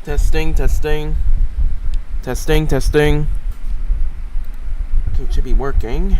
Testing, testing. Testing, testing. Okay, it should be working.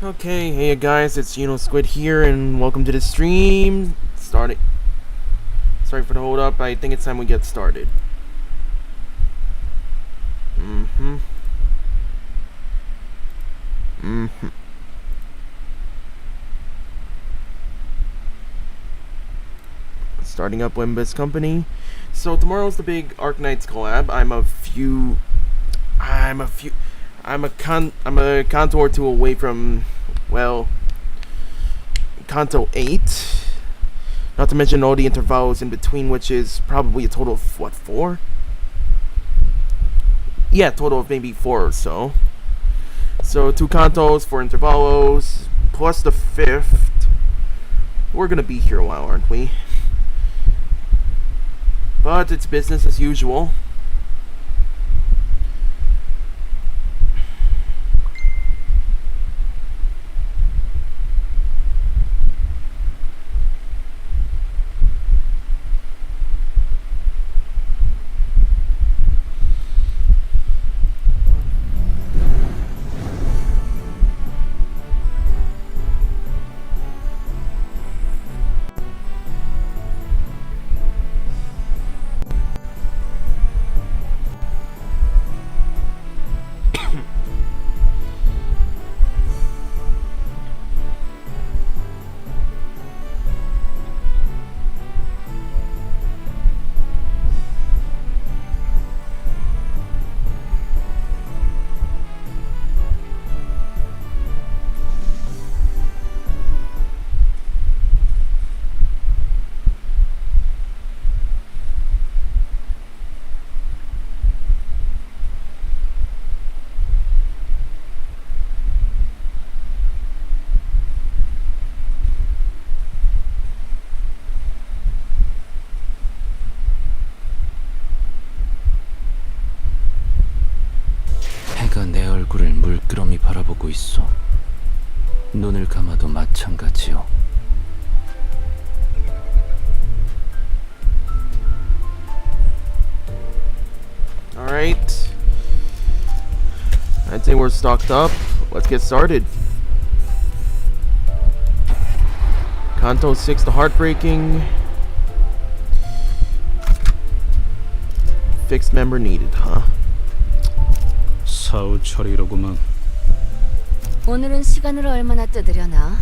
Okay, hey guys, it's Squid here, and welcome to the stream. Sorry for the hold up. I think it's time we get started. Starting up Limbus Company. So tomorrow's the big Arknights collab. I'm a Canto or two away from, well, Canto 8. Not to mention all the intervals in between, which is probably a total of, what, 4? Yeah, total of maybe 4 or so. So 2 Cantos, 4 intervalos, plus the 5th. We're gonna be here a while, aren't we? But it's business as usual. 해가 내 얼굴을 물끄러미 바라보고 있어. 눈을 감아도 마찬가지요. Alright. I'd say we're stocked up. Let's get started. Canto 6, the Heartbreaking. Fixed member needed, huh? 사후 처리로구만. 오늘은 시간을 얼마나 뜨드려나?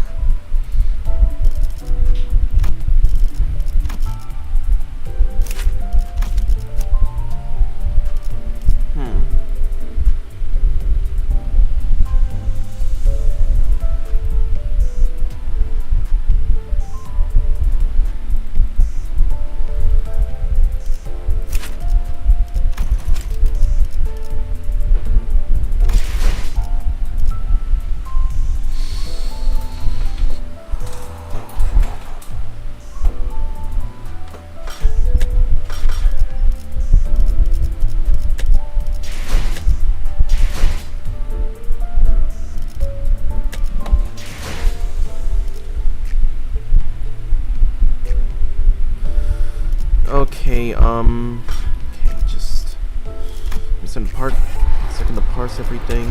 Okay, just second to parse everything.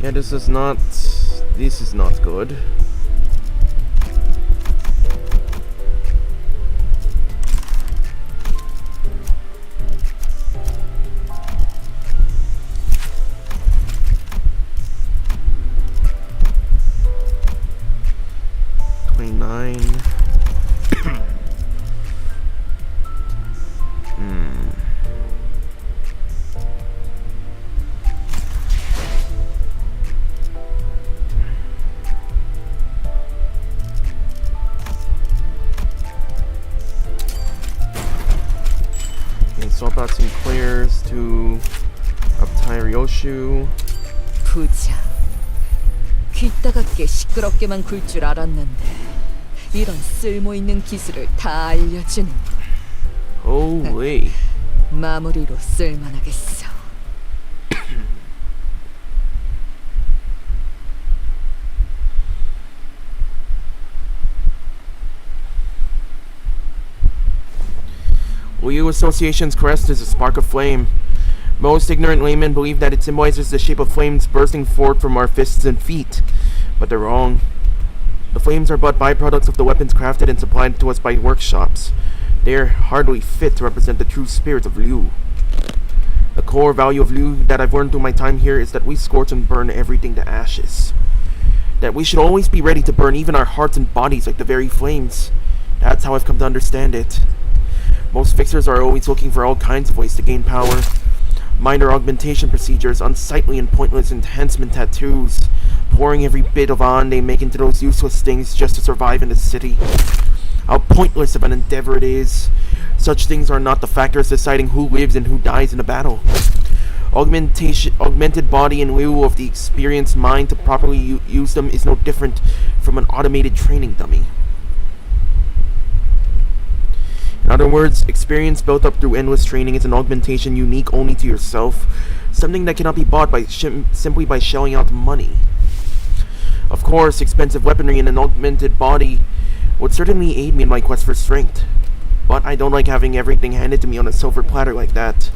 Yeah, this is not good. Swap out some clears to uptie Ryoshu. 부자. 귀따갑게 시끄럽게만 굴 줄 알았는데 이런 쓸모있는 기술을 다 알려주는 Holy. 마무리로 쓸만하겠어. Liu Association's crest is a spark of flame. Most ignorant laymen believe that it symbolizes the shape of flames bursting forth from our fists and feet, but they're wrong. The flames are but byproducts of the weapons crafted and supplied to us by workshops. They are hardly fit to represent the true spirit of Liu. The core value of Liu that I've learned through my time here is that we scorch and burn everything to ashes. That we should always be ready to burn even our hearts and bodies like the very flames. That's how I've come to understand it. Most fixers are always looking for all kinds of ways to gain power. Minor augmentation procedures, unsightly and pointless enhancement tattoos, pouring every bit of on they make into those useless things just to survive in the city. How pointless of an endeavor it is. Such things are not the factors deciding who lives and who dies in a battle. Augmented body in lieu of the experienced mind to properly use them is no different from an automated training dummy. In other words, experience built up through endless training is an augmentation unique only to yourself, something that cannot be bought by simply by shelling out money. Of course, expensive weaponry in an augmented body would certainly aid me in my quest for strength, but I don't like having everything handed to me on a silver platter like that.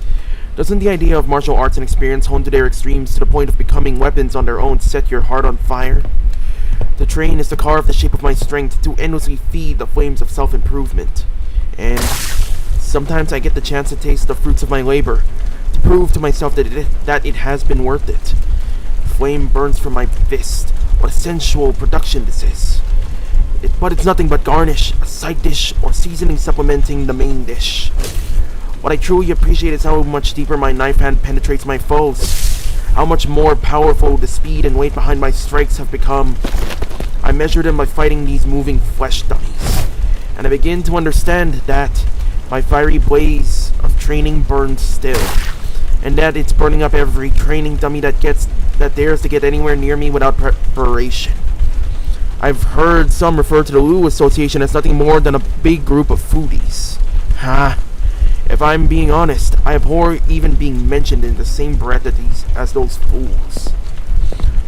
Doesn't the idea of martial arts and experience honed to their extremes to the point of becoming weapons on their own set your heart on fire? To train is to carve the shape of my strength, to endlessly feed the flames of self-improvement. And sometimes I get the chance to taste the fruits of my labor, to prove to myself that it has been worth it. Flame burns from my fist. What a sensual production this is. But it's nothing but garnish, a side dish, or seasoning supplementing the main dish. What I truly appreciate is how much deeper my knife hand penetrates my foes. How much more powerful the speed and weight behind my strikes have become. I measure them by fighting these moving flesh dummies. And I begin to understand that my fiery blaze of training burns still. And that it's burning up every training dummy that dares to get anywhere near me without preparation. I've heard some refer to the Liu Association as nothing more than a big group of foodies. If I'm being honest, I abhor even being mentioned in the same breath as those fools.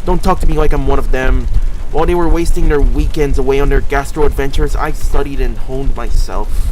Don't talk to me like I'm one of them. While they were wasting their weekends away on their gastro adventures, I studied and honed myself.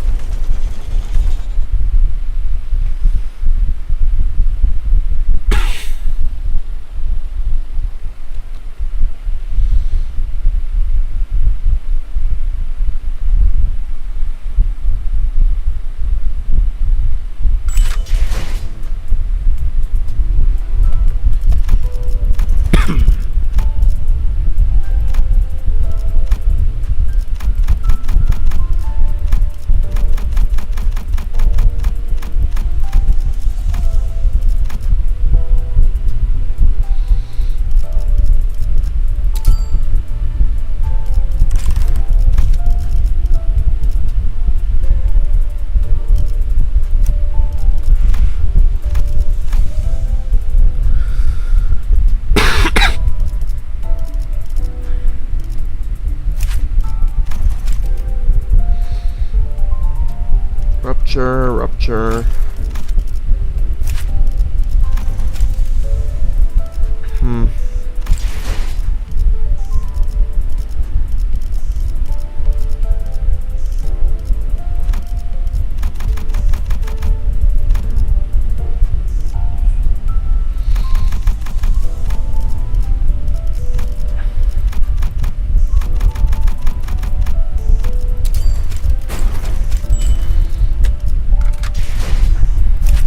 Rupture.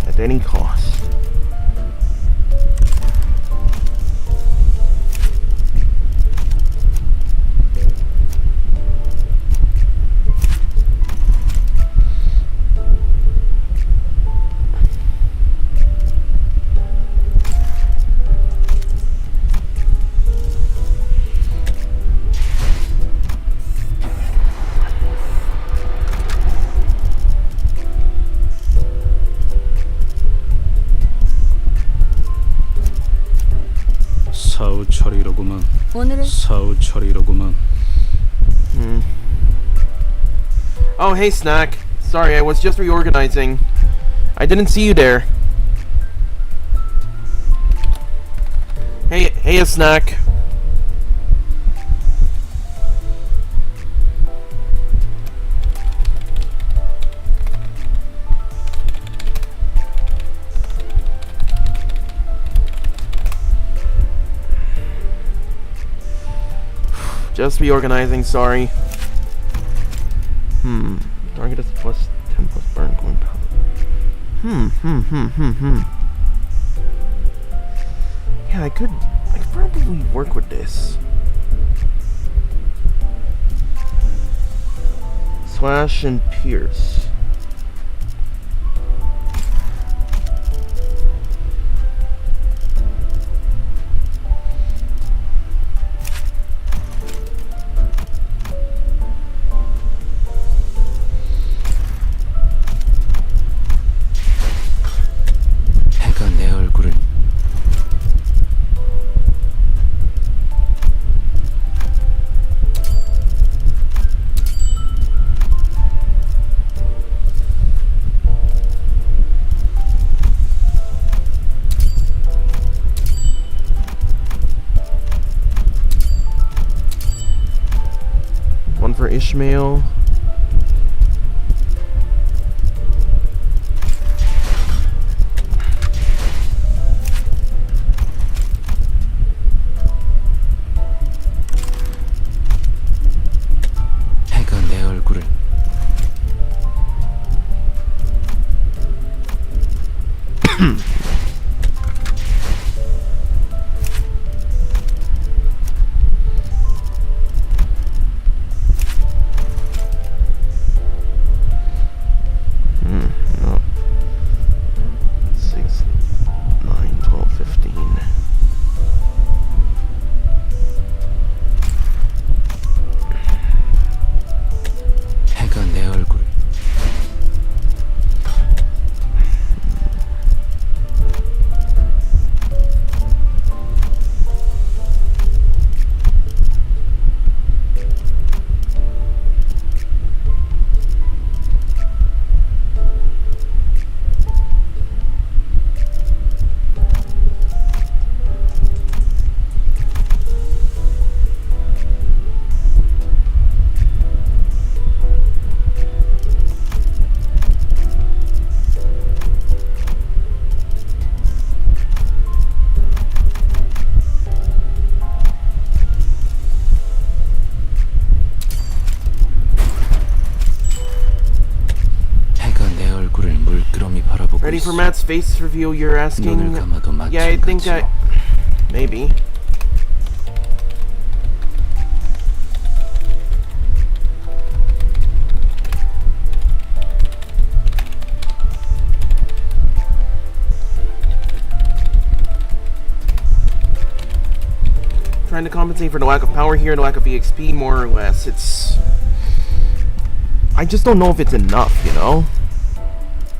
At any cost. 사후처리로구만. 오늘은 사후처리로구만. Oh, hey, Snack. Sorry, I was just reorganizing. I didn't see you there. Hey, a Snack. Just reorganizing, sorry. Target is plus 10 plus burn going power. Yeah, I could probably work with this. Slash and pierce. 해가 내 얼굴을 One for Ishmael. 해가 내 얼굴을 No. 6, 9, 12, 15. 해가 내 얼굴을 해가 내 얼굴을 물끄러미 바라보고 Ready for 있어. Matt's face reveal, you're asking? 눈을 감아도 Yeah, I think 마찬가지요. maybe. Trying to compensate for the lack of power here, the lack of EXP, more or less. I just don't know if it's enough, you know?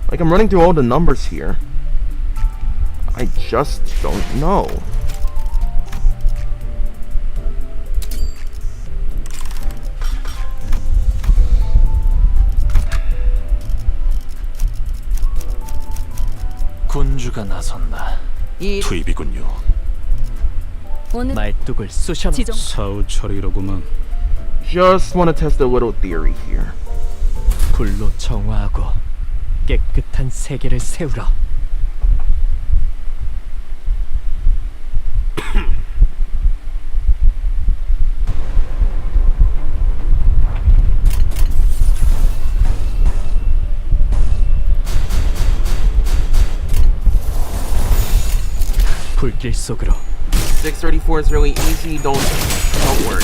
Like, I'm running through all the numbers here. I just don't know. 군주가 나섰나. 이 투입이군요. 오늘 말뚝을 쑤셔. 지정 사후 처리로구만. Just want to test a little theory here. 불로 정화하고 깨끗한 세계를 세우라. 불길 속으로. 634 is really easy, don't worry.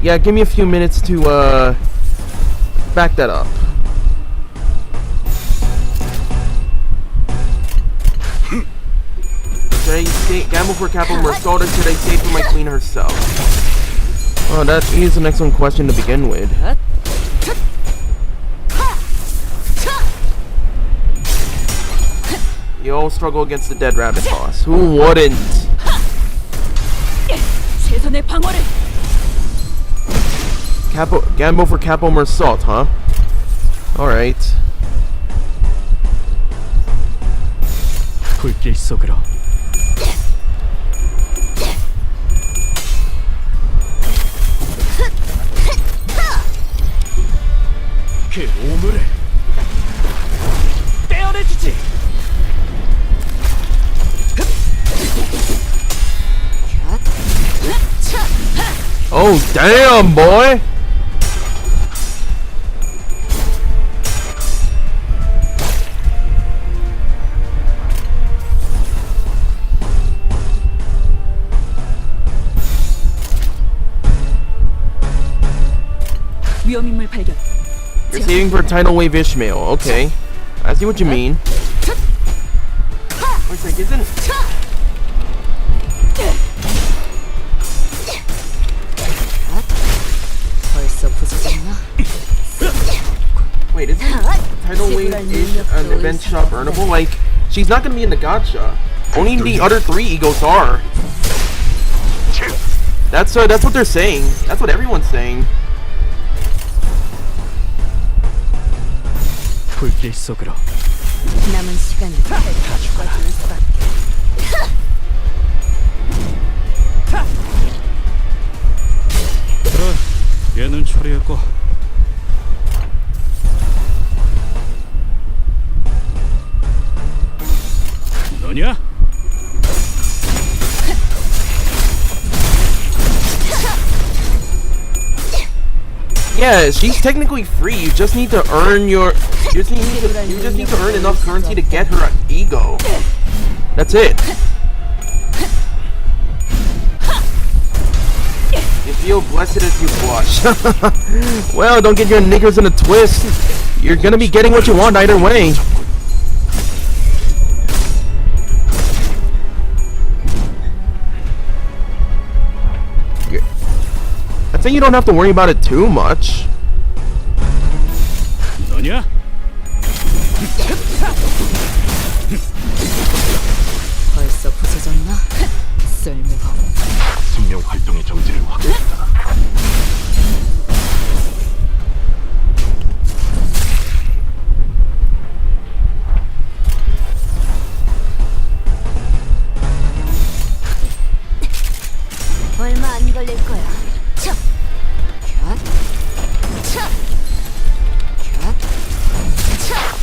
Yeah, give me a few minutes to back that up. Should I gamble for capital Mersalda, or should I save for my queen herself? Oh, that is an excellent question to begin with. You all struggle against the dead rabbit boss. Who wouldn't? 최선의 방어를 Gamble for capital Mersault, huh? Alright. 불길 속으로. 그 오물을 떼어내주지. Oh damn, boy! 위험인물 발견. You're saving for tidal wave Ishmael. Okay, I see what you mean. Wait, like, isn't? 벌써 부서졌나? Wait, isn't tidal wave an event shop earnable? Like, she's not gonna be in the gacha. Only the other 3 egos are. That's what they're saying. That's what everyone's saying. 불길 속으로 남은 시간을 다 죽어줄 수밖에. 그래, 얘는 처리했고 너냐? Yeah, she's technically free. You just need to earn your. You just need to earn enough currency to get her ego. That's it. You feel blessed as you blush. Well, don't get your knickers in a twist. You're gonna be getting what you want either way. I think you don't have to worry about it too much. 너냐? 벌써 부서졌나? 쓸모가 없네. 생명 활동의 정지를 확인했다. 얼마 안 걸릴 거야.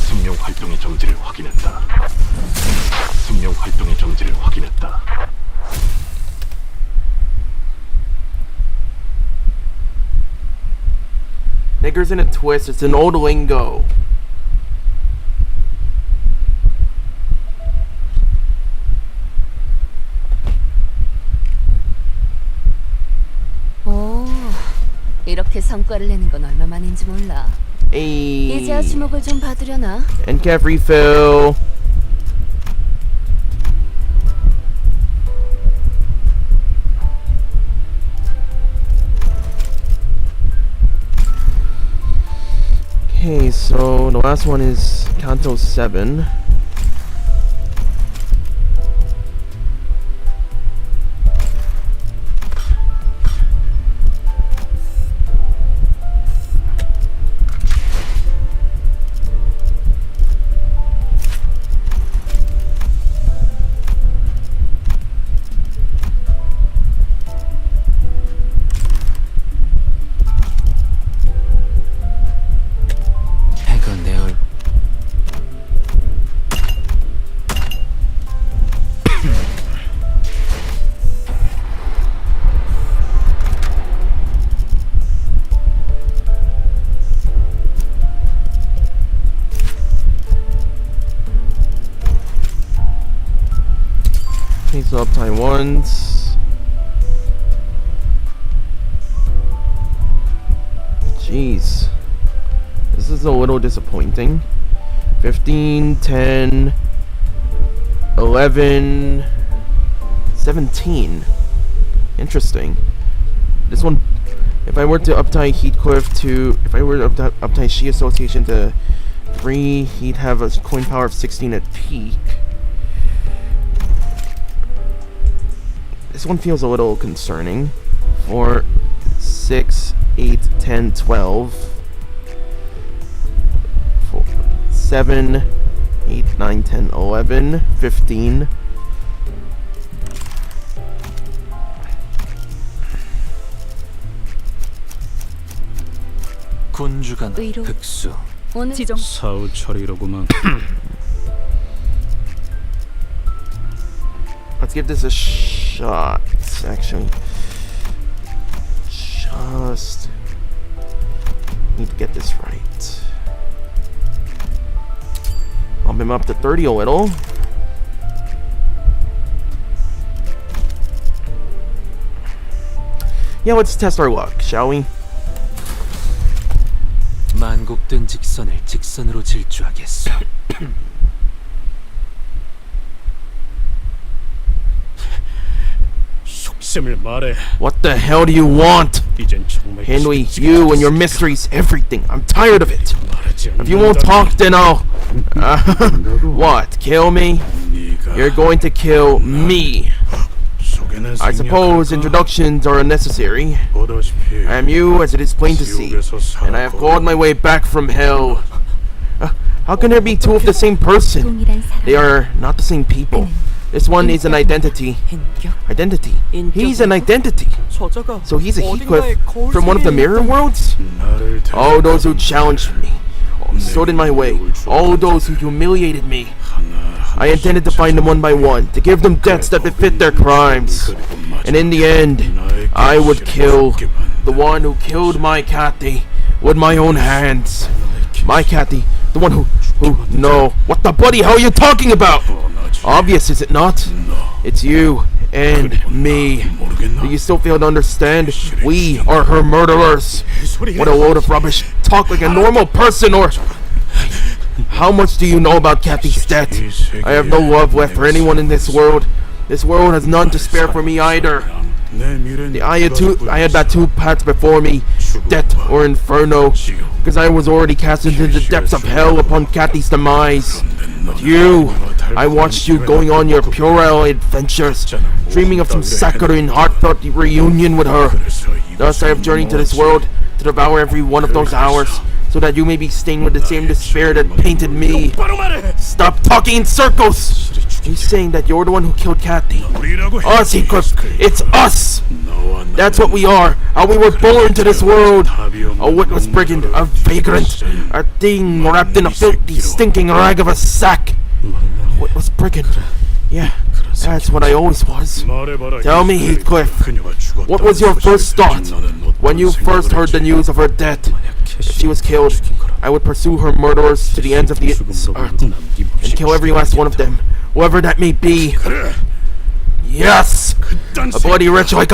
생명 활동의 정지를 확인했다. 생명 활동의 정지를 확인했다. Niggers in a twist. It's an old lingo. 오, 이렇게 성과를 내는 건 얼마만인지 몰라. Ayy. 이제야 주목을 좀 받으려나? NCAF refill. Okay, so the last one is Canto 7. 해가 내 얼. Case up time once. Jeez. This is a little disappointing. 15, 10, 11, 17. Interesting. This one, if I were to uptie Heathcliff to, if I were to uptie Shi Association to 3, he'd have a coin power of 16 at peak. This one feels a little concerning. 4, 6, 8, 10, 12. 4, 7, 8, 9, 10, 11, 15. 군주가 의로. 흑수. 오늘 지정. 사후 처리로구만. Let's give this a shot, actually. just need to get this right. Bump him up to 30 a little. Yeah, let's test our luck, shall we? 만곡된 직선을 직선으로 질주하겠소. 속셈을 말해. What the hell do you want? 이젠 정말 Henry, you and your mysteries, everything. I'm tired of it. 말하지 If you won't talk, then I'll... what? Kill me? You're going to kill me. I suppose introductions are unnecessary. I am you, as it is plain to see, and I have clawed my way back from hell. How can there be two of the same person? They are not the same people. This one is an identity. Identity? He's an identity. So he's a Heathcliff from one of the mirror worlds? All those who challenged me, stood in my way, all those who humiliated me, I intended to find them one by one, to give them deaths that befit their crimes. And in the end, I would kill the one who killed my Cathy with my own hands. My Cathy, the one who, no. What the bloody hell are you talking about? Obvious, is it not? It's you and me. Do you still fail to understand? We are her murderers. What a load of rubbish. Talk like a normal person, or... How much do you know about Cathy's death? I have no love left for anyone in this world. This world has none to spare for me either. I had that two paths before me, death or inferno, because I was already cast into the depths of hell upon Cathy's demise. But you, I watched you going on your puerile adventures, dreaming of some saccharine, heartfelt reunion with her. Thus I have journeyed to this world to devour every one of those hours, so that you may be stained with the same despair that painted me. Stop talking in circles! He's saying that you're the one who killed Cathy. Us, Heathcliff! It's us! That's what we are! How we were born to this world! A witless brigand, a vagrant, a thing wrapped in a filthy, stinking rag of a sack! A witless brigand. Yeah, that's what I always was. Tell me, Heathcliff, what was your first thought when you first heard the news of her death? If she was killed, I would pursue her murderers to the ends of the earth and kill every last one of them, whoever that may be. Yes! A bloody wretch like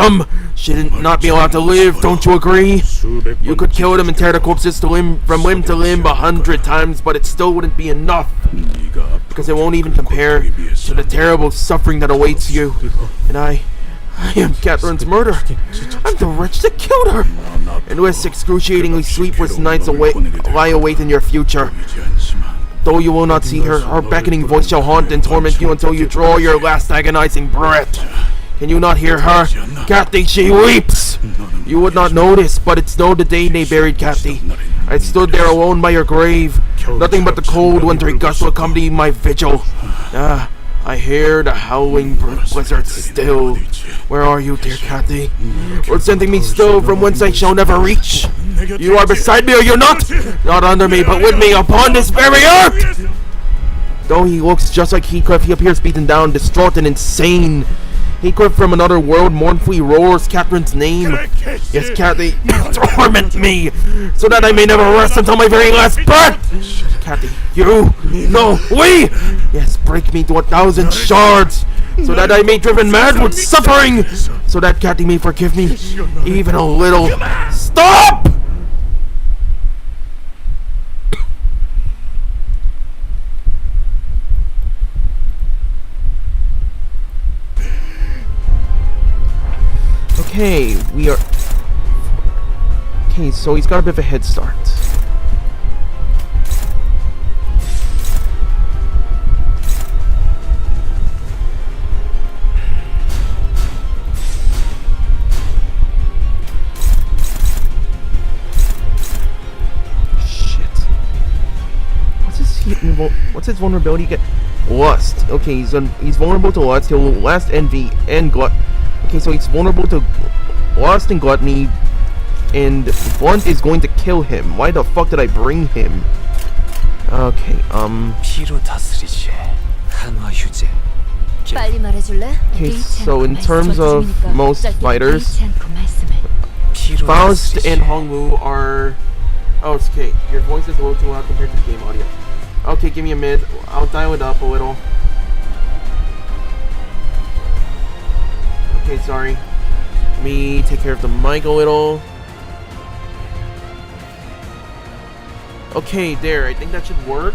should not be allowed to live, don't you agree? You could kill them and tear the corpses from limb to limb 100 times, but it still wouldn't be enough. Because it won't even compare to the terrible suffering that awaits you. And I am Catherine's murderer. I'm the wretch that killed her. And with excruciatingly sleepless nights lie await in your future. Though you will not see her, her beckoning voice shall haunt and torment you until you draw your last agonizing breath. Can you not hear her? Cathy, she weeps! You would not notice, but it's though the day they buried Cathy. I stood there alone by her grave. Nothing but the cold wintry gusts will accompany my vigil. I hear the howling blizzard still. Where are you, dear Cathy? Or sending me still from whence I shall never reach? You are beside me, are you not? Not under me, but with me upon this very earth! Though he looks just like Heathcliff, he appears beaten down, distraught, and insane. Heathcliff from another world mournfully roars Catherine's name. Yes, Cathy, torment me, so that I may never rest until my very last breath! Cathy, you, no, we! Yes, break me to 1,000 shards, so that I may driven mad with suffering, so that Cathy may forgive me, even a little. Stop! Okay, we are... Okay, so he's got a bit of a head start. Shit. What's his vulnerability get? Lust. Okay, he's vulnerable to lust. He'll last envy and glut. Okay, so he's vulnerable to lust and gluttony, and Blunt is going to kill him. Why the fuck did I bring him? Okay, 피로 다스리지. 한화 휴재. 빨리 말해줄래? Okay, so in terms of most fighters, Faust and Hongwoo are... Oh, it's okay. Your voice is a little too loud compared to the game audio. Okay, give me a minute. I'll dial it up a little. Okay, sorry. Let me take care of the mic a little. Okay, there. I think that should work.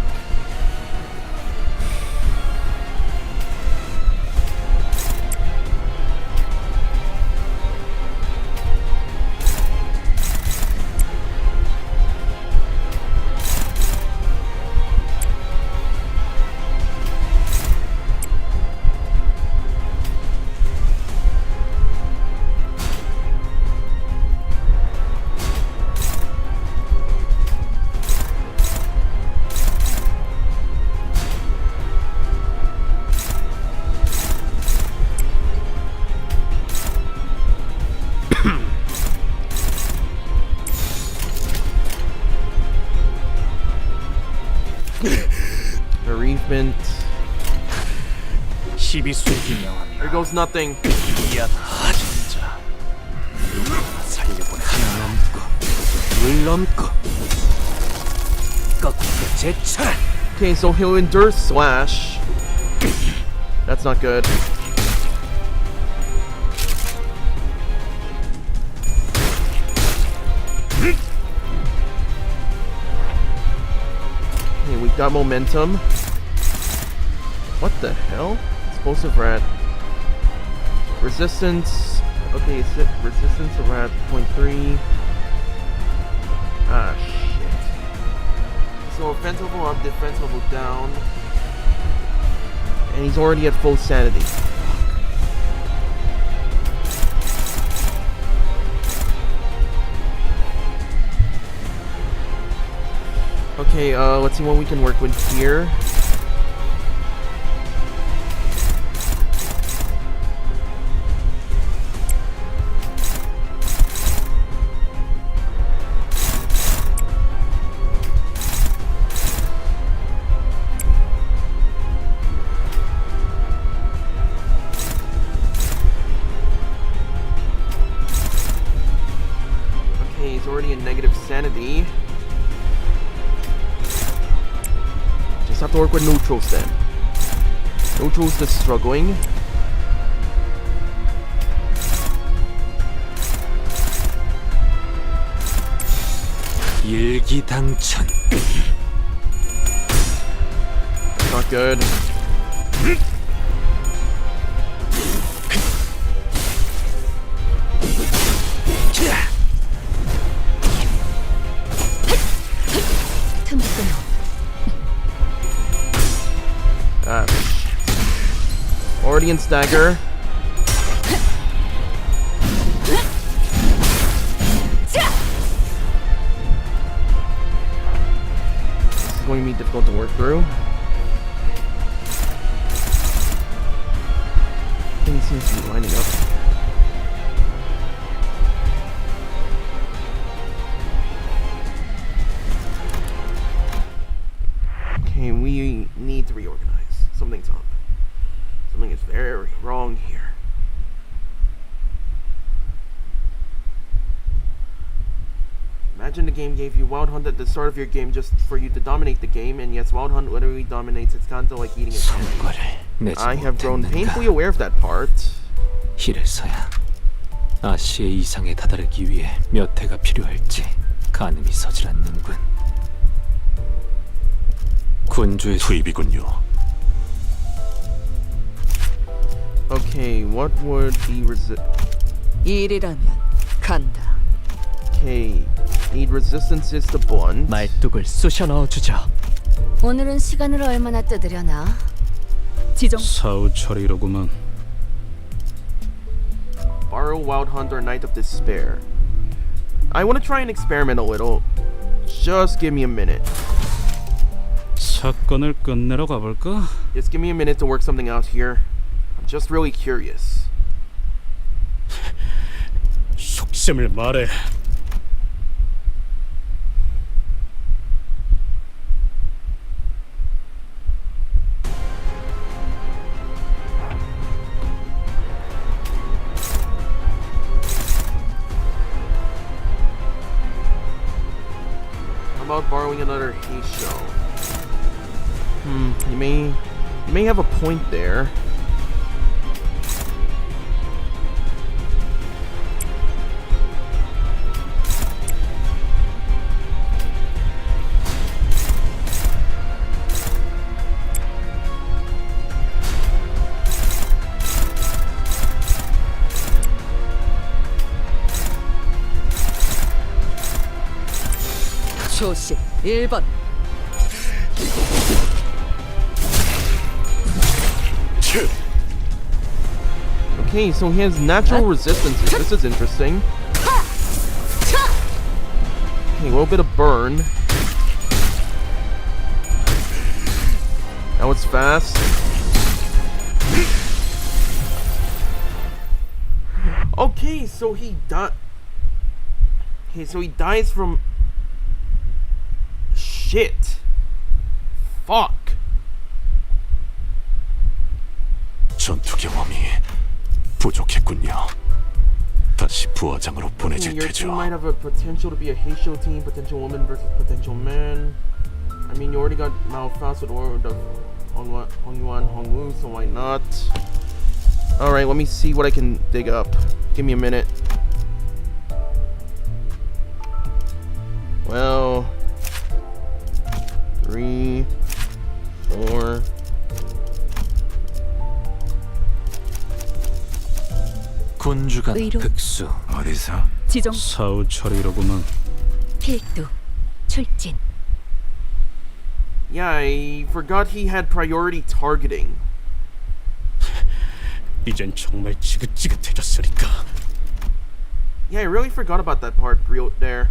Bereavement. 시비수의 명함이야. There goes nothing. 미안하다 진짜. 살려보내. 물 넘고 거꾸로 제쳐라. Okay, so he'll endure slash. That's not good. Okay, we got momentum. What the hell? Explosive rat. Resistance. Okay, it's resistance to rat 0.3. Ah, shit. So offense level up, defense level down. And he's already at full sanity. Okay, let's see what we can work with here. Okay, he's already in negative sanity. Just have to work with neutrals then. Neutrals is struggling. 일기당천. Not good. 틈을 끊어. Ah. Already in stagger. This is going to be difficult to work through. Things seem to be lining up. Okay, we need to reorganize. Something's up. Something is very wrong here. Imagine the game gave you Wild Hunt at the start of your game just for you to dominate the game, and yes, Wild Hunt literally dominates. It's Canto like eating its own. 성과를 내지 I have grown 못했는가. painfully aware of that part. 이래서야 아시의 이상에 다다르기 위해 몇 해가 필요할지 가늠이 서질 않는군. 군주의 투입이군요. Okay, what would be 일이라면 간다. Okay, need resistances to blunt. 말뚝을 쑤셔 넣어주자. 오늘은 시간을 얼마나 뜯으려나? 지정 사후 처리로구만. Borrow Wild Hunt or Night of Despair. I want to try and experiment a little. Just give me a minute. 사건을 끝내러 가볼까? Just give me a minute to work something out here. I'm just really curious. 속셈을 말해. about borrowing another Heisho. You may have a point there. 조심 1번. Okay, so he has natural resistances. This is interesting. Okay, a little bit of burn. Now it's fast. Okay, so he dies. Okay, so he dies from. Shit. Fuck. 전투 경험이 부족했군요. 다시 부하장으로 보내질 Your team 테죠. might have a potential to be a Heisho team, potential woman versus potential man. I mean, you already got Malphas with Order of Hongyuan, Hongwu, so why not? Alright, let me see what I can dig up. Give me a minute. Well, 3, 4. 군주간 의료. 극수. 어디서? 지정 사후 처리로구만. 필두 출진. Yeah, I forgot he had priority targeting. 이젠 정말 지긋지긋해졌으니까. Yeah, I really forgot about that part real there.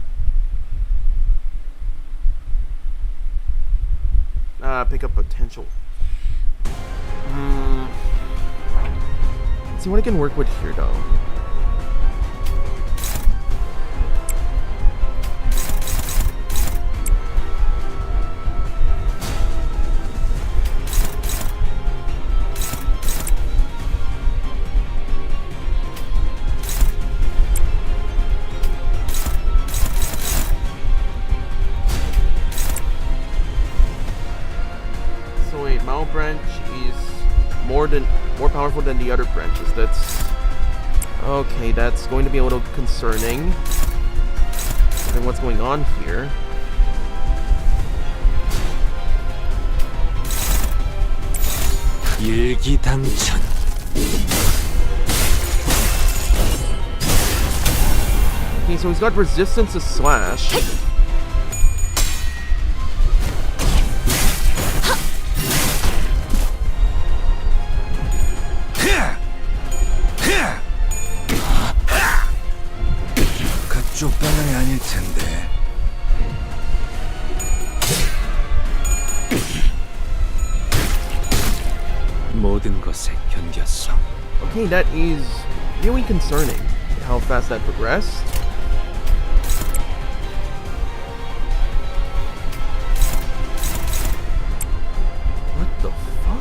Pick up potential. Let's see what I can work with here though. So wait, Mao branch is more powerful than the other branches. That's okay. That's going to be a little concerning. Then what's going on here? 일기당천. Okay, so he's got resistance to slash. 그쪽 방향이 아닐 텐데. 모든 것에 견뎠어. Okay, that is really concerning. How fast that progressed. What the fuck?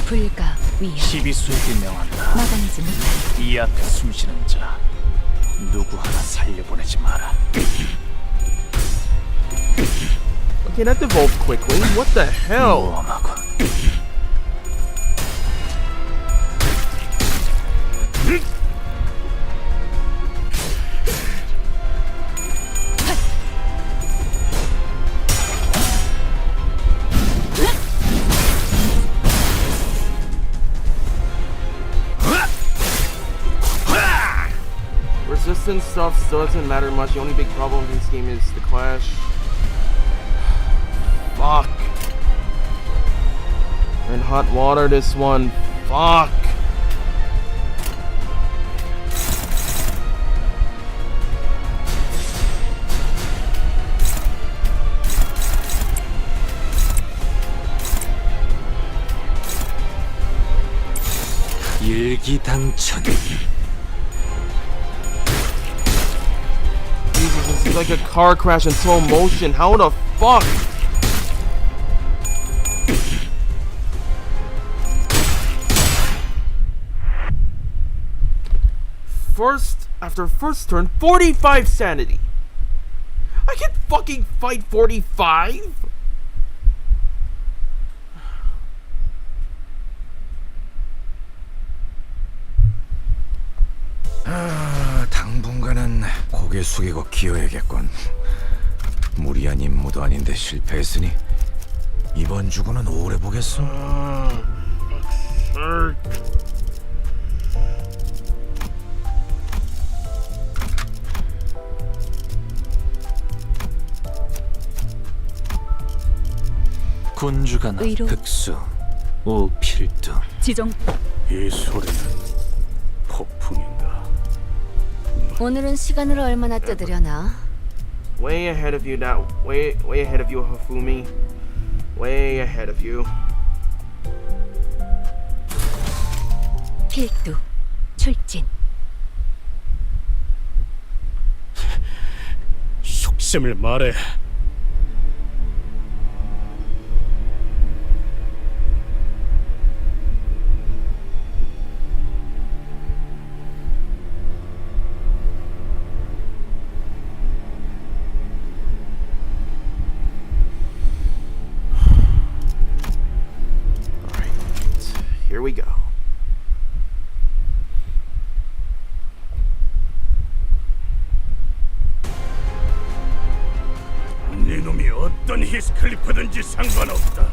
불가 위험. 12수에게 명한다. 막아내지 못할 이 앞에 숨쉬는 자 누구 하나 살려보내지 마라. Okay, that devolved quickly. What the hell? 모험하군. Resistance stuff still doesn't matter much. The only big problem in this game is the clash. Fuck. We're in hot water this one. Fuck. 일기당천. Jesus, this It's like a car crash in slow motion. How the fuck? After first turn, 45 sanity. I can't fucking fight 45? 당분간은 고개 숙이고 기어야겠군. 무리한 임무도 아닌데 실패했으니 이번 주고는 오래 보겠어. 군주가 나 의로- 흑수 오필두. 지정 이 소리는 폭풍인가? 오늘은 시간을 얼마나 뜨드려나? Way ahead of you now. Way ahead of you, Hifumi. Way ahead of you. 필두 출진. 속셈을 말해. Here we go. 네놈이 어떤 히스클리프든지 상관없다.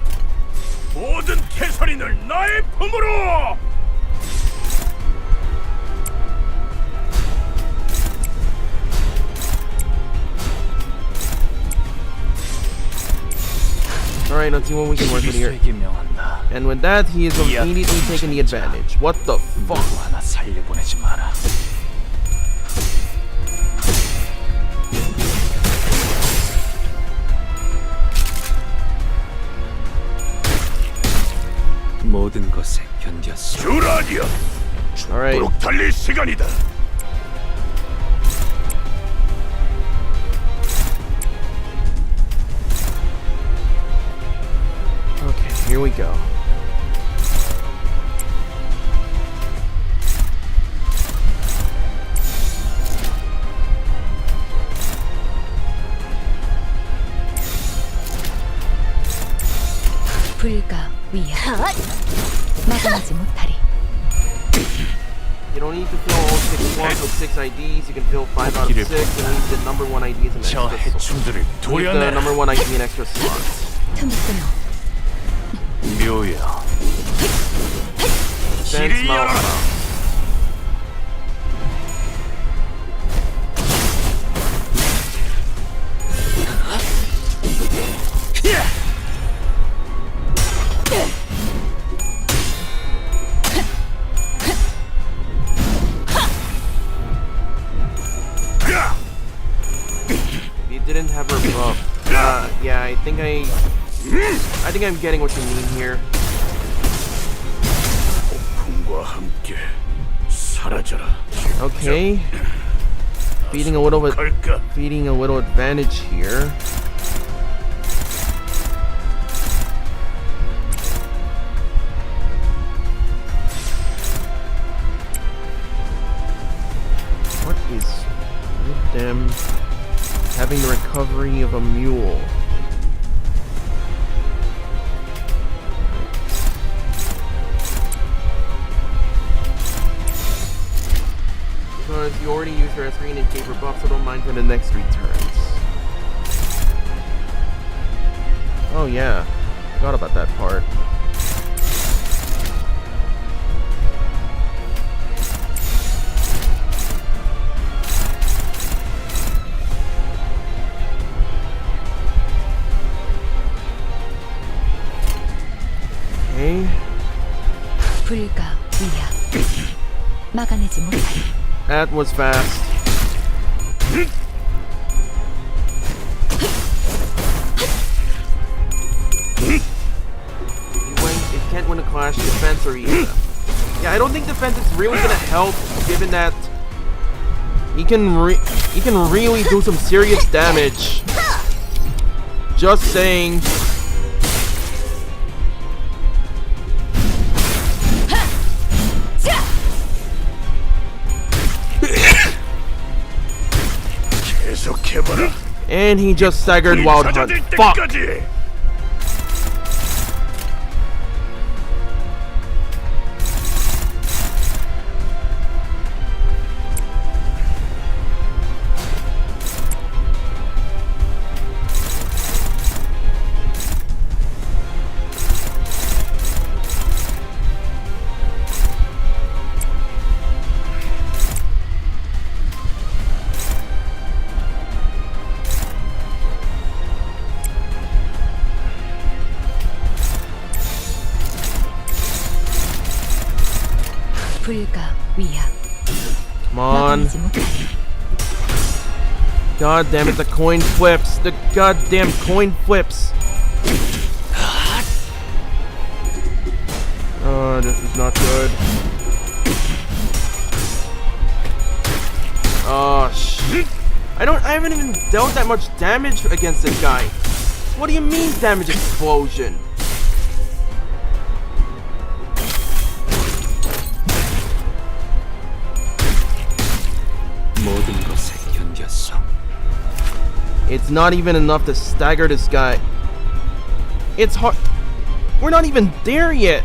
모든 캐서린을 나의 품으로! Alright, let's see what we can work with here. 기수에게 명한다. And with that, he is immediately taking the advantage. What the fuck? 누구 하나 살려보내지 마라. 모든 것에 견뎠어. 주라디야! Alright. 죽도록 달릴 시간이다! Okay, here we go. 불가 위야. 막아내지 못하리. You don't need to fill all 6 slots with 6 IDs. You can fill 5 out of 6 and leave the number 1 ID as an 저 extra slot. 해충들을 Leave the 도려내! number 1 ID an extra slot. 틈을 끊어. 묘야. Sense 길이 열어라! Malfa. If you didn't have her buff, yeah, I think I'm getting what you mean here. 폭풍과 함께 사라져라. Okay, feeding a little advantage here. What is with them having the recovery of a mule? Because you already used her S3 and gave her buff, so don't mind for the next 3 turns. Oh yeah, forgot about that part. Okay. 불가 위야. 막아내지 못하리. That was fast. You can't win a clash, defense or EF. Yeah, I don't think defense is really gonna help, given that He can really do some serious damage. Just saying. 계속해봐라. And he just staggered Wild Hunt. 찾아낼 Fuck. 때까지. 불가 위약. Come on. 막아내지 못하리. God damn it, the coin flips. The goddamn coin flips. Oh, this is not good. Oh, shit. I haven't even dealt that much damage against this guy. What do you mean, damage explosion? 모든 것에 견뎠어. It's not even enough to stagger this guy. It's hard. We're not even there yet.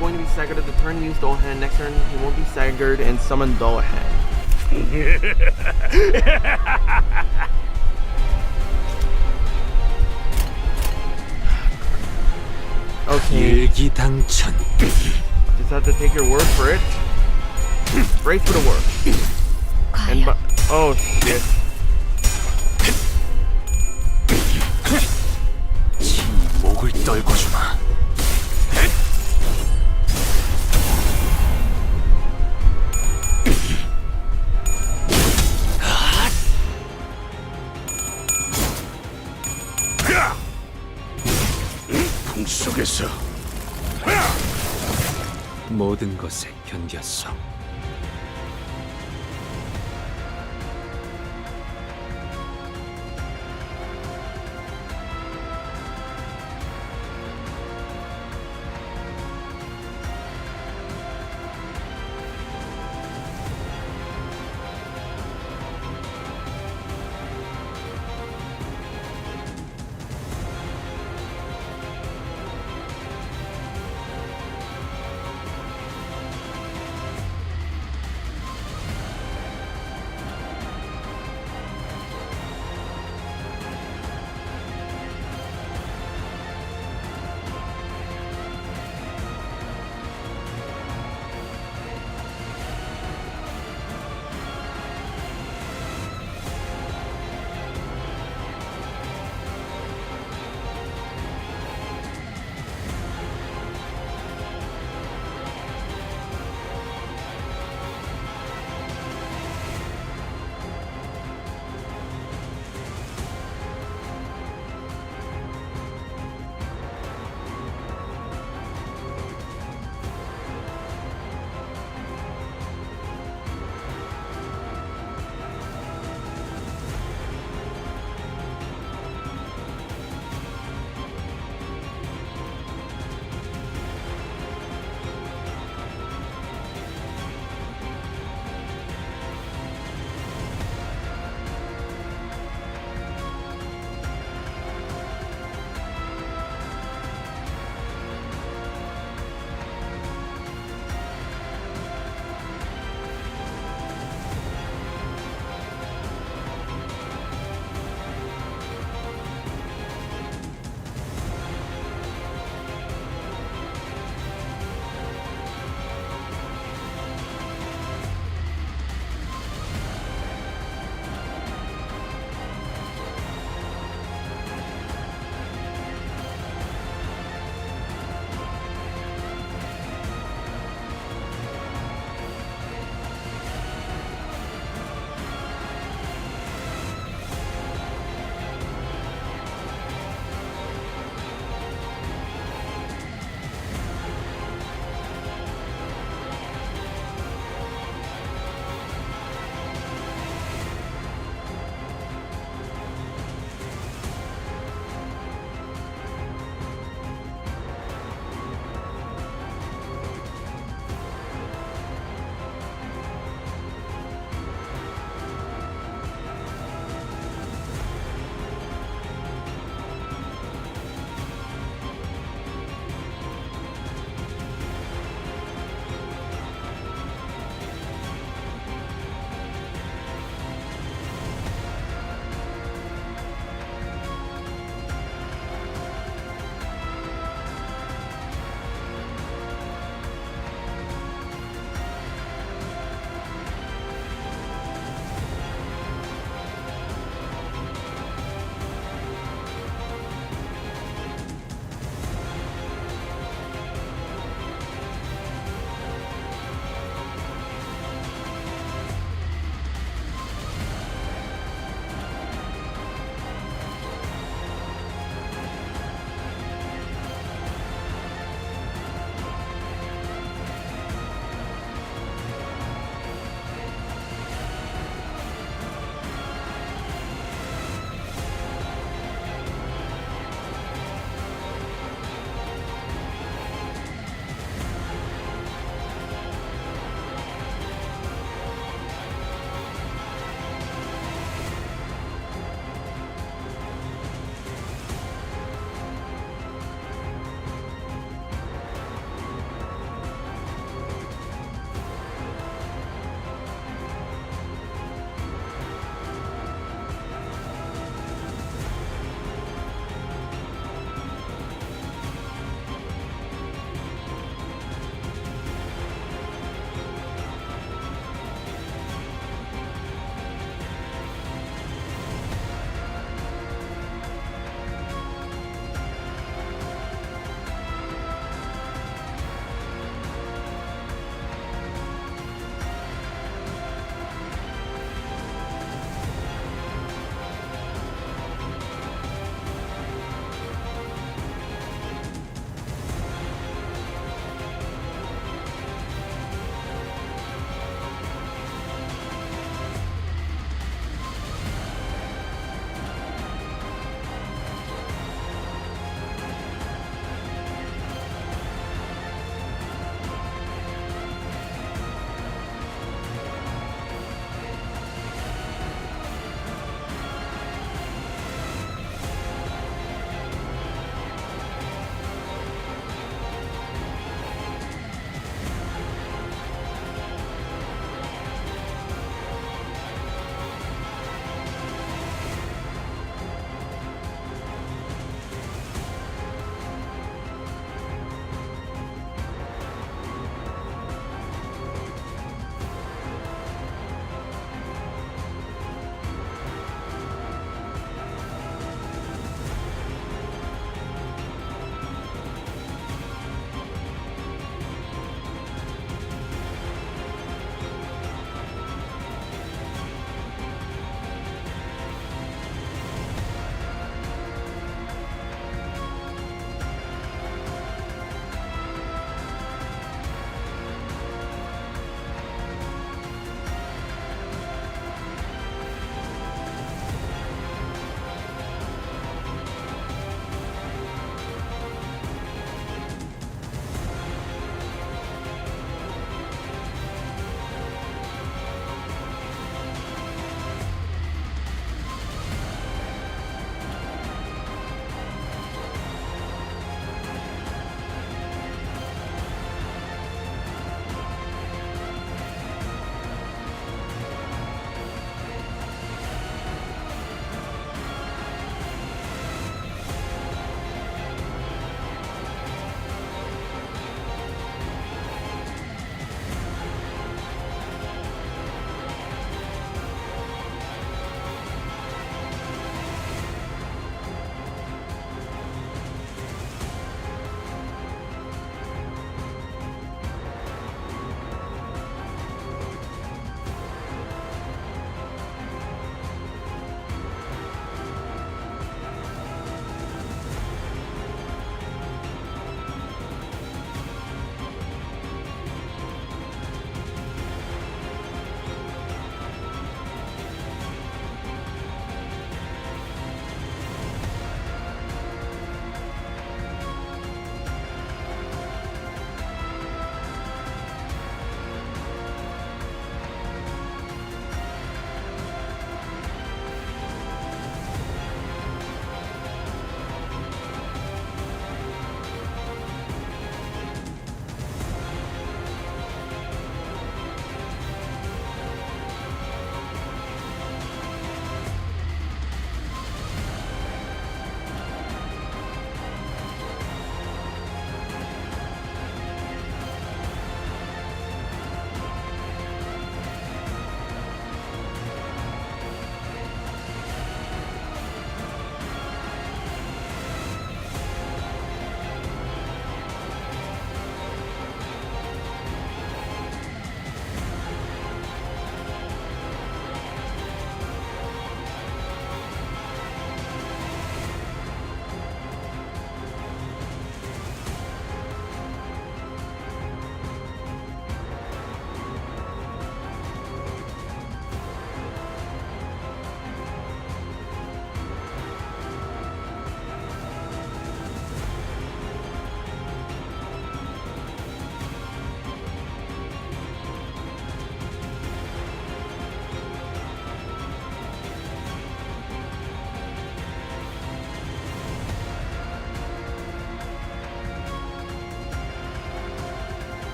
Going to be staggered at the turn, use Dull Hand. Next turn, he won't be staggered and summon Dull Hand. Okay, 일기당천. just have to take your word for it. Brace for the work. And 과연 oh shit. 지 목을 떨궈주마. 속에서 모든 것에 견뎠어.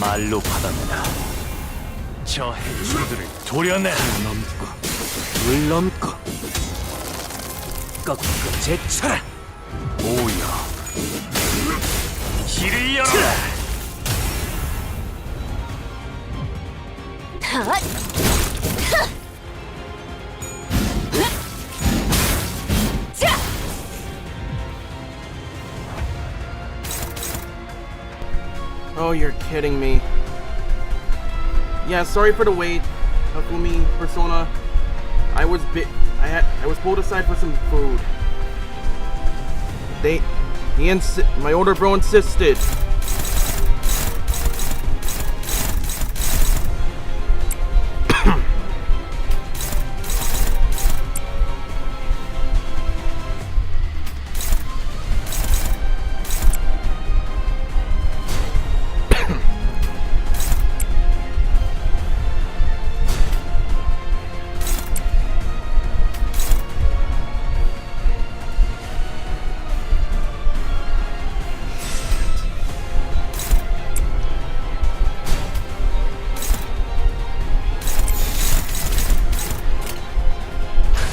말로 받아내라. 저 해충들을 도려내. 넘고 물 넘고 꺾고 제쳐라. 모여 길을 열어라. Oh, you're kidding me. Yeah, sorry for the wait, Akumi, Persona. I was pulled aside for some food. My older bro insisted.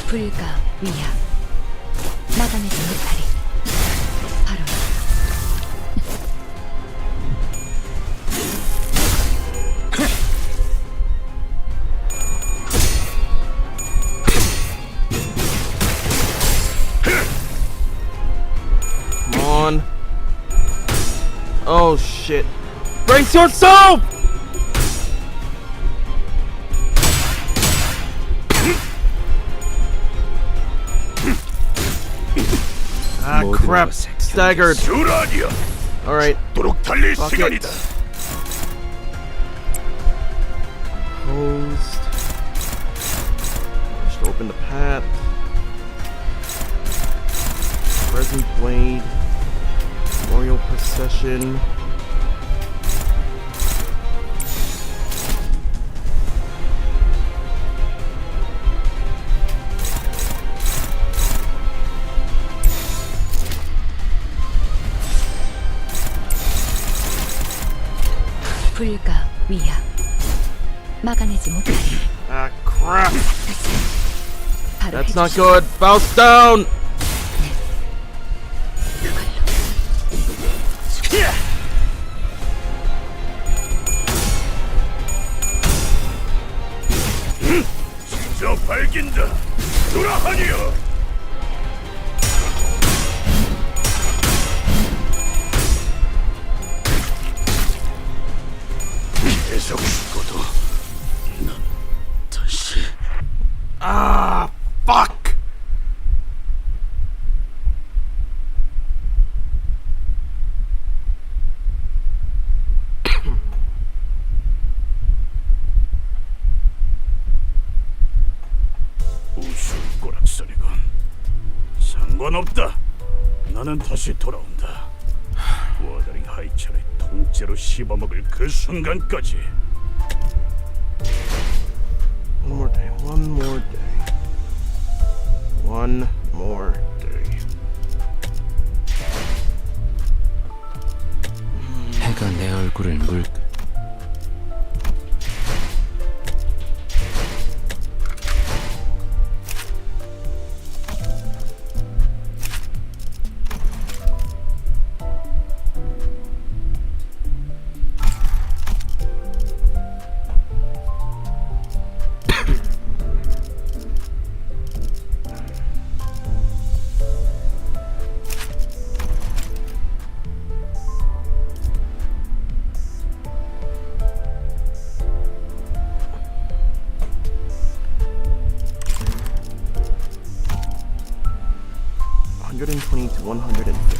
불가 위약 막아내지 못하리. 바로 Come on. Oh shit. Brace yourself! Ah, crap. Staggered. 주라니야. Alright. 도록 달릴 Fuck it. 시간이다. Closed. I should open the path. Present blade. Memorial procession. 불가 위약 막아내지 못하리. Ah, crap. 바로 That's not 해주시오. good. Bounce down. 저 밝긴다. 주라하니여. 계속 죽어도 난 다시. Ah, fuck. 우스운 꼬락서리건. 상관없다. 나는 다시 돌아온다. 워더링 하이츠를 통째로 씹어먹을 그 순간까지. One more day. One more day. One more day. 해가 내 얼굴을 물. $120 to $150.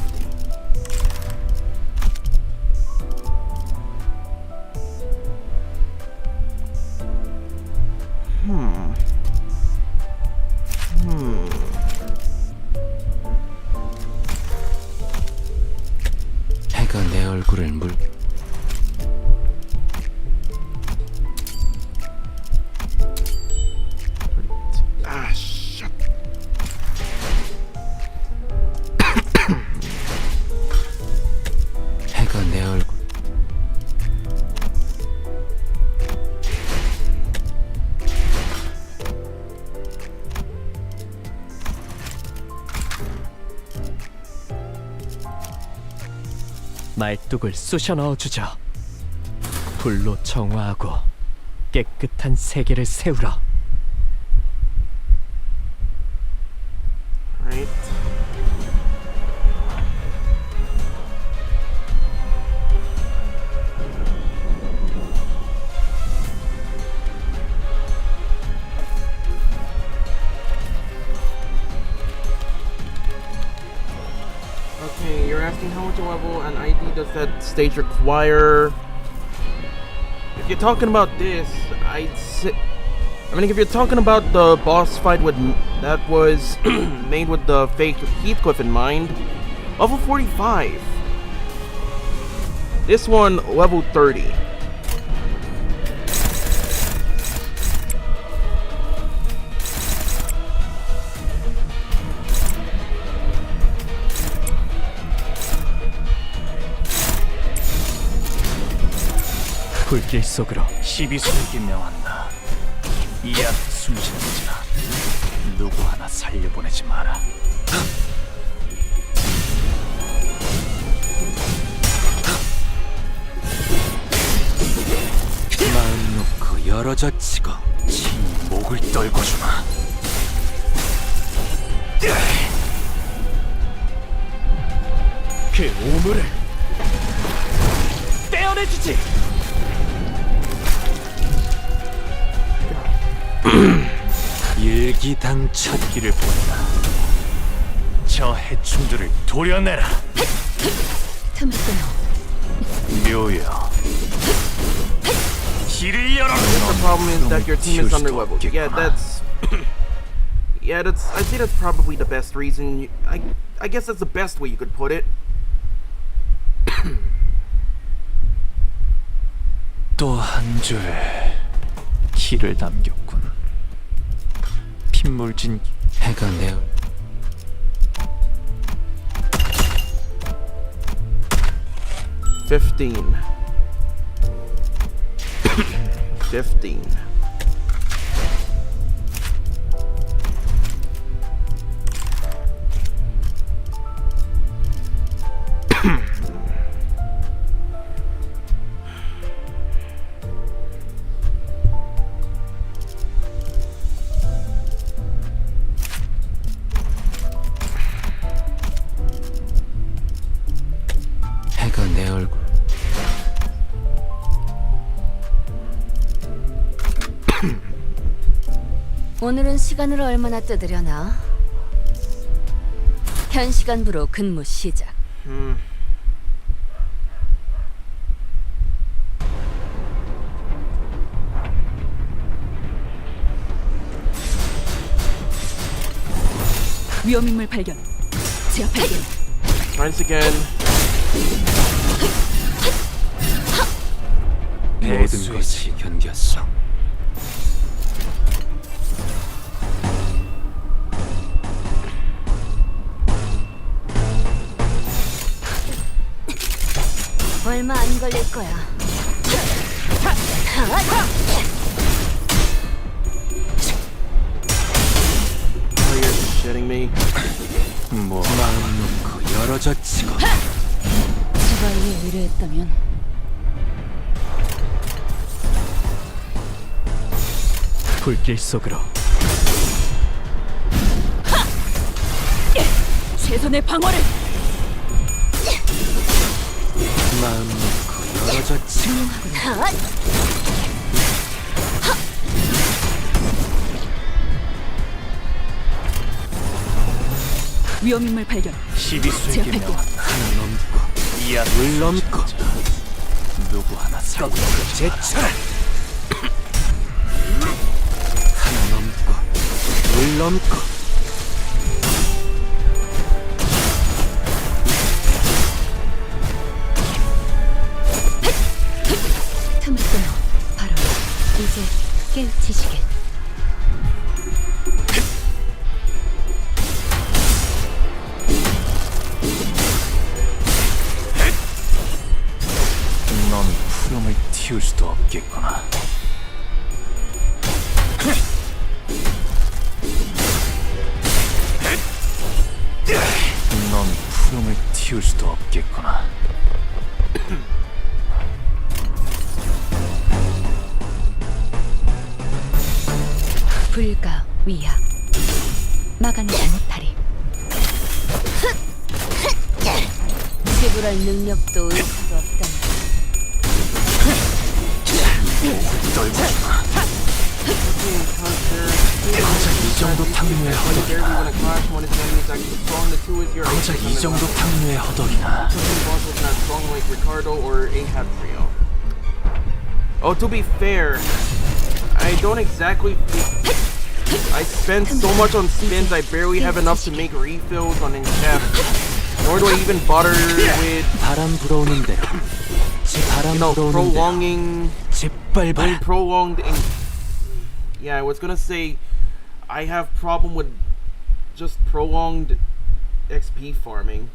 해가 내 얼굴을 물. Ah, shit. 해가 내 얼굴. 말뚝을 쑤셔 넣어주죠. 불로 정화하고 깨끗한 세계를 세우라. Right. Okay, you're asking how much a level and ID does that stage require? If you're talking about this, I'd say... I mean, if you're talking about the boss fight with that was made with the fake Heathcliff in mind, level 45. This one, level 30. 불길 속으로. 시비수에게 명한다. 이 앞에 숨지는 자 누구 하나 살려보내지 마라. 마음 놓고 열어젖히고 친 목을 떨궈주마. 그 오물을 떼어내주지. 일기당천기를 본다. 저 해충들을 도려내라. 틈을 끊어. 묘여. 길을 열어라. The problem is that your team is underleveled. Yeah, that's... yeah, that's... I'd say that's probably the best reason. I guess that's the best way you could put it. 또 한 줄 길을 남겼군. 핏물진 해가 내 15. 15. 해가 내 얼굴. 오늘은 시간을 얼마나 뜨드려나? 현 시간부로 근무 시작. 위험인물 발견. 제압 발견. Once again. 모든 것이 견뎠어. 얼마 안 걸릴 거야. Oh, you're shitting me. 뭐 마음 놓고 열어젖히고. 제발로 의뢰했다면 불길 속으로. 최선의 방어를. 마음 놓고 열어젖히고. 위험인물 발견. 시비수에게 제압 발견. 명한다. 하나 넘고 이 앞을 넘고 누구 하나 살고 제쳐라. 하나 넘고 물 넘고 틈을 끊어. 바로 이제 깨우치시게. 넌 푸름을 틔울 수도 없겠구나. 넌 푸름을 틔울 수도 없겠구나. 불가 위약 막아내지 못하리. 지불할 능력도 의지도 없다. 이 정도 탕류의 허덕이나. 고작 이 정도 탕류의 허덕이나. Oh, to be fair, I don't exactly I spend so much on spins I barely have enough to make refills on Enchef. Nor do I even bother with, 바람 불어오는 대로. 바람 you know, 불어오는 prolonging, 대로. 짓밟아. prolonged. Yeah, I was gonna say, I have problem with just prolonged XP farming.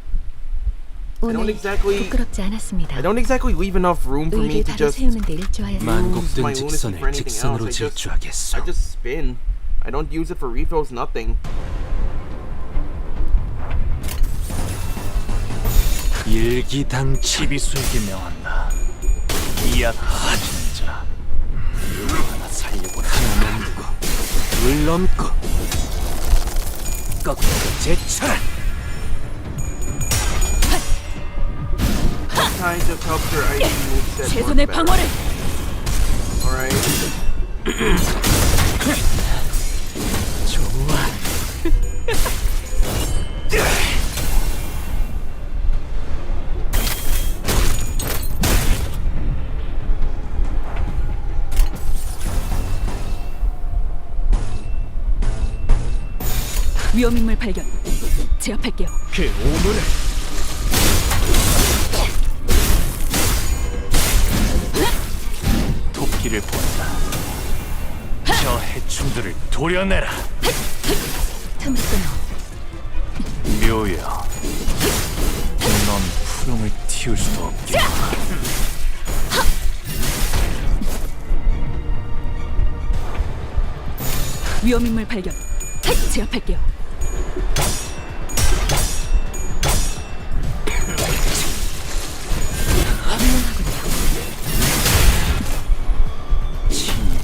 오늘 exactly- 부끄럽지 않았습니다. I don't exactly leave enough room for me 의를 to 바로 just. 세우는 데 일조하였습니다. my 만국된 lunacy for 직선을 anything 직선으로 else. 질주하겠소. I just spin. I don't use it for refills. Nothing. 일기당치. 치비수에게 명한다. 이약하진 자. 누구 하나 살려보내. 하나 넘고 둘 넘고 거꾸로 제쳐라. Kind just helps her ID moveset work 최선의 better. 방어를. Alright. 좋아. 위험인물 발견. 제압할게요. 그 오물을. 토끼를 본다. 저 해충들을 도려내라. 틈을 끊어. 묘여. 넌 푸름을 틔울 수도 없겠구나. 위험인물 발견. 제압할게요.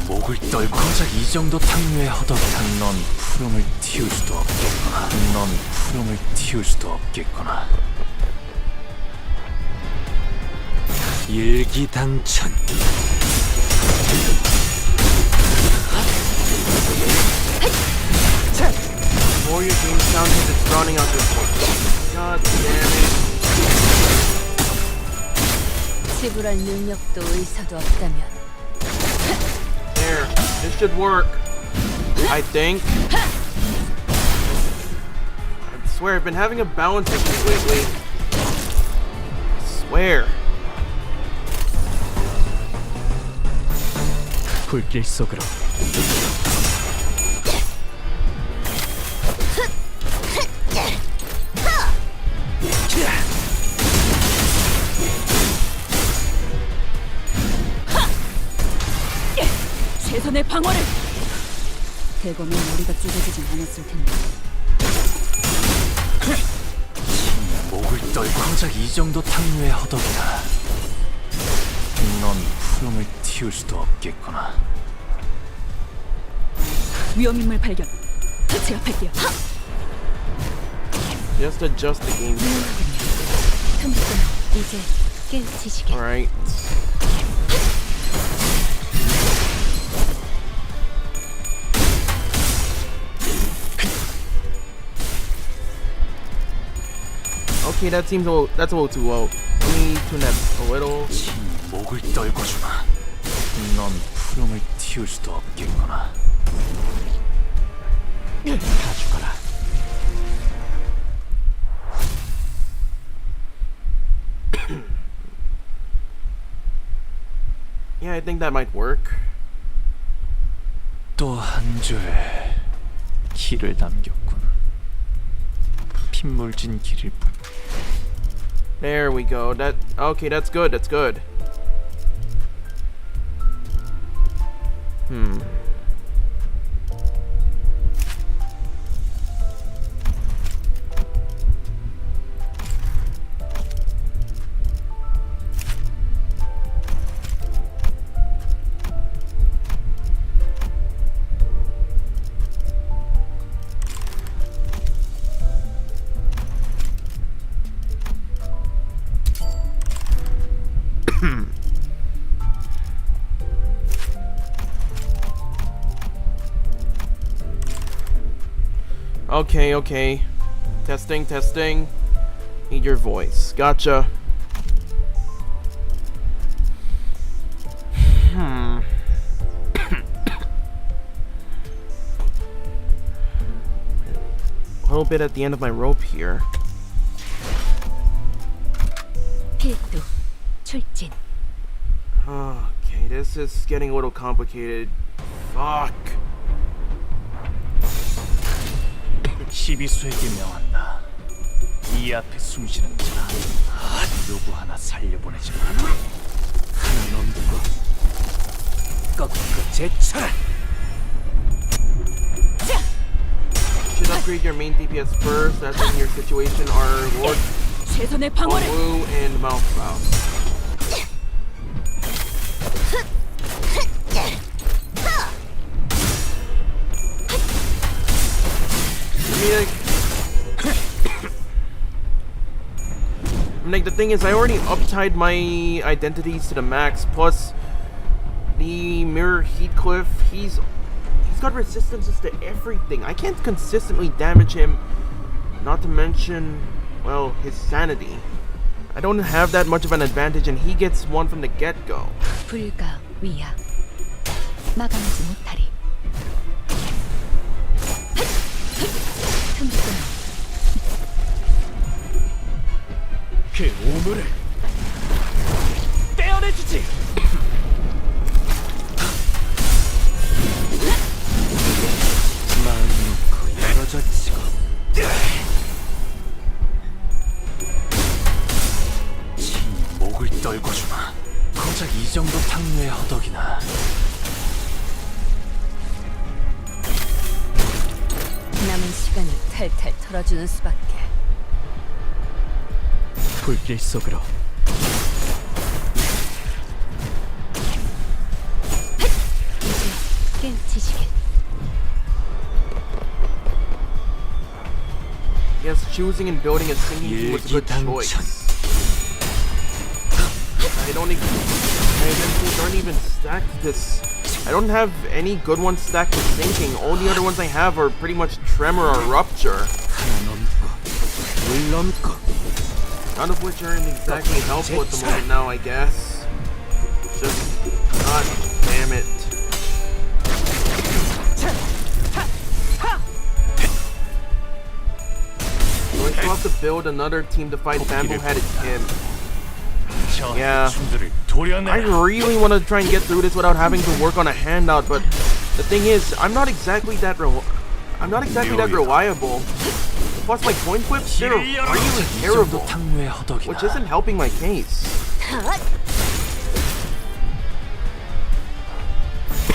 목을 떨고 고작 이 정도 탕류의 허덕이다. 넌 푸름을 틔울 수도 없겠구나. 넌 푸름을 틔울 수도 없겠구나. 일기당천. Before your game sounds as it's drowning out this one. God damn it. 지불할 능력도 의사도 없다면 There. This should work. I think. I swear, I've been having a balance issue lately. I swear. 불길 속으로. 최선의 방어를. 대검에 머리가 찢어지진 않았을 텐데. 목을 떨고 고작 이 정도 탕류의 허덕이다. 넌 푸름을 틔울 수도 없겠구나. 위험인물 발견. 제압할게요. Just adjust the game. 틈을 끊어. 이제 깨우치시게. Alright. Okay, that seems that's a little too low. Let me tune that a little. 목을 떨고 주마. 넌 푸름을 틔울 수도 없겠구나. 다 죽어라. Yeah, I think that might work. 또 한 줄 길을 남겼군. 핏물진 길일 뿐. There we go. That okay, that's good. That's good. Okay. Testing. Need your voice. Gotcha. A little bit at the end of my rope here. 필두 출진. Okay, this is getting a little complicated. Fuck. 12수에게 명한다. 이 앞에 숨쉬는 자 누구 하나 살려보내지 마라. 한 놈도 꺾고 제쳐라. Should upgrade your main DPS first, as in your situation are Lord 최선의 방어를. Wu and Malfoy. Like the thing is, I already uptied my identities to the max. Plus, the mirror Heathcliff, he's got resistances to everything. I can't consistently damage him. Not to mention, well, his sanity. I don't have that much of an advantage, and he gets one from the get-go. 불가 위야. 마감하지 못하리. 그 오물을 떼어내주지. 마음 놓고 열어젖히고 친히 목을 떨궈주마. 고작 이 정도 탕류의 허덕이나. 남은 시간을 탈탈 털어주는 수밖에. 불길 속으로 이제 깨우치시길. Yes, choosing and building a singing team was a good choice. I don't even stacked this. I don't have any good ones stacked with sinking. All the other ones I have are pretty much tremor or rupture. 하나 넘고 물 넘고. None of which aren't exactly helpful at the moment now, I guess. Just, god damn it. So I still have to build another team to fight Bamboo-Headed Kim. Yeah. I really want to try and get through this without having to work on a handout, but the thing is, I'm not exactly that reliable. Plus my coin flips, they're really terrible, which isn't helping my case.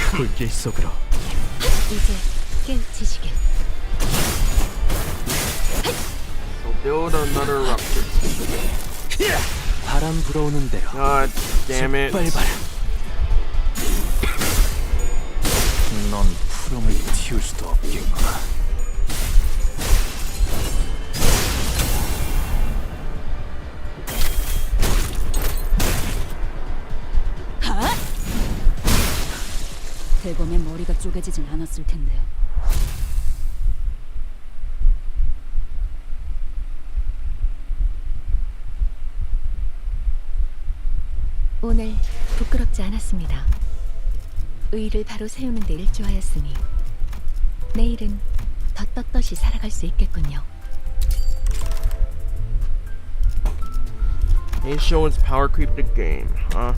불길 속으로 이제 깨우치시길. So build another rupture. 바람 불어오는 대로. God damn it. 밟아라. 넌 푸름을 틔울 수도 없겠구나. 대범의 머리가 쪼개지진 않았을 텐데. 오늘 부끄럽지 않았습니다. 의의를 바로 세우는 데 일조하였으니 내일은 더 떳떳이 살아갈 수 있겠군요. They show us power creep the game, huh?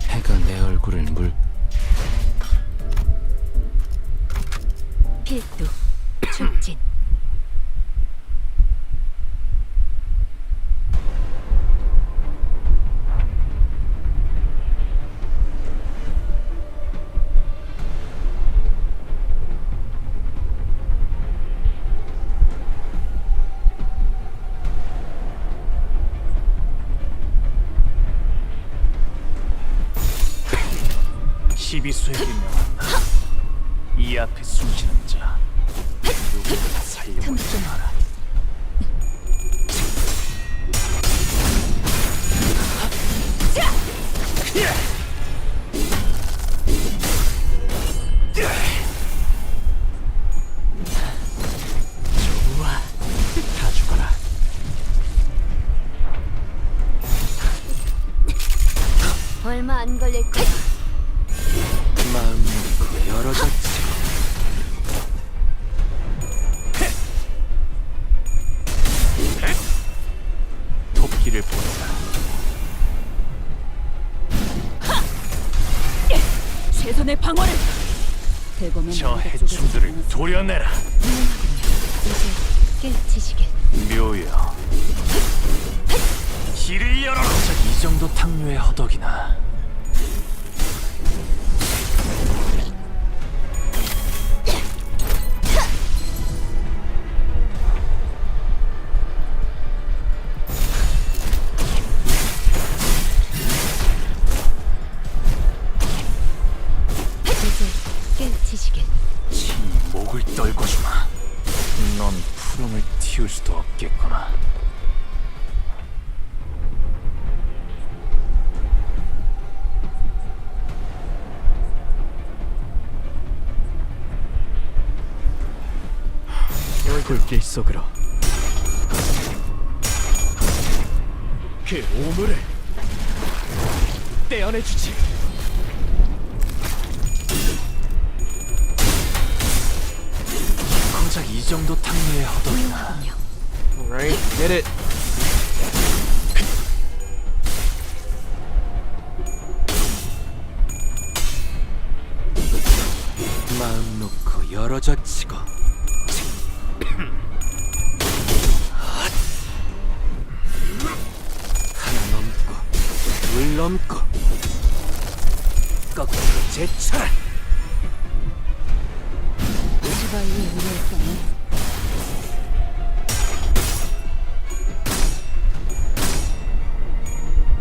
해가 내 얼굴을 물. 필두 출진. 시비수에게 명한다. 이 앞에 숨지는 자 누구든 살려보지 마라. 좋아, 다 죽어라. 얼마 안 걸릴 거야. 마음 놓고 열어졌지. 토끼를 본다. 최선의 방어를. 대범한 저 남자 해충들을 쪽에서 도려내라. 이제 깨치시게. 묘여, 길을 열어라. 이 정도 탕류의 허덕이나. 이제 깨치시게. 지 목을 떨궈주마. 넌 푸름을 틔울 수도 없겠구나. 불길 속으로 그 오물을 떼어내주지. 고작 이 정도 탕류의 허덕이나. Alright, hit it. 마음 놓고 열어젖히고 하나 넘고 둘 넘고 거꾸로 제쳐라. 시바이의 의뢰였다면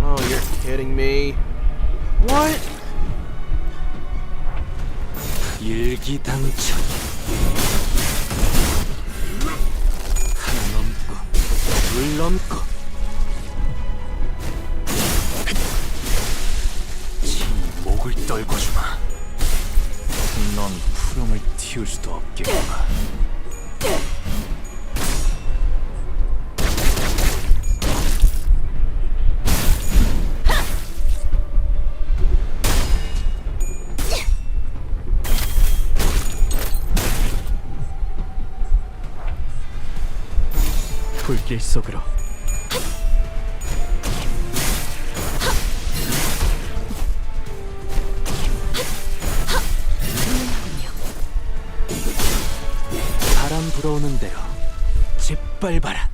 Oh, you're kidding me. What? 일기당천. 하나 넘고 둘 넘고 지 목을 떨궈주마. 넌 푸름을 틔울 수도 없겠구나. 불길 속으로 바람 불어오는 대로 짓밟아라.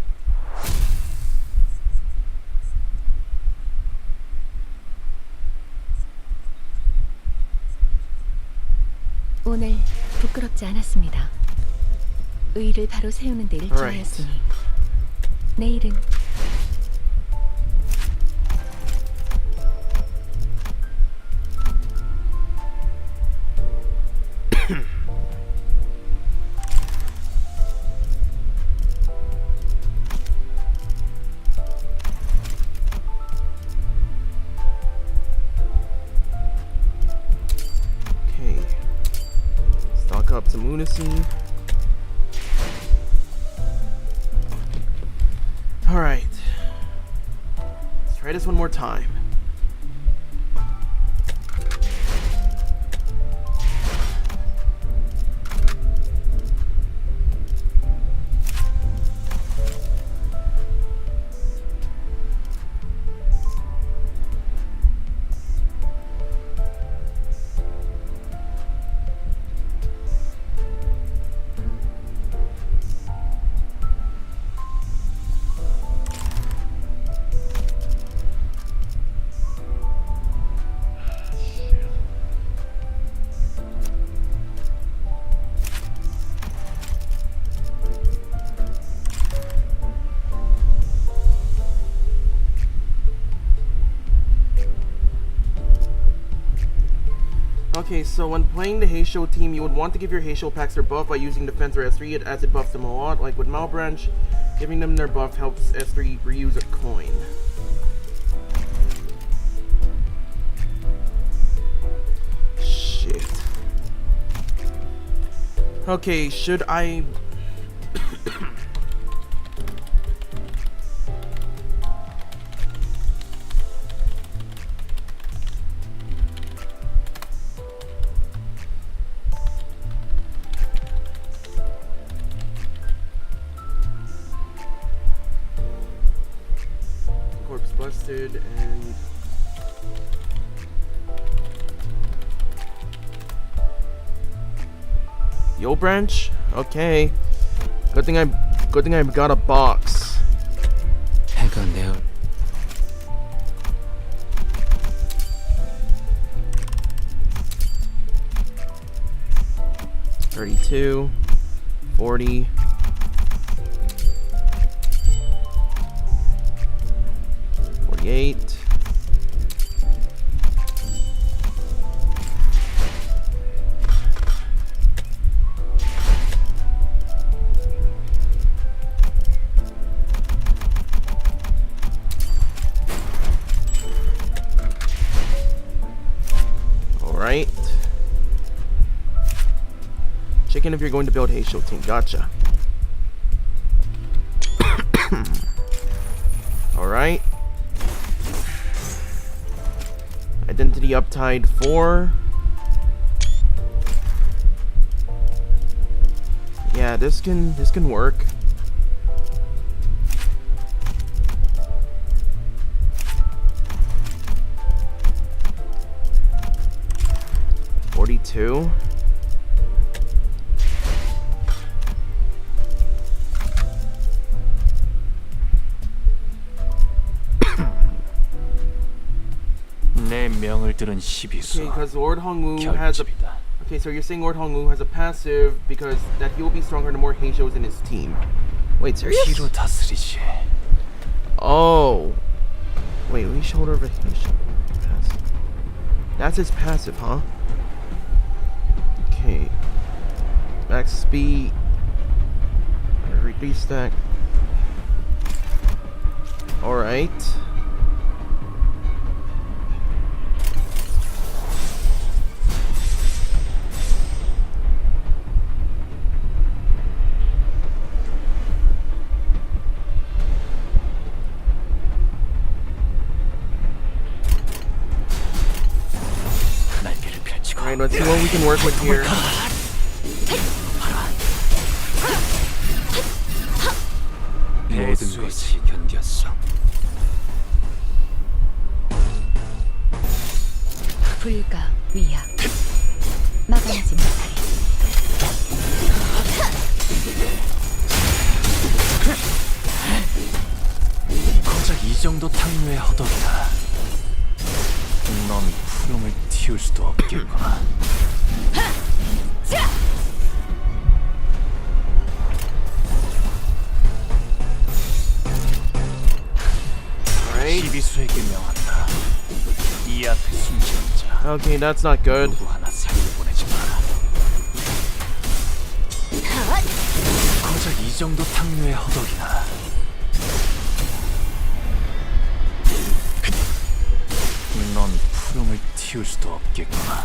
오늘 부끄럽지 않았습니다. 의를 바로 세우는 데 일조하였으니 내일은 Okay. Stock up some Lunacy. Alright. Let's try this one more time. Okay, so when playing the Heisho team, you would want to give your Heisho packs their buff by using Defense or S3 as it buffs them a lot. Like with Malbranch, giving them their buff helps S3 reuse a coin. Shit. Okay, should I... Corpse busted and... Yo branch? Okay. Good thing I've got a box. 해가 내 32, 40. $48. Alright. Chicken if you're going to build Heisho team. Gotcha. Alright. Identity uptide 4. Yeah, this can work. $42. 내 명을 들은 Okay, 시비수 because Lord Hongwu has a... 결집이다. Okay, so you're saying Lord Hongwu has a passive because that he'll be stronger the more Heishos in his team. Wait, serious? 피로 다스리지. Oh. Wait, leash holder of a Heisho. Passive. That's his passive, huh? Okay. Max speed. Reduce stack. Alright. 날개를 펼치고 Alright, let's see what we can work with here. 모든 것이 견뎠어. 불가 위약 막아내지 못하리. 고작 이 정도 탕류의 허덕이다. 넌 푸름을 틔울 수도 없겠구나. Alright. 시비수에게 명한다. 이 앞에 숨지는 자 Okay, that's not good. 누구 하나 살려보내지 마라. 고작 이 정도 탕류의 허덕이다. 넌 푸름을 틔울 수도 없겠구나.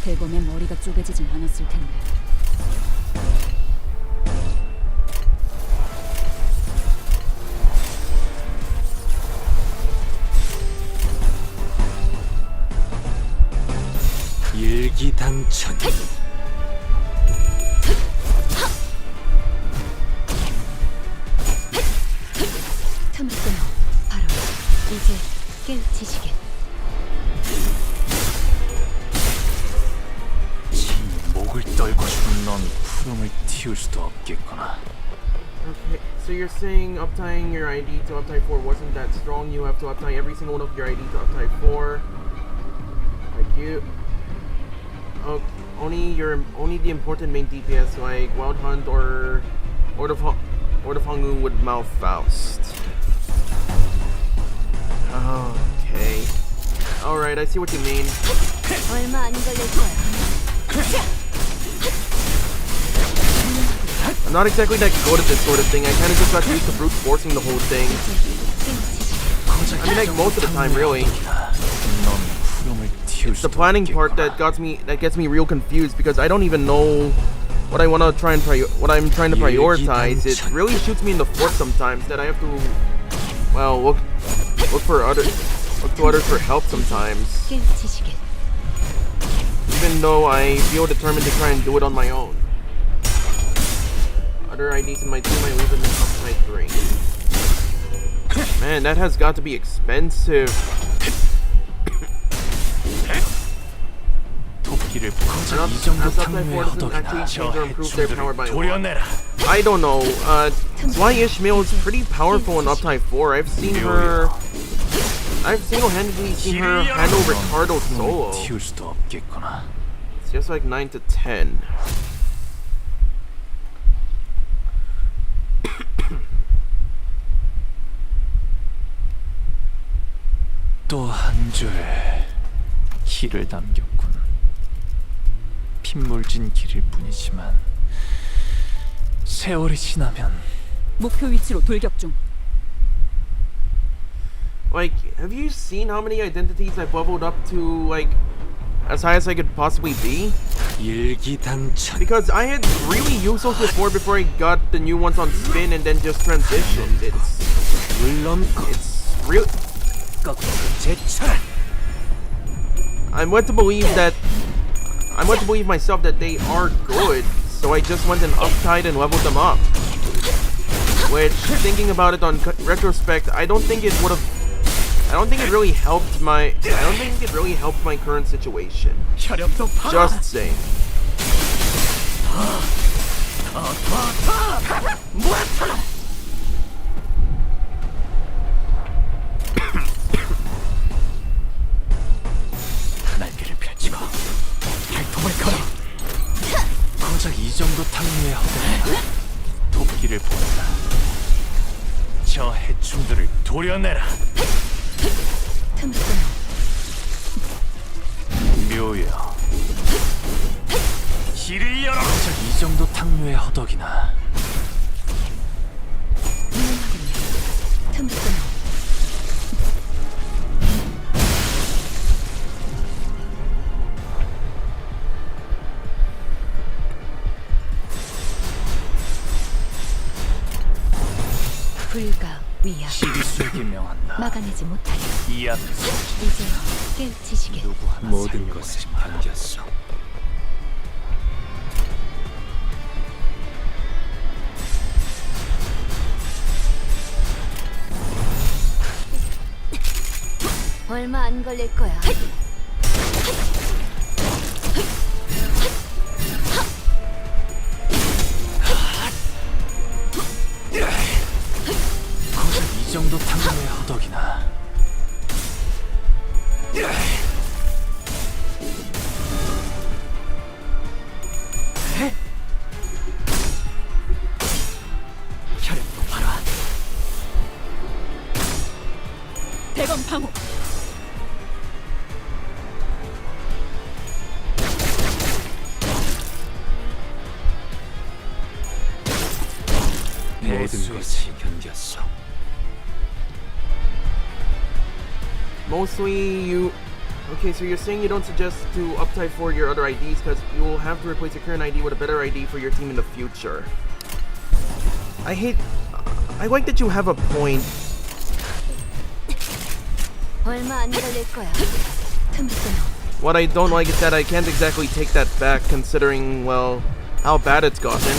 대검의 머리가 쪼개지진 않았을 텐데. 일기당천. 틈을 끊어 바로 이제 깨우치시게. 친히 목을 떨고 죽은 넌 푸름을 틔울 수도 없겠구나. Okay, so you're saying uptying your ID to uptie 4 wasn't that strong. You have to uptie every single one of your ID to uptie 4. Like you. Oh, only the important main DPS like Wild Hunt or Lord of Hongwu would mouth Faust. Okay. Alright, I see what you mean. 얼마 안 걸릴 거야. I'm not exactly that good at this sort of thing. I kind of just got used to brute forcing the whole thing. I mean, like most of the time, really. 넌 푸름을 틔울 It's the 수도 planning part 없겠구나. that gets me real confused because I don't even know what I want to try and what I'm trying to prioritize. It really shoots me in the foot sometimes that I have to, well, look to others for help sometimes. 깨우치시길. Even though I feel determined to try and do it on my own. Other IDs in my team, I leave them in upside 3. Man, that has got to be expensive. 도끼를 고작 As 이 정도 upside 탕류의 4 doesn't actually 허덕이나 change 저 or improve their power by 해충들을 1. 도려내라. I don't know. Sly Ishmael is pretty powerful in upside 4. I've single-handedly seen her handle Ricardo solo. 틔울 수도 없겠구나. It's just like 9 to 10. 또 한 줄 길을 남겼군. 핏물진 길일 뿐이지만 세월이 지나면 목표 위치로 돌격 중. Like, have you seen how many identities I've leveled up to, like, as high as I could possibly be? 일기당천. Because I had really used those before I got the new ones on spin and then just transitioned. It's really... I'm led to believe myself that they are good, so I just went and uptied and leveled them up. Which, thinking about it on retrospect, I don't think it really helped my current situation. Just saying. 날개를 펼치고 발톱을 걸어. 고작 이 정도 탕류의 허덕이나 도끼를 보낸다. 저 해충들을 도려내라. 묘여, 길을 열어. 고작 이 정도 탕류의 허덕이나 불가 위야. 시리수에게 명한다. 막아내지 못하게. 이 앞에서 이제 깨우치시길. 누구 하나 모든 살려보지 것을 마라. 반겼어. 얼마 안 걸릴 거야. 고작 이 정도 탕류의 허덕이나 혈액도 봐라. 대검 방어. 모든 것을 견뎠어. Mostly you... Okay, so you're saying you don't suggest to uptype for your other IDs because you will have to replace your current ID with a better ID for your team in the future. I like that you have a point. 얼마 안 걸릴 거야. What I don't like is that I can't exactly take that back considering, well, how bad it's gotten.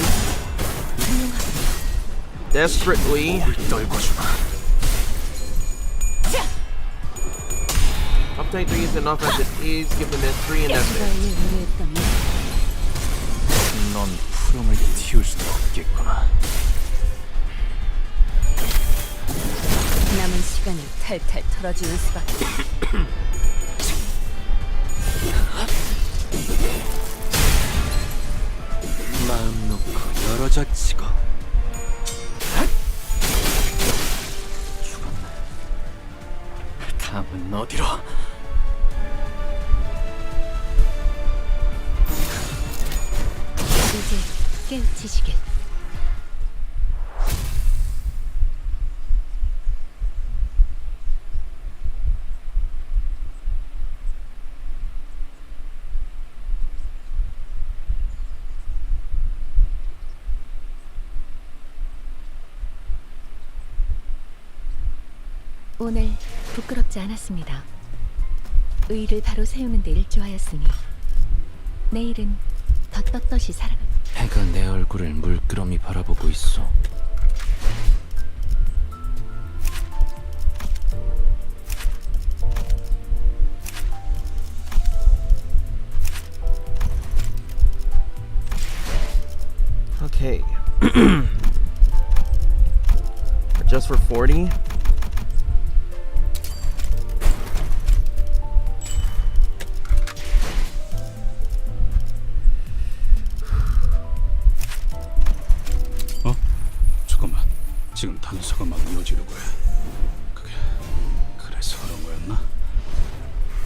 Desperately. Uptight 3 is enough as it is. Give them S3 and that's it. 넌 푸름을 틔울 수도 없겠구나. 남은 시간을 탈탈 털어주는 수밖에. 마음 놓고 열어젖히고. 다음은 어디로? 깨우치시길. 오늘 부끄럽지 않았습니다. 의를 바로 세우는 데 일조하였으니 내일은 더 떳떳이 살아가. 해가 내 얼굴을 물끄러미 바라보고 있어. Okay. Just for 40. 잠깐만. 지금 단서가 막 이어지려고 해. 그래서 그런 거였나?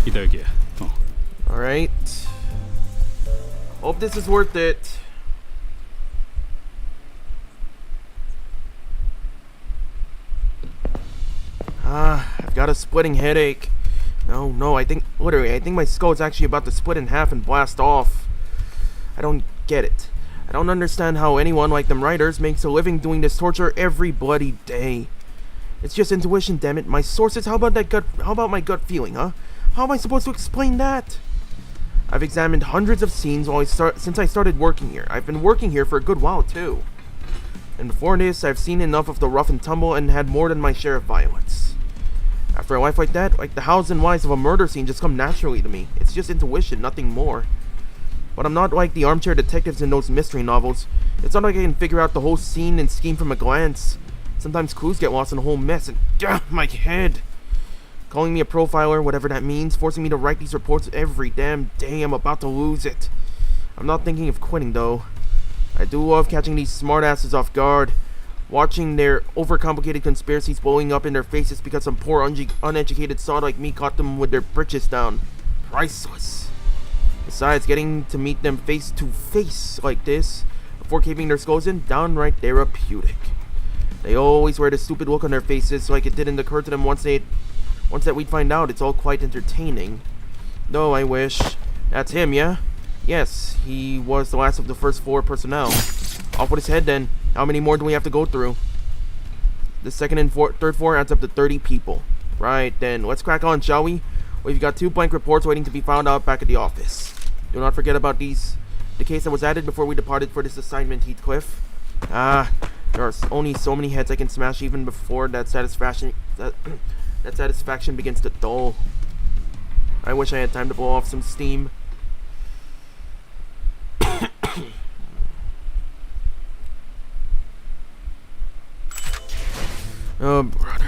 기다리게. Alright. Hope this is worth it. I've got a splitting headache. No, I think my skull is actually about to split in half and blast off. I don't get it. I don't understand how anyone like them writers makes a living doing this torture every bloody day. It's just intuition, damn it. My sources, how about my gut feeling, huh? How am I supposed to explain that? I've examined hundreds of scenes since I started working here. I've been working here for a good while, too. And before this, I've seen enough of the rough and tumble and had more than my share of violence. After a life like that, like the hows and whys of a murder scene just come naturally to me. It's just intuition, nothing more. But I'm not like the armchair detectives in those mystery novels. It's not like I can figure out the whole scene and scheme from a glance. Sometimes clues get lost in a whole mess and my head. Calling me a profiler, whatever that means, forcing me to write these reports every damn day. I'm about to lose it. I'm not thinking of quitting though. I do love catching these smartasses off guard, watching their overcomplicated conspiracies blowing up in their faces because some poor uneducated sod like me caught them with their britches down. Priceless. Besides, getting to meet them face to face like this, before caving their skulls in, downright therapeutic. They always wear this stupid look on their faces, like it didn't occur to them once that we'd find out. It's all quite entertaining. Though I wish. That's him, yeah? Yes, he was the last of the first floor personnel. Off with his head then. How many more do we have to go through? The second and third floor adds up to 30 people. Right then, let's crack on, shall we? We've got 2 blank reports waiting to be found out back at the office. Do not forget about the case that was added before we departed for this assignment, Heathcliff. There are only so many heads I can smash even before that satisfaction begins to dull. I wish I had time to blow off some steam. Oh, brother.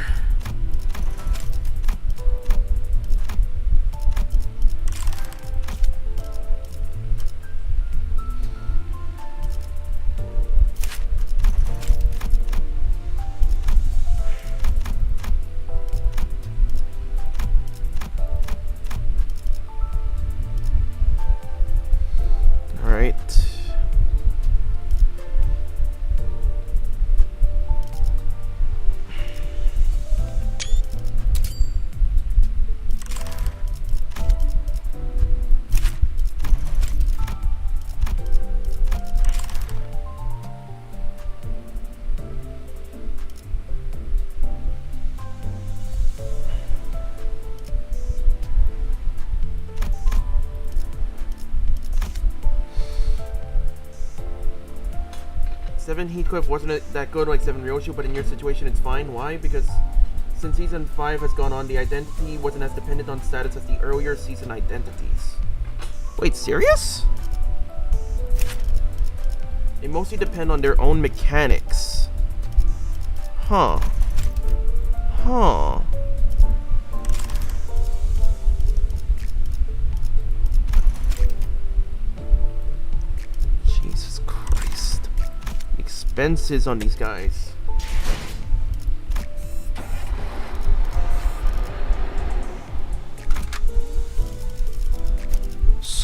Alright. Seven Heathcliff wasn't that good like 7 Ryoshu, but in your situation it's fine. Why? Because since season 5 has gone on, the identity wasn't as dependent on status as the earlier season identities. Wait, serious? They mostly depend on their own mechanics. Huh. Jesus Christ. Expenses on these guys.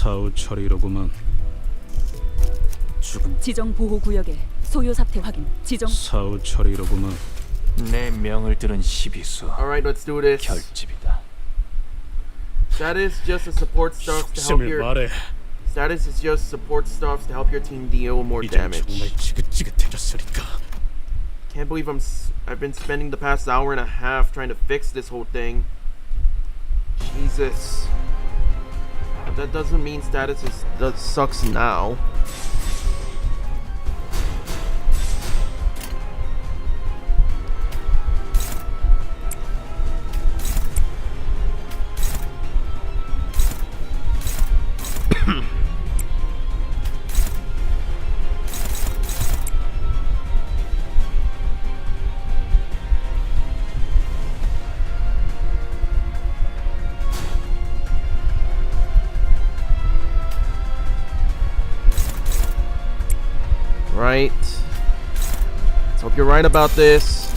사후 처리로구만. 죽음. 지정 보호 구역의 소요 사태 확인. 지정 사후 처리로구만. 내 명을 들은 시비수. Alright, let's do this. 결집이다. Status just a support stuff to help your 말해. status is just support stuff to help your team deal more 이젠 damage. 정말 지긋지긋해졌으니까. Can't believe I've been spending the past hour and a half trying to fix this whole thing. Jesus. But that doesn't mean that sucks now. Right. Let's hope you're right about this.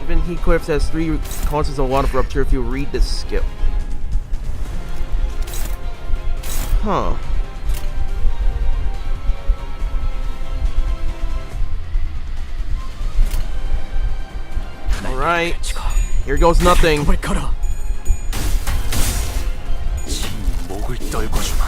Even Heathcliff has 3 causes a lot of rupture if you read this skill. Huh. Alright. Here goes nothing. 걸어. 진 목을 떨궈 주마.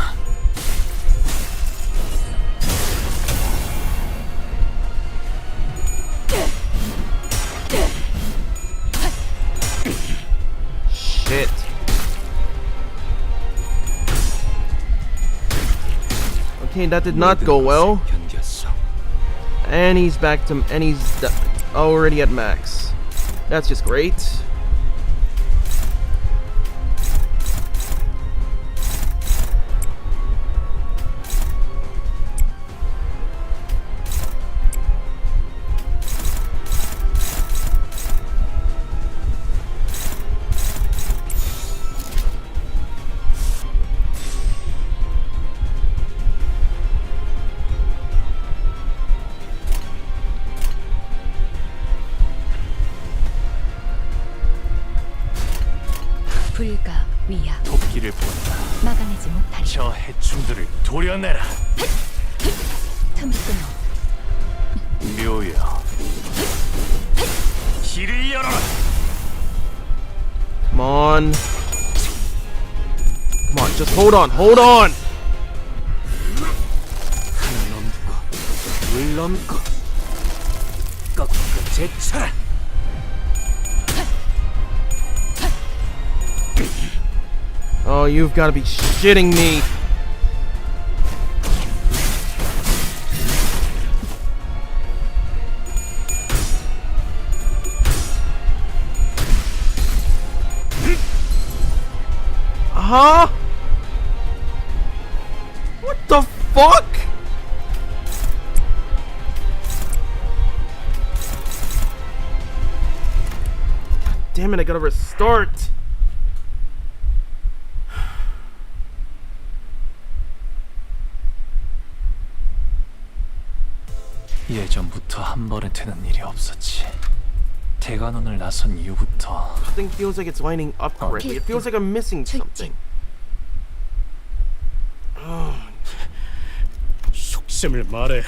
Shit. Okay, that did not go well. And he's back to already at max. That's just great. 불가 위야 도끼를 본다. 막아내지 못하리. 저 해충들을 도려내라. 틈을 끊어 묘여. 길을 열어라. Come on. Come on, just hold on, hold on! 한 넘고 둘 넘고 꺾고 제쳐라. Oh, you've got to be shitting me. Huh? What the fuck? God damn it, I gotta restart. 예전부터 한 번에 되는 일이 없었지. 대관원을 나선 이후부터 Nothing feels like it's lining up correctly. It feels like I'm missing something. 속셈을 말해.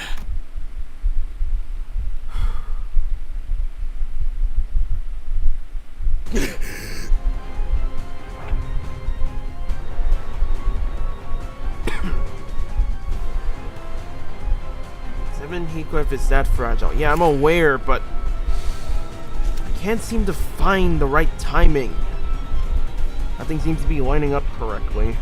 Heathcliff is that fragile. Yeah, I'm aware, but I can't seem to find the right timing. Nothing seems to be lining up correctly.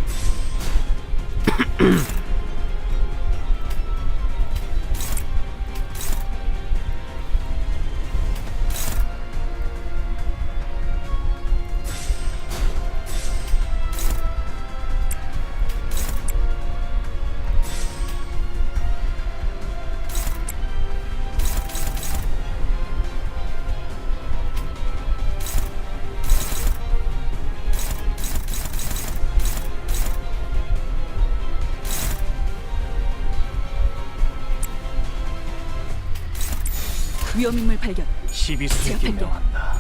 위험인물 발견. 시비수에 김명한다.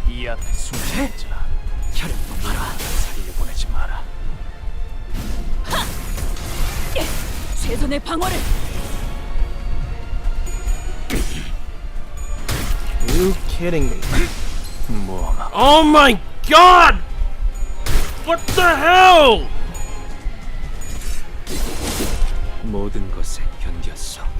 이 앞에 숨진 자 혈액 봐라. 살려보내지 마라. 최선의 방어를. Are you kidding me? 모험아, Oh my god! What the hell? 모든 것에 견뎠어.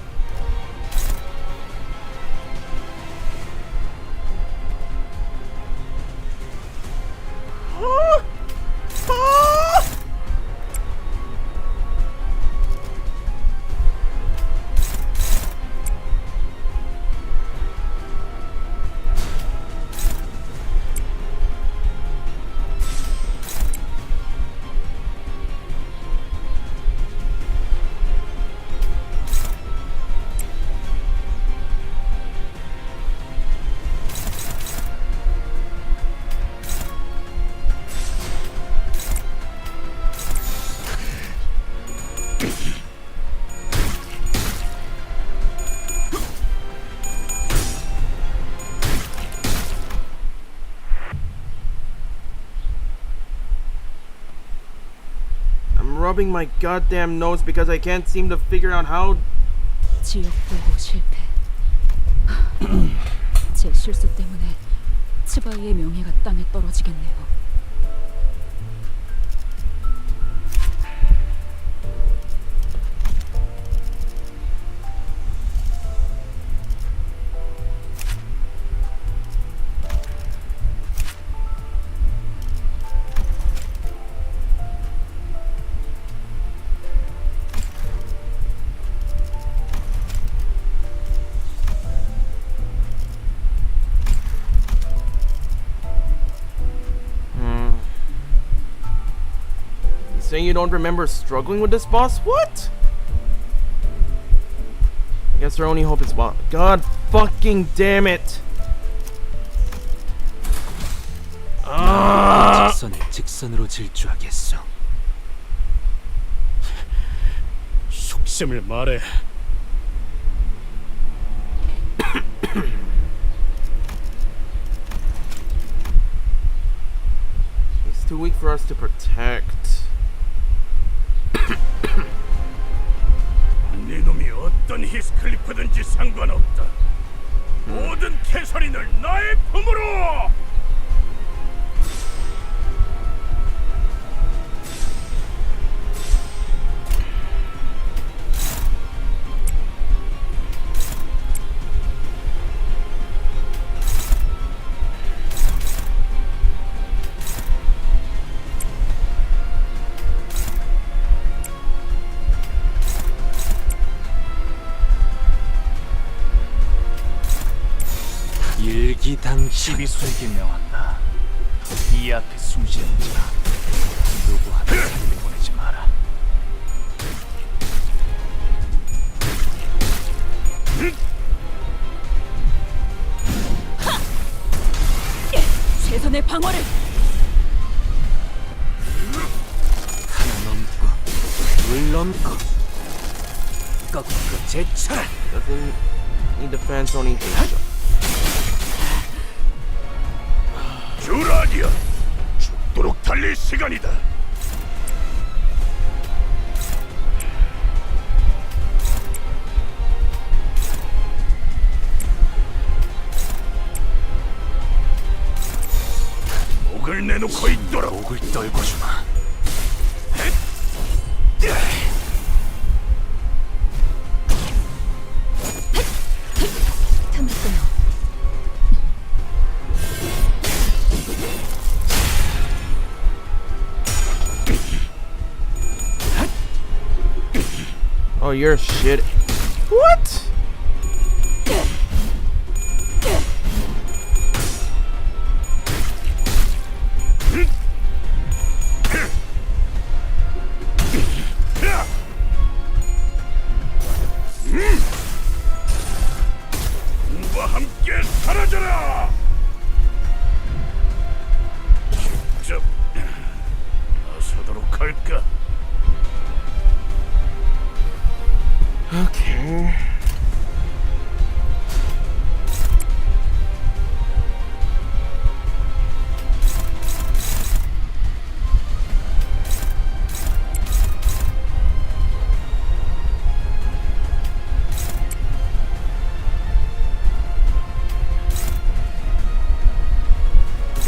I'm rubbing my goddamn nose because I can't seem to figure out how. 지역 보호 실패. 제 실수 때문에 츠바이의 명예가 땅에 떨어지겠네요. Saying you don't remember struggling with this boss? What? I guess our only hope is boss. God fucking damn it! 직선을 직선으로 질주하겠어. 속셈을 말해. He's too weak for us to protect. 네 놈이 어떤 히스클리프든지 상관없다. 모든 캐서린을 나의 품으로! 일기당장 시비수에게 명한다. 이 앞에 숨쉬는 자 누구 하나 살려 보내지 마라. 최선의 방어를. 하나 넘고 둘 넘고 꺾고 제쳐라. Doesn't need defense, only danger. 듀라디아, 죽도록 달릴 시간이다. 목을 내놓고 있도록. 목을 떨궈주마. 틈을 끊어. Oh, you're shit. What? 누가 함께 사라져라. 직접 나서도록 할까? Okay.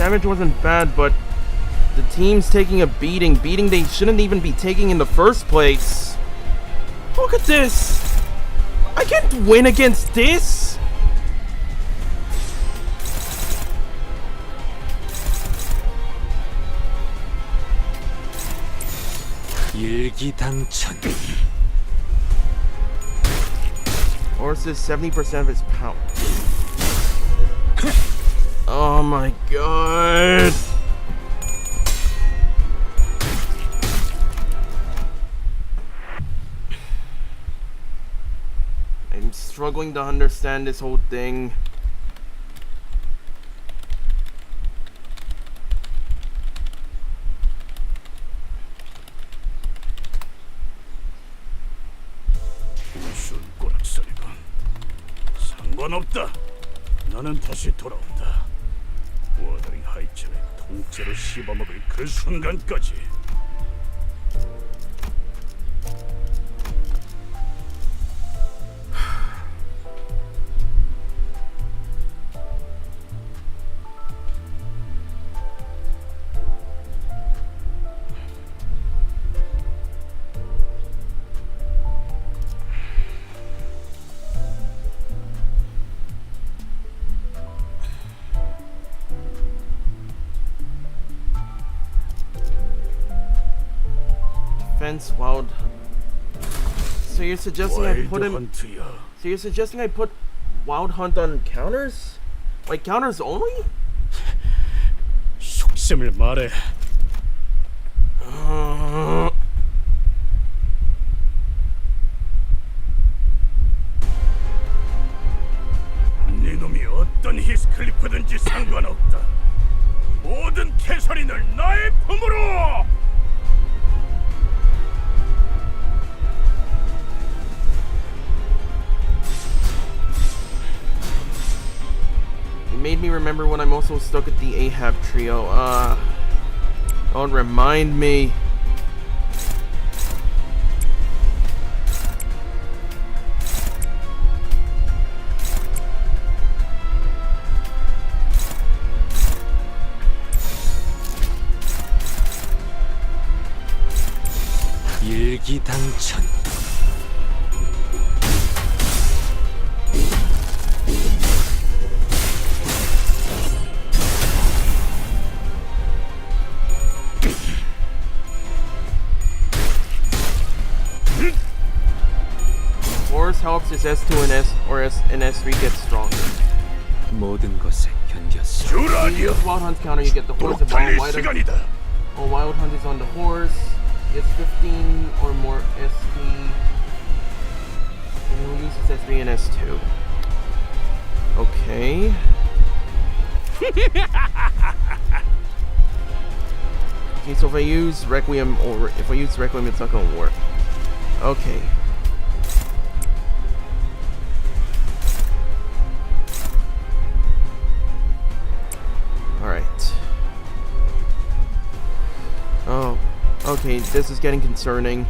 damage wasn't bad, but the team's taking a beating they shouldn't even be taking in the first place. Look at this! I can't win against this! 일기당천. Horse is 70% of his power. Oh my god! I'm struggling to understand this whole thing. 꼬락서리군. 상관없다. 나는 다시 돌아온다. 워더링 하이츠를 통째로 씹어먹을 그 순간까지. Wild. So you're suggesting I put him? 헌트야. So you're suggesting I put Wild Hunt on counters? Like counters only? 속셈을 말해. 네 놈이 어떤 히스클리프든지 상관없다. 모든 캐서린을 나의 품으로. Made me remember when I'm also stuck at the Ahab trio. Don't remind me. 일기당천. Helps his S2 and S3 get stronger. 모든 것에 견뎠어. When you use Wild Hunt's counter, you get the horse. If Wild Hunt is on the horse, gets 15 or more SP. And he will use his S3 and S2. Okay. Okay, so if I use Requiem, or if I use Requiem, it's not gonna work. Okay. Oh, okay, this is getting concerning.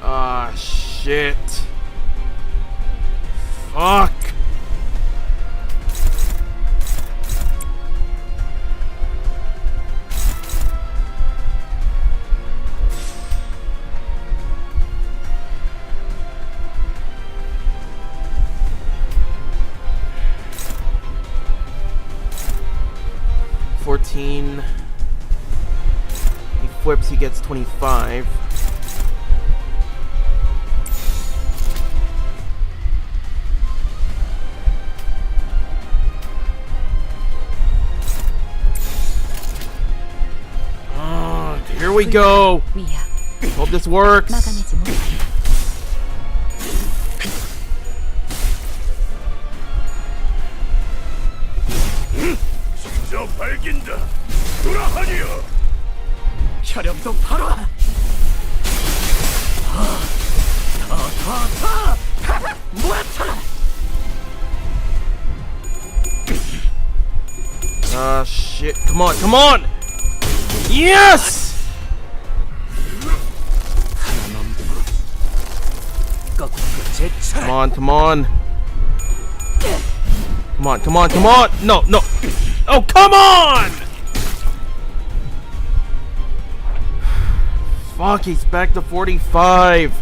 Ah, shit. Fuck. He flips, he gets 25. Here we go. Hope this works. 밝긴다. 돌아하니요. 혈염도 바로. Ah, shit. Come on, come on! Yes! Come on, come on. Come on, come on, come on! No, no! Oh, come on! Fuck, he's back to 45.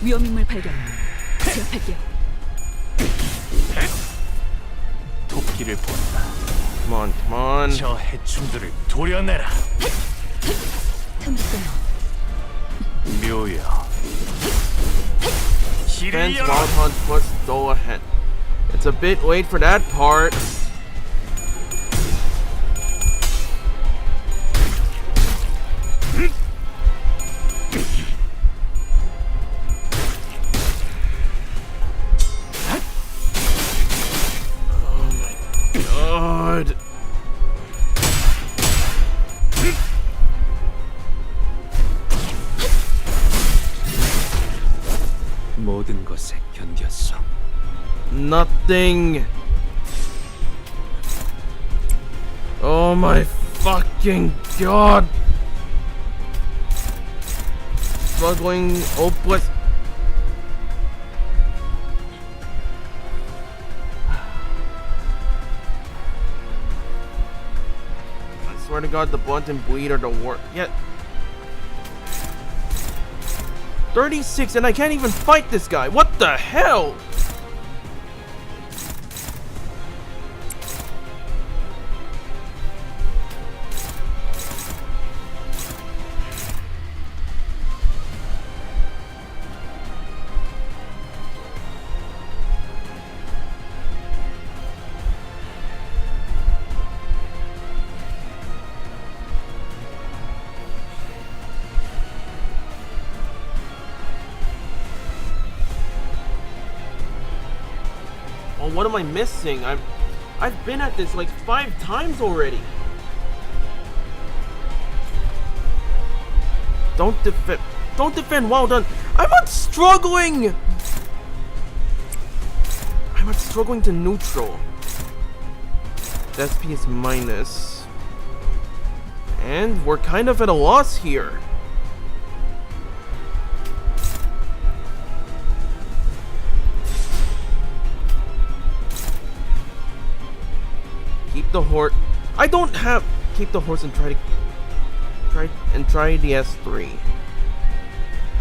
위험인물 발견. 제압할게요. 도끼를 본다. Come on, come on. 저 해충들을 도려내라. 틈을 끊어. 묘여. Defense, 길을 열어. Wild Hunt plus Go ahead. It's a bit late for that part. God. 모든 것에 견뎠어. Nothing. Oh my fucking god. Struggling, hopeless. I swear to God, the blunt and bleed are the worst. Yeah. 36 and I can't even fight this guy. What the hell? Oh, what am I missing? I've been at this like 5 times already. Don't defend, well done. I'm not struggling! I'm not struggling to neutral. SP is minus. And we're kind of at a loss here. Keep the horse. I don't have. Keep the horse and try the S3.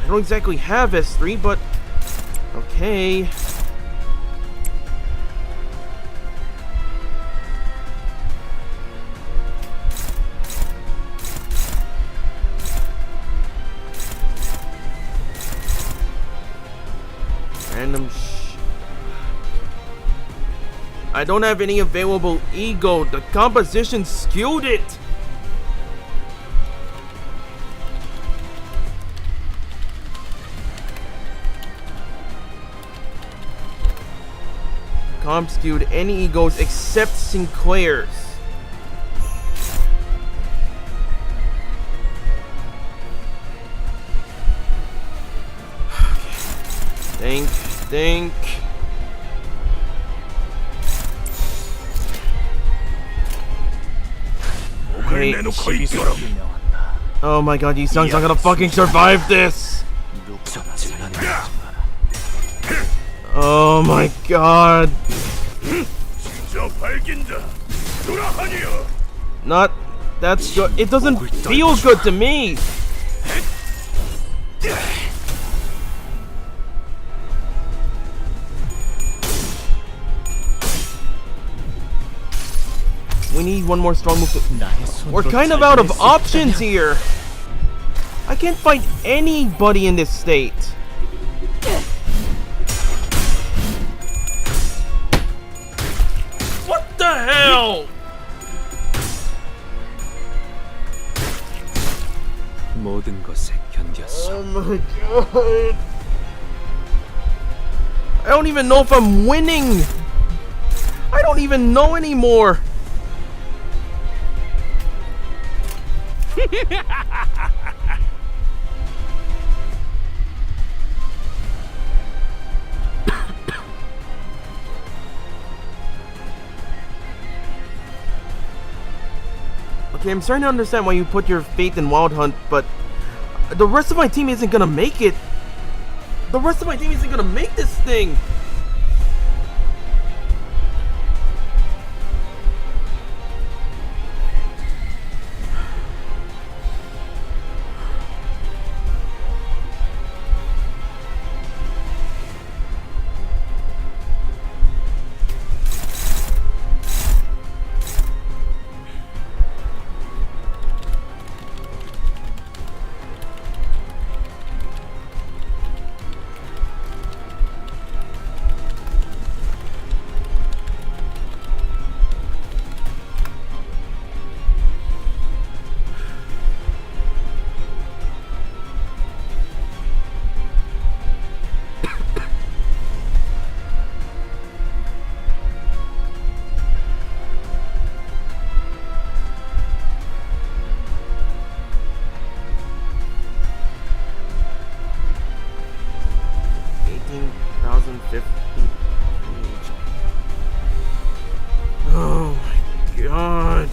I don't exactly have S3, but okay. Random I don't have any available ego. The composition skewed it. Comp skewed any egos except Sinclair's. Think. Wait. Oh my god, these songs are gonna fucking survive this! Oh my god! Not... that's good. It doesn't feel good to me! We need one more strong move to... We're kind of out of options here! I can't fight anybody in this state! What the hell?! 모든 것에 견뎠어. Oh my god. I don't even know if I'm winning. I don't even know anymore. Okay, I'm starting to understand why you put your faith in Wild Hunt, but the rest of my team isn't gonna make it. The rest of my team isn't gonna make this thing. Oh my god.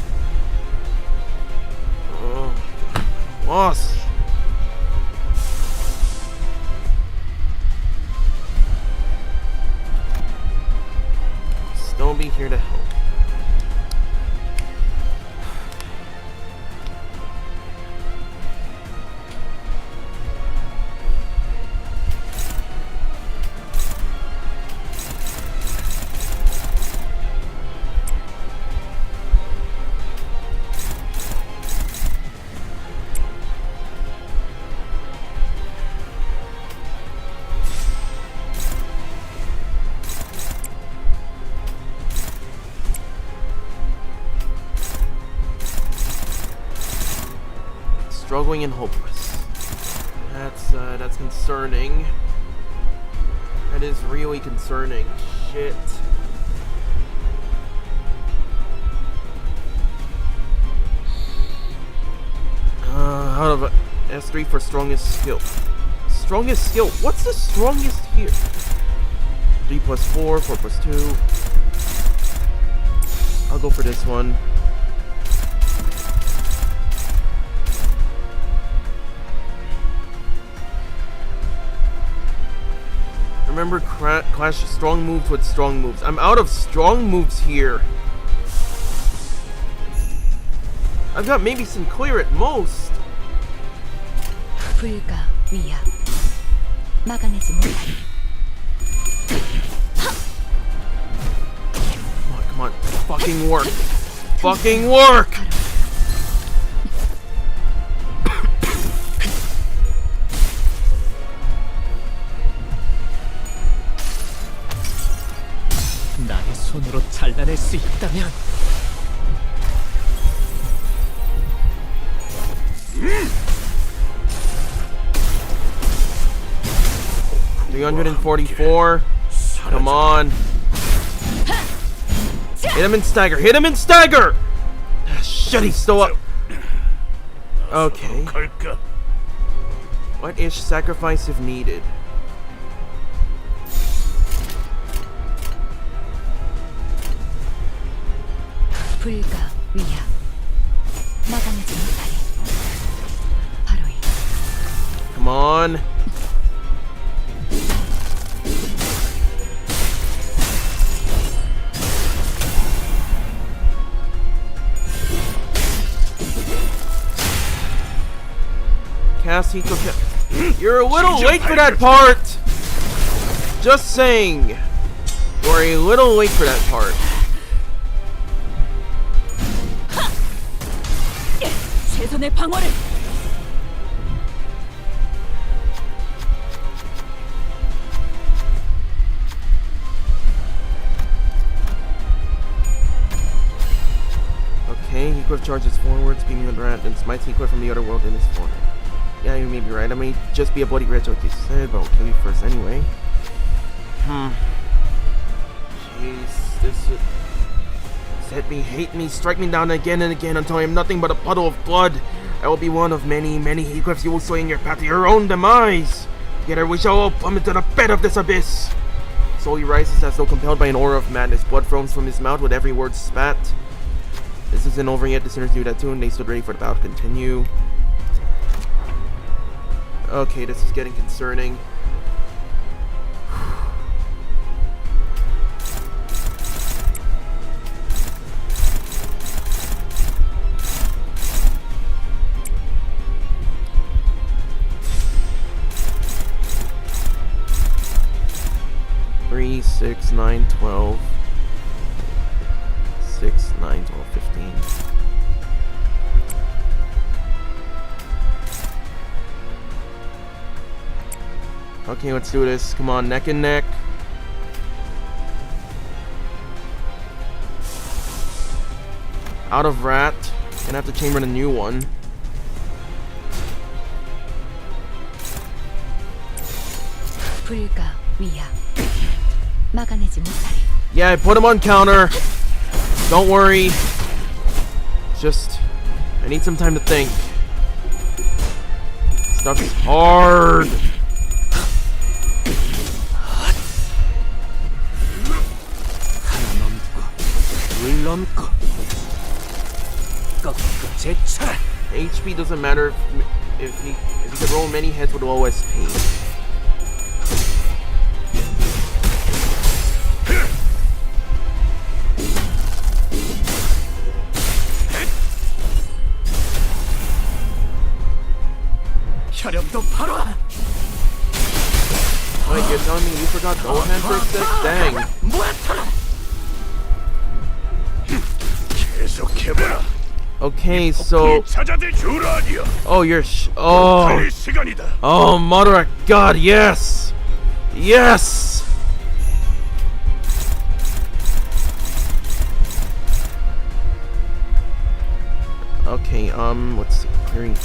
Oh, lost. Still be here to help. Struggling and hopeless. That's concerning. That is really concerning. Shit. Out of a S3 for strongest skill. Strongest skill? What's the strongest here? 3 plus 4, 4 plus 2. I'll go for this one. Remember, clash strong moves with strong moves. I'm out of strong moves here. I've got maybe Sinclair at most. 불가 위야 막아내지 못하리. Come on. Fucking work. Fucking work! 나의 손으로 잘라낼 수 있다면 $344. Come on. Hit him and stagger. Hit him and stagger! Shit, he's still up. Okay. What is sacrifice if needed? 불가 위야 막아내지 못하리. 바로 이 Come on. Cast Heathcliff. You're a little late for that part. Just saying. You're a little late for that part. 최선의 방어를. Okay, Heathcliff charges forwards, beaming the rat, and smites Heathcliff from the other world in his forehead. Yeah, you may be right. I may just be a bloody wretch like you said, but I'll kill you first anyway. Jeez, this is... Set me, hate me, strike me down again and again until I am nothing but a puddle of blood. I will be one of many, many Heathcliffs you will slay in your path to your own demise. Together we shall all plummet to the bed of this abyss. Slowly rises as though compelled by an aura of madness. Blood foams from his mouth with every word spat. This isn't over yet. The sinners knew that too, and they stood ready for the battle to continue. Okay, this is getting concerning. Three, 6, 9, 12. 6, 9, 12, 15. Okay, let's do this. Come on, neck and neck. Out of rat. Gonna have to chamber a new one. 불가 위야 막아내지 못하리. Yeah, I put him on counter. Don't worry. Just, I need some time to think. Stuff is hard. HP doesn't matter if he can roll many heads with low SP. Wait, you're telling me you forgot Gohan for a sec? Dang. Okay, so... Oh, you're Oh, Mother of God, yes! Yes! Okay, let's see. Clearing...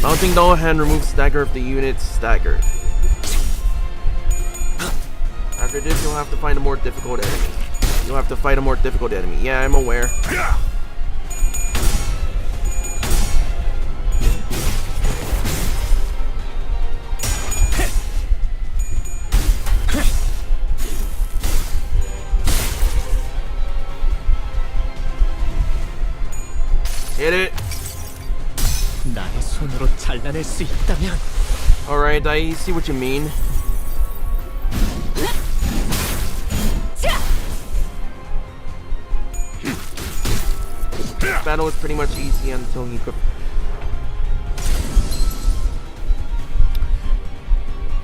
Mounting double hand removes stagger if the unit's staggered. After this, you'll have to find a more difficult enemy. You'll have to fight a more difficult enemy. Yeah, I'm aware. Hit it. 나의 손으로 잘라낼 수 있다면 Alright, I see what you mean. This battle is pretty much easy until he could...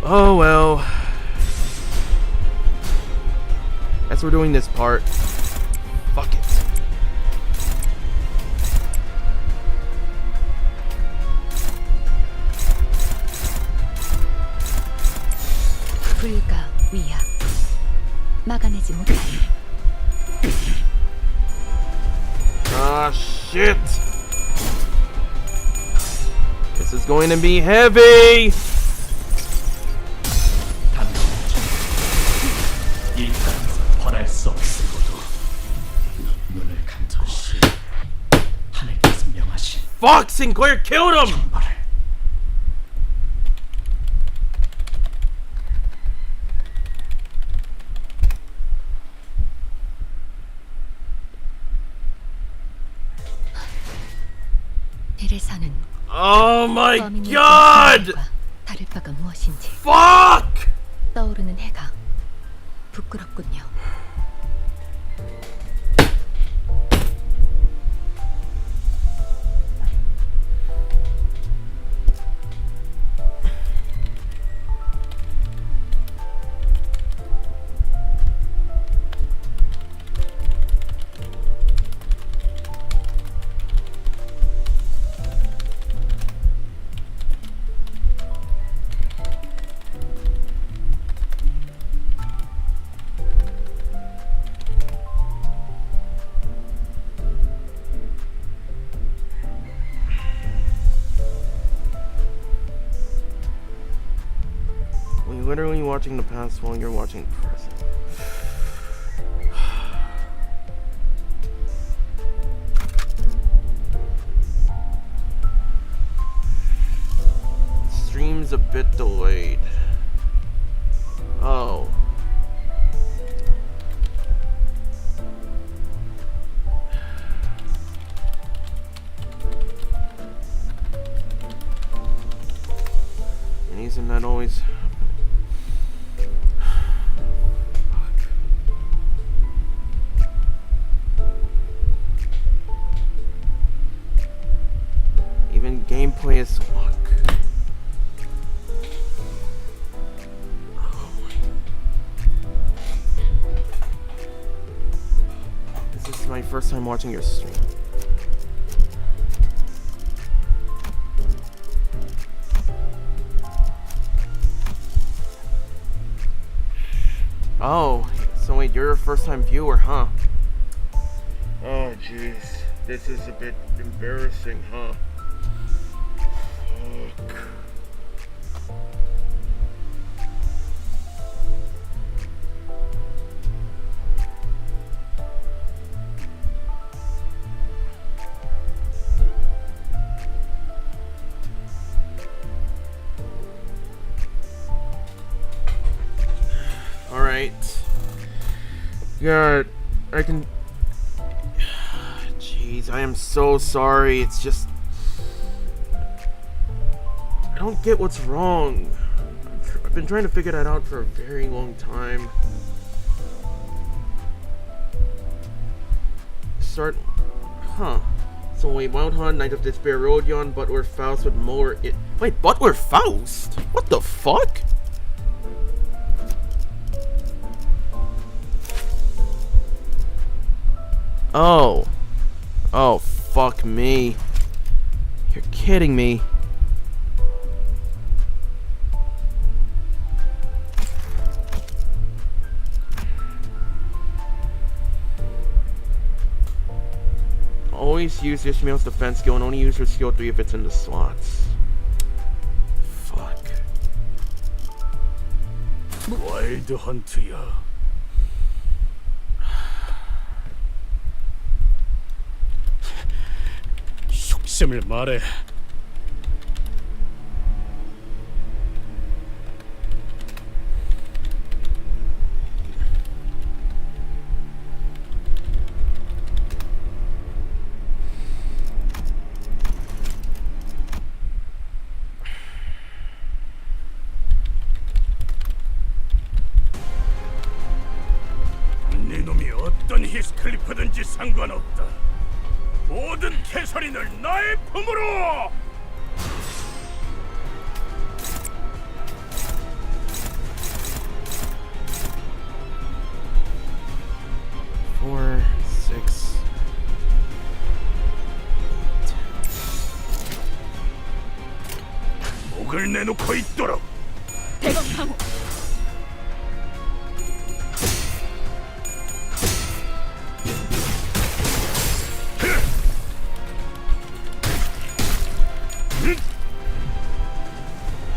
Oh well. Guess we're doing this part. Fuck it. 불가 위야 막아내지 못하리. Ah, shit! This is going to be heavy! 이 땅에서 벌할 수 없으고도 눈을 감던 시 하늘께서 명하신 Fuck! Sinclair killed him! 정벌을 들에서는 Oh my 범인의 god! 정체와 다를 바가 무엇인지 Fuck! 떠오르는 해가 부끄럽군요. literally watching the past while you're watching the present. Stream's a bit delayed. Oh. And isn't that always... Even gameplay is luck. This is my first time watching your stream. Oh, so wait, you're a first time viewer, huh? Oh jeez, this is a bit embarrassing, huh? Fuck. Alright. Yeah, I can... Jeez, I am so sorry. It's just... I don't get what's wrong. I've been trying to figure that out for a very long time. Huh. So wait, Wild Hunt, Knight of Despair, Rodion, Butler, Faust with Molar... Wait, Butler Faust? What the fuck? Oh. Oh, fuck me. You're kidding me. Always use Ishmael's defense skill and only use her skill 3 if it's in the slots. Fuck. 와일드 헌트야. 욕심을 말해. 네 놈이 어떤 히스클리프든지 상관없다. 모든 캐서린을 나의 품으로! Four, 6, 8. 목을 내놓고 있도록! 대검 방어.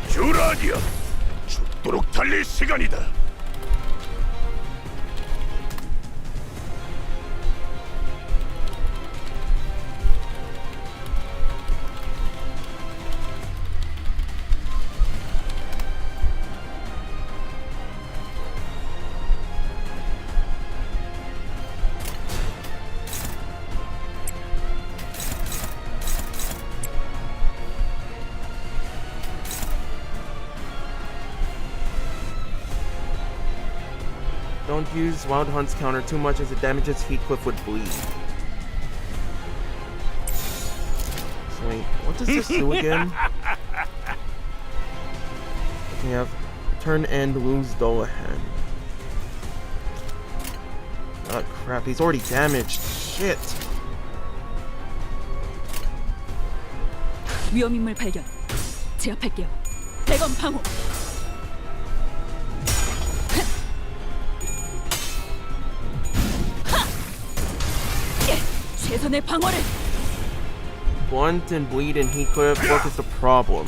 듀라디아! 죽도록 달릴 시간이다! Don't use Wild Hunt's counter too much as it damages Heathcliff with bleed. So wait, what does this do again? We have turn end, lose Dolahan. Oh crap, he's already damaged. Shit. 위험인물 발견. 제압할게요. 대검 방어. 최선의 방어를. Blunt and bleed in Heathcliff. What is the problem?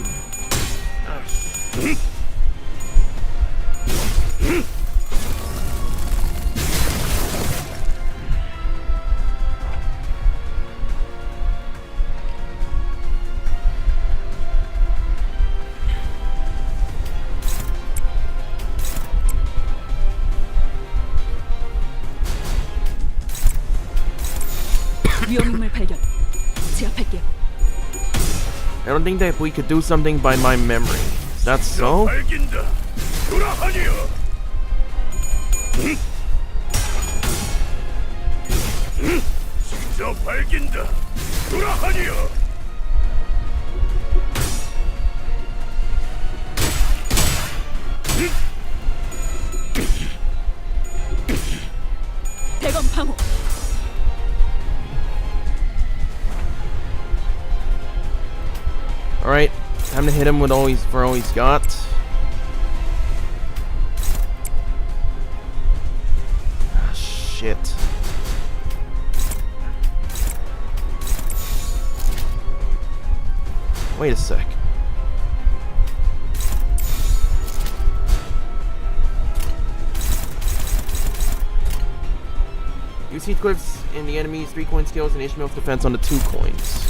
제압할게요. I don't think that we could do something by my memory. Is that so? 발긴다. 돌아하니여. 진짜 발긴다. 돌아하니여. 대검 방어. Alright, time to hit him with all he's got. Ah, shit. Wait a sec. Use Heathcliff's and the enemy's 3-coin skills and Ishmael's defense on the 2 coins.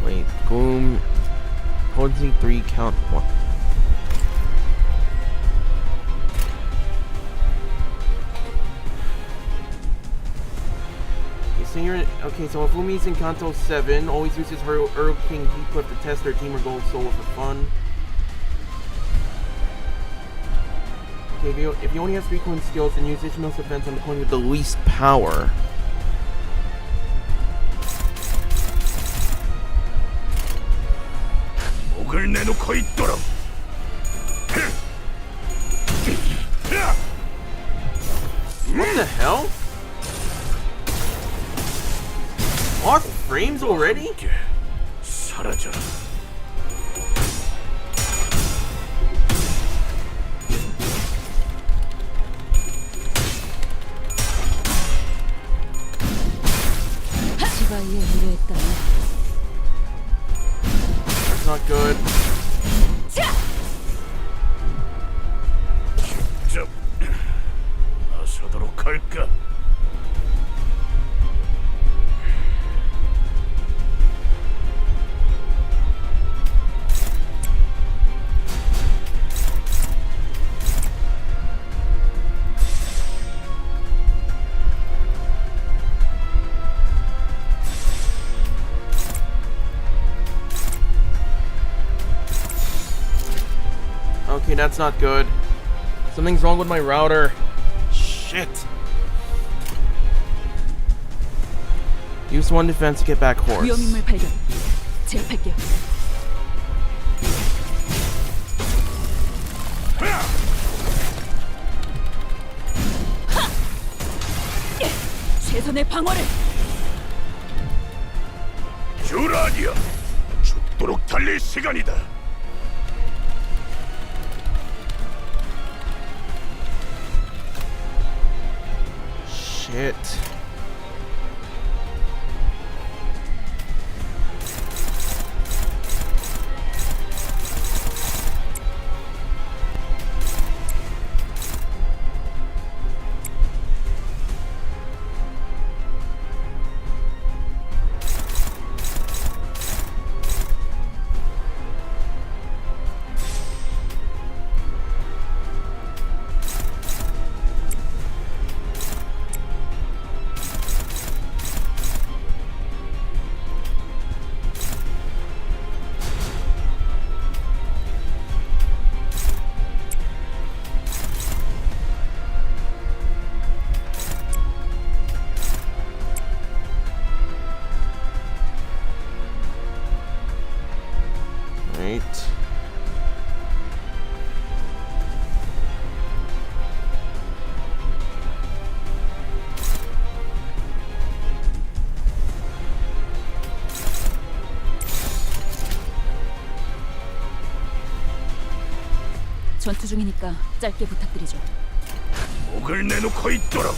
Wait, Gloom, Potency 3, count 1. So if Umi's in Canto 7, always uses her King Heathcliff to test their team or gold solo for fun. Okay, if he only has 3 coin skills, then use Ishmael's defense on the coin with the least power. 목을 내놓고 있도록. What the hell? Lost frames already? 사라져라. 치바이에 의뢰했다. That's not good. 직접 나서도록 할까? Okay, that's not good. Something's wrong with my router. Shit. Use 1 defense to get back horse. 위험인물 발견. 제압할게요. 최선의 방어를. 주라니야. 죽도록 달릴 시간이다. Shit. Right. 전투 중이니까 짧게 부탁드리죠. 목을 내놓고 있도록.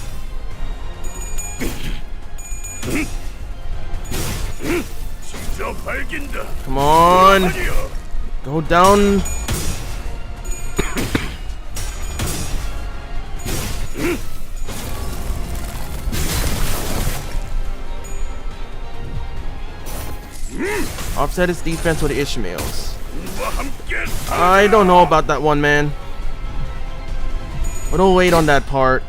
진짜 발긴다. Come on. 돌아하니여. Go down. Offset his defense with Ishmael's. I don't know about that one, man. But we'll wait on that part.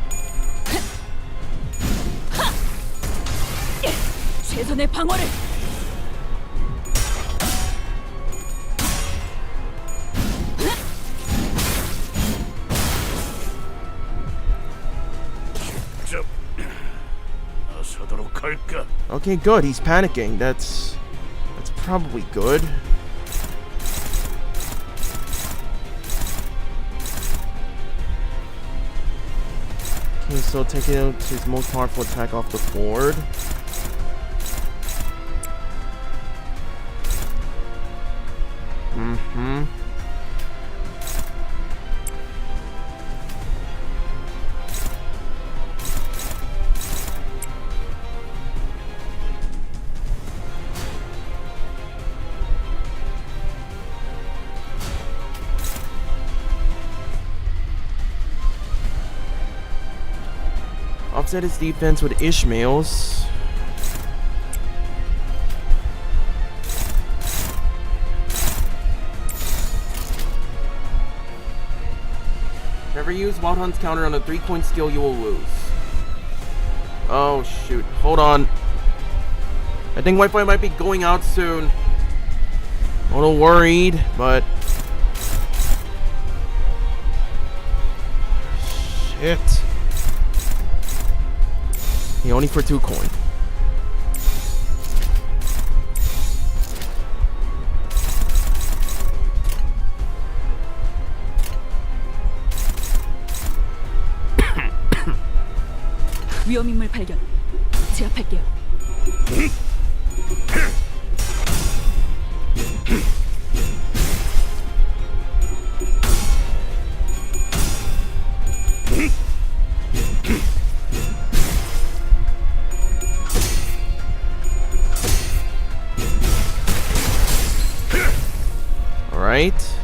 최선의 방어를. Okay, good. He's panicking. That's probably good. Okay, so taking out his most powerful attack off the board. Offset his defense with Ishmael's. Never use Wild Hunt's counter on a 3-coin skill, you will lose. Oh shoot, hold on. I think Wi-Fi might be going out soon. I'm a little worried, but... Shit. He only for 2 coin. 위험인물 발견. 제압할게요. Alright.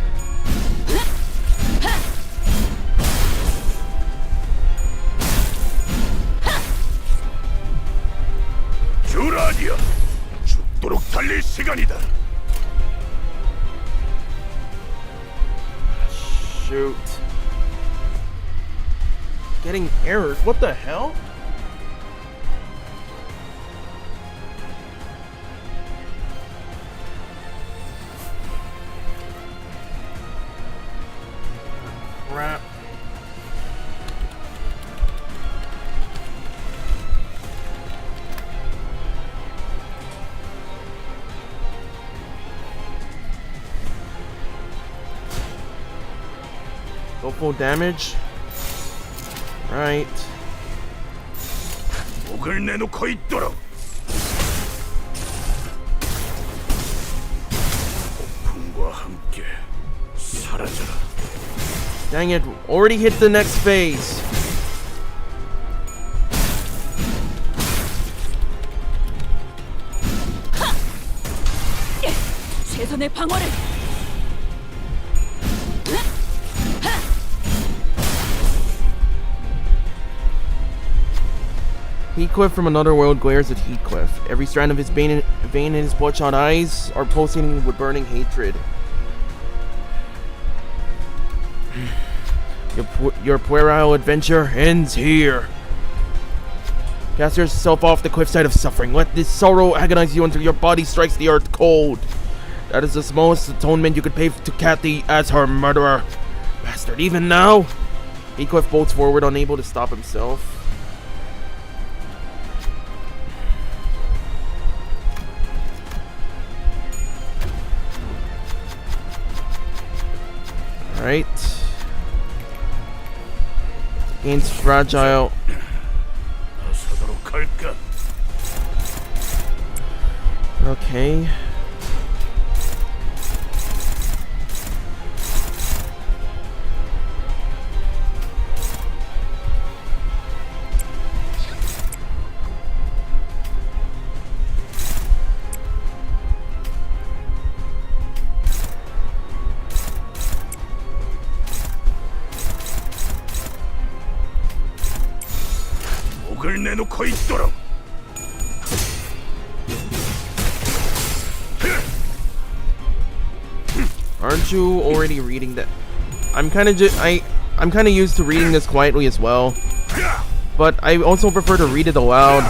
주라니야, 죽도록 달릴 시간이다. Shoot. Getting errors. What the hell? Crap. Go full damage. Right. 목을 내놓고 있도록. 폭풍과 함께 사라져라. Dang it, already hit the next phase. 최선의 방어를. Heathcliff from another world glares at Heathcliff. Every strand of his vein in his bloodshot eyes are pulsating with burning hatred. Your puerile adventure ends here. Cast yourself off the cliffside of suffering. Let this sorrow agonize you until your body strikes the earth cold. That is the smallest atonement you could pay to Kathy as her murderer. Bastard, even now? Heathcliff bolts forward, unable to stop himself. Right. Against fragile. Okay. 목을 내놓고 있도록. Aren't you already reading that? I'm kind of used to reading this quietly as well, but I also prefer to read it aloud.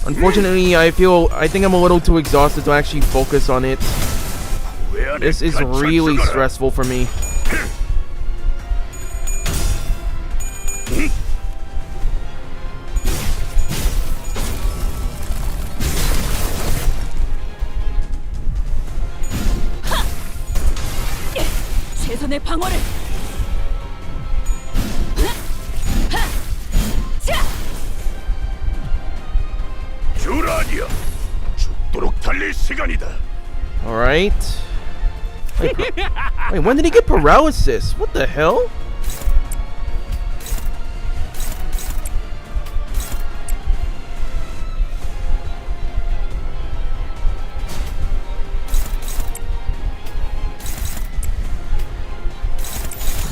Unfortunately, I think I'm a little too exhausted to actually focus on it. This is really stressful for me. 최선의 방어를. 주라니야, 죽도록 달릴 시간이다. Alright. Wait, when did he get paralysis? What the hell?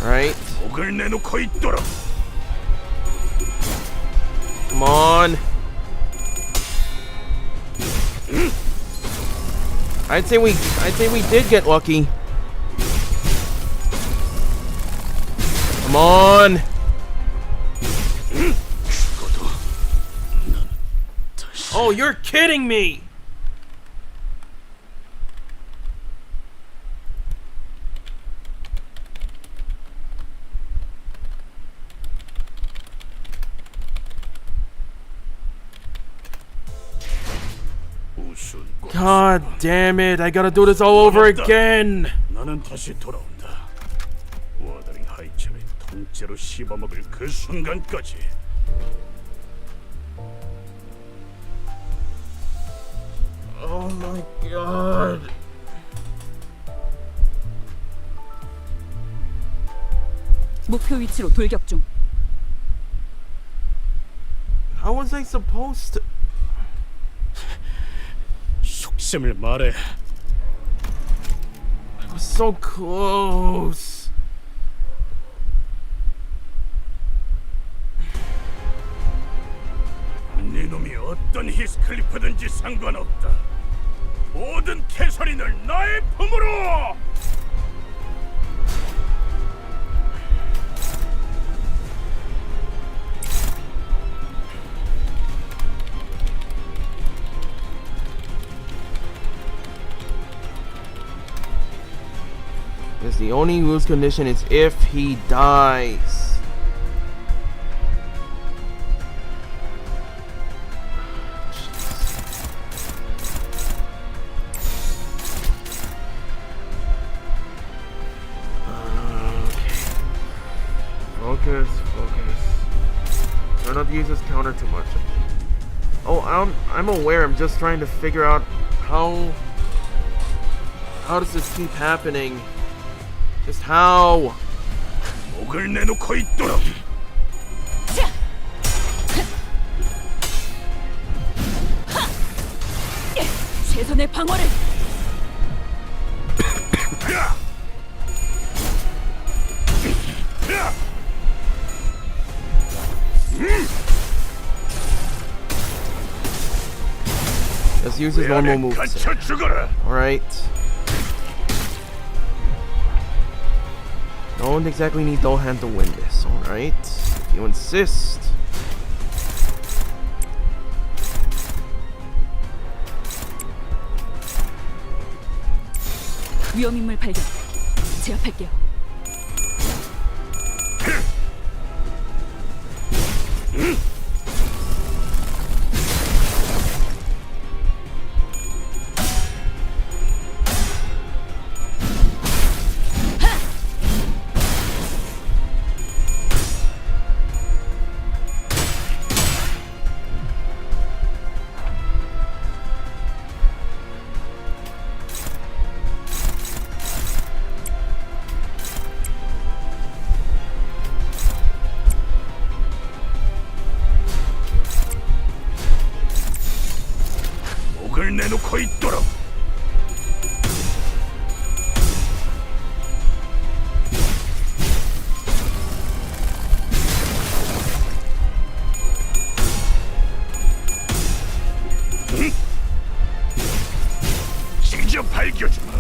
Alright. 목을 내놓고 있도록. Come on. I'd say we did get lucky. Come on. Oh, you're kidding me. God damn it, I gotta do this all over again. 나는 다시 돌아온다. 워더링 하이츠를 통째로 씹어먹을 그 순간까지. Oh my god. 목표 위치로 돌격 중. How was I supposed to? 속셈을 말해. I was so close. 네 놈이 어떤 히스클리프든지 상관없다. 모든 캐서린을 나의 품으로. Because the only lose condition is if he dies. Focus. Try not to use this counter too much. Oh, I'm aware. I'm just trying to figure out how does this keep happening? Just how? 목을 내놓고 있도록. 최선의 방어를. Let's use his normal moves. 갇혀 죽어라. Alright. Don't exactly need no hand to win this, alright? If you insist. 위험인물 발견. 제압할게요. 목을 내놓고 있도록. 직접 밝혀주마.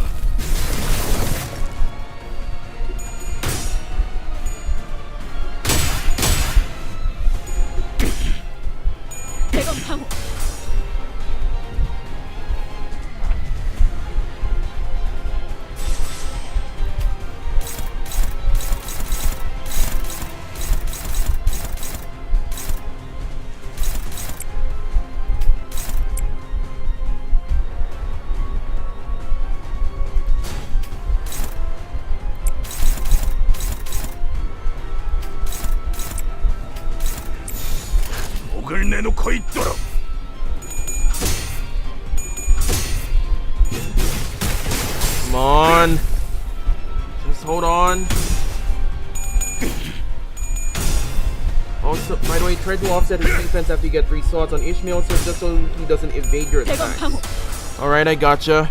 on. Just hold on. Also, by the way, try to offset his defense after you get 3 swords on Ishmael, so just so he doesn't evade your attacks. Alright, I gotcha.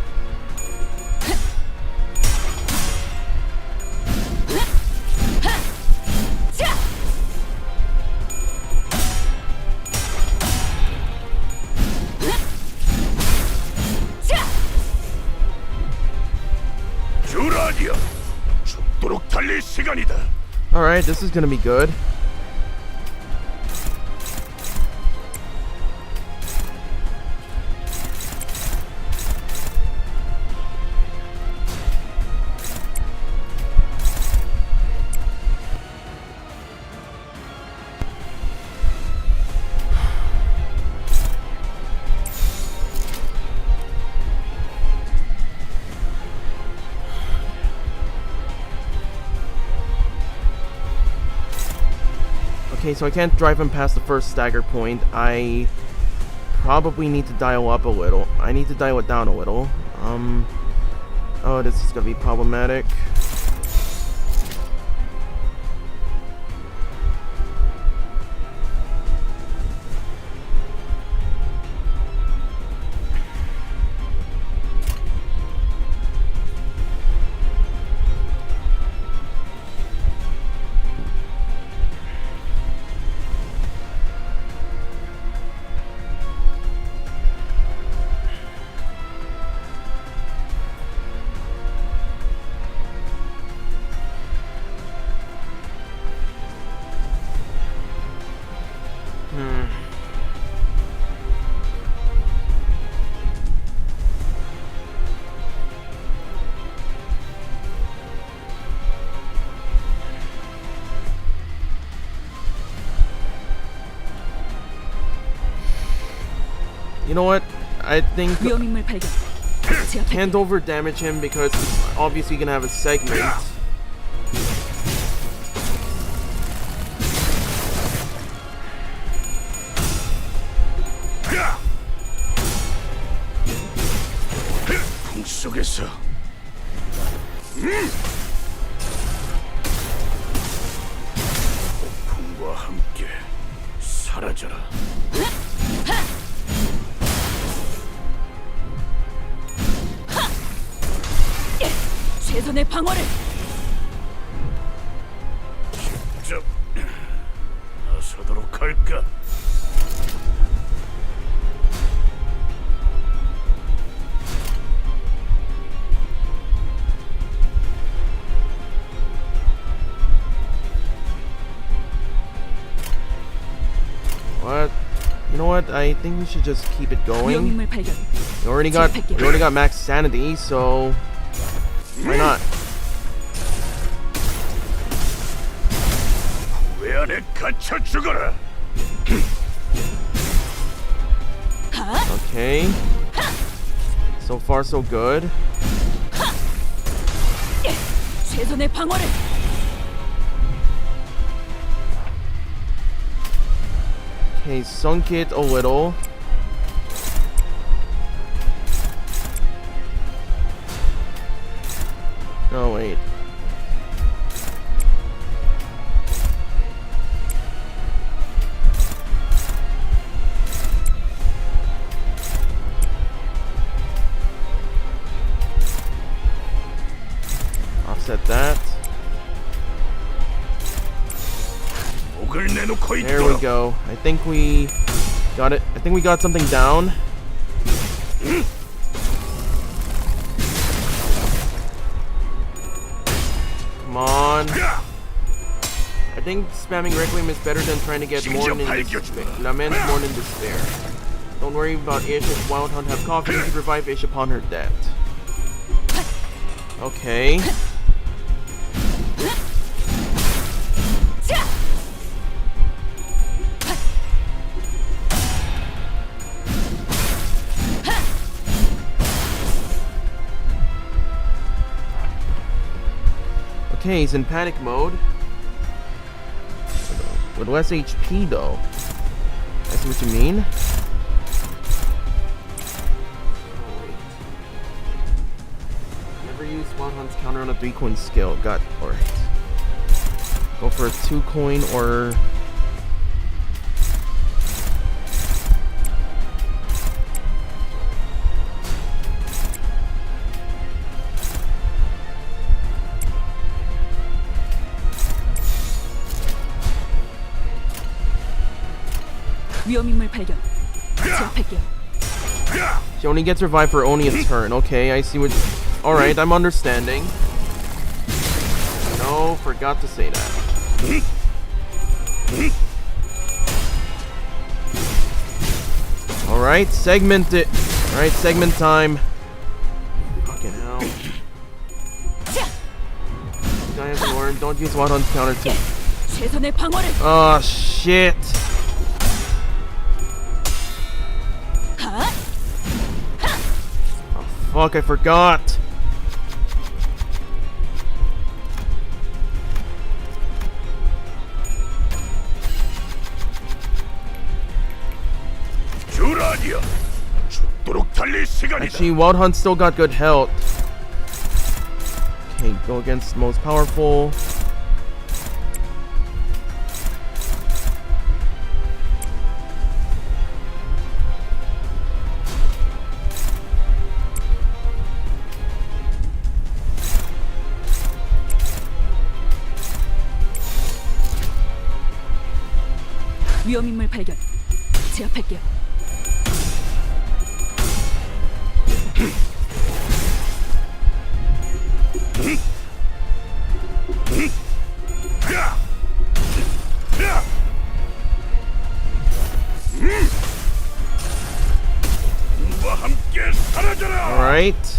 Alright, this is gonna be good. Okay, so I can't drive him past the first stagger point. I probably need to dial up a little. I need to dial it down a little. Oh, this is gonna be problematic. You know what? I think 위험인물 발견. 제압. can't over damage him because he's obviously gonna have a segment. 속에서 폭풍과 함께 사라져라. 최선의 방어를. 직접 나서도록 할까? What? You know what? I think we should just keep it going. 위험인물 발견. We already got max sanity, so why not? 왜 안에 갇혀 죽어라. Okay. So far, so good. 최선의 방어를. Okay, sunk it a little. Oh, wait. Offset that. 목을 내놓고 There we 있도록. go. I think we got it. I think we got something down. Come on. I think spamming Requiem is better than trying to get Mourn in despair. Lament Mourn in despair. Don't worry about Ish. If Wild Hunt have coffee, you can revive Ish upon her death. Okay. Okay, he's in panic mode. With less HP though. I see what you mean. Oh, wait. Never use Wild Hunt's counter on a 3-coin skill. Got alright. Go for a 2-coin or 위험인물 발견. 제압할게요. she only gets revived for only a turn. Okay, I see what. Alright, I'm understanding. No, forgot to say that. Alright, segment it. Alright, segment time. Fucking hell. I have to learn. Don't use Wild Hunt's counter too. 최선의 방어를. Oh shit. Oh fuck, I forgot. 주라니야. 죽도록 달릴 시간이다. Actually, Wild Hunt still got good health. Okay, go against most powerful. 위험인물 발견. 제압할게요. 우와 함께 사라져라. Alright.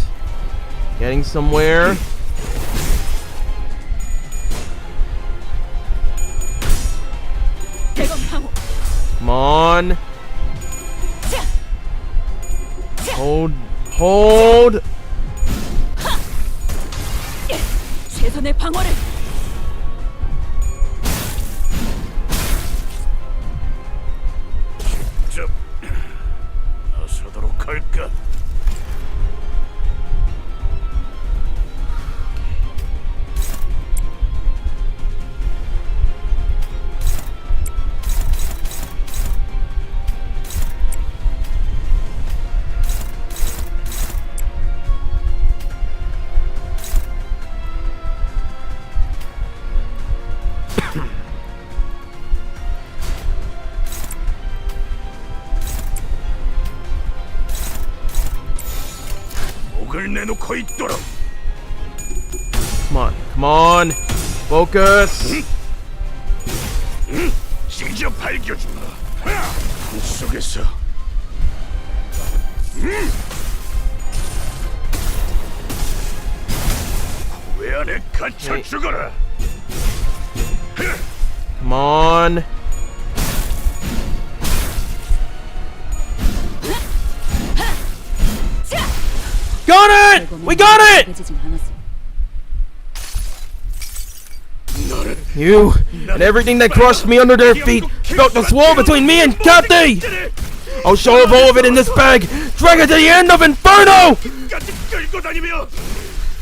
Getting somewhere. 대검 방어. Come on. Hold. Hold. 최선의 방어를. 직접 나서도록 할까? 목을 내놓고 있도록. Come on. Come on. Focus. 직접 밝혀주마. 그 속에서 왜 안에 갇혀 죽어라. Come on. Got it! We got it! 되진 않았어. You and everything that crushed me under their feet felt the swirl between me and Kathy! I'll shove all of it in this bag, drag it to the end of Inferno! 끝까지 끌고 다니며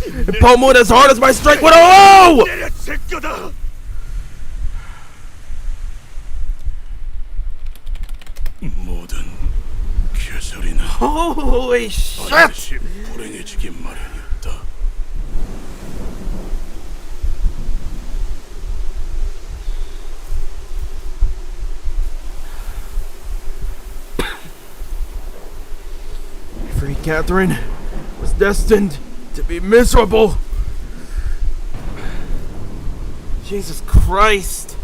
And pummel it as hard as my strength would allow! 내려칠 거다. 모든 개소리는 Holy shit! 반드시 불행해지기 마련이었다. Free Catherine was destined to be miserable. Jesus Christ.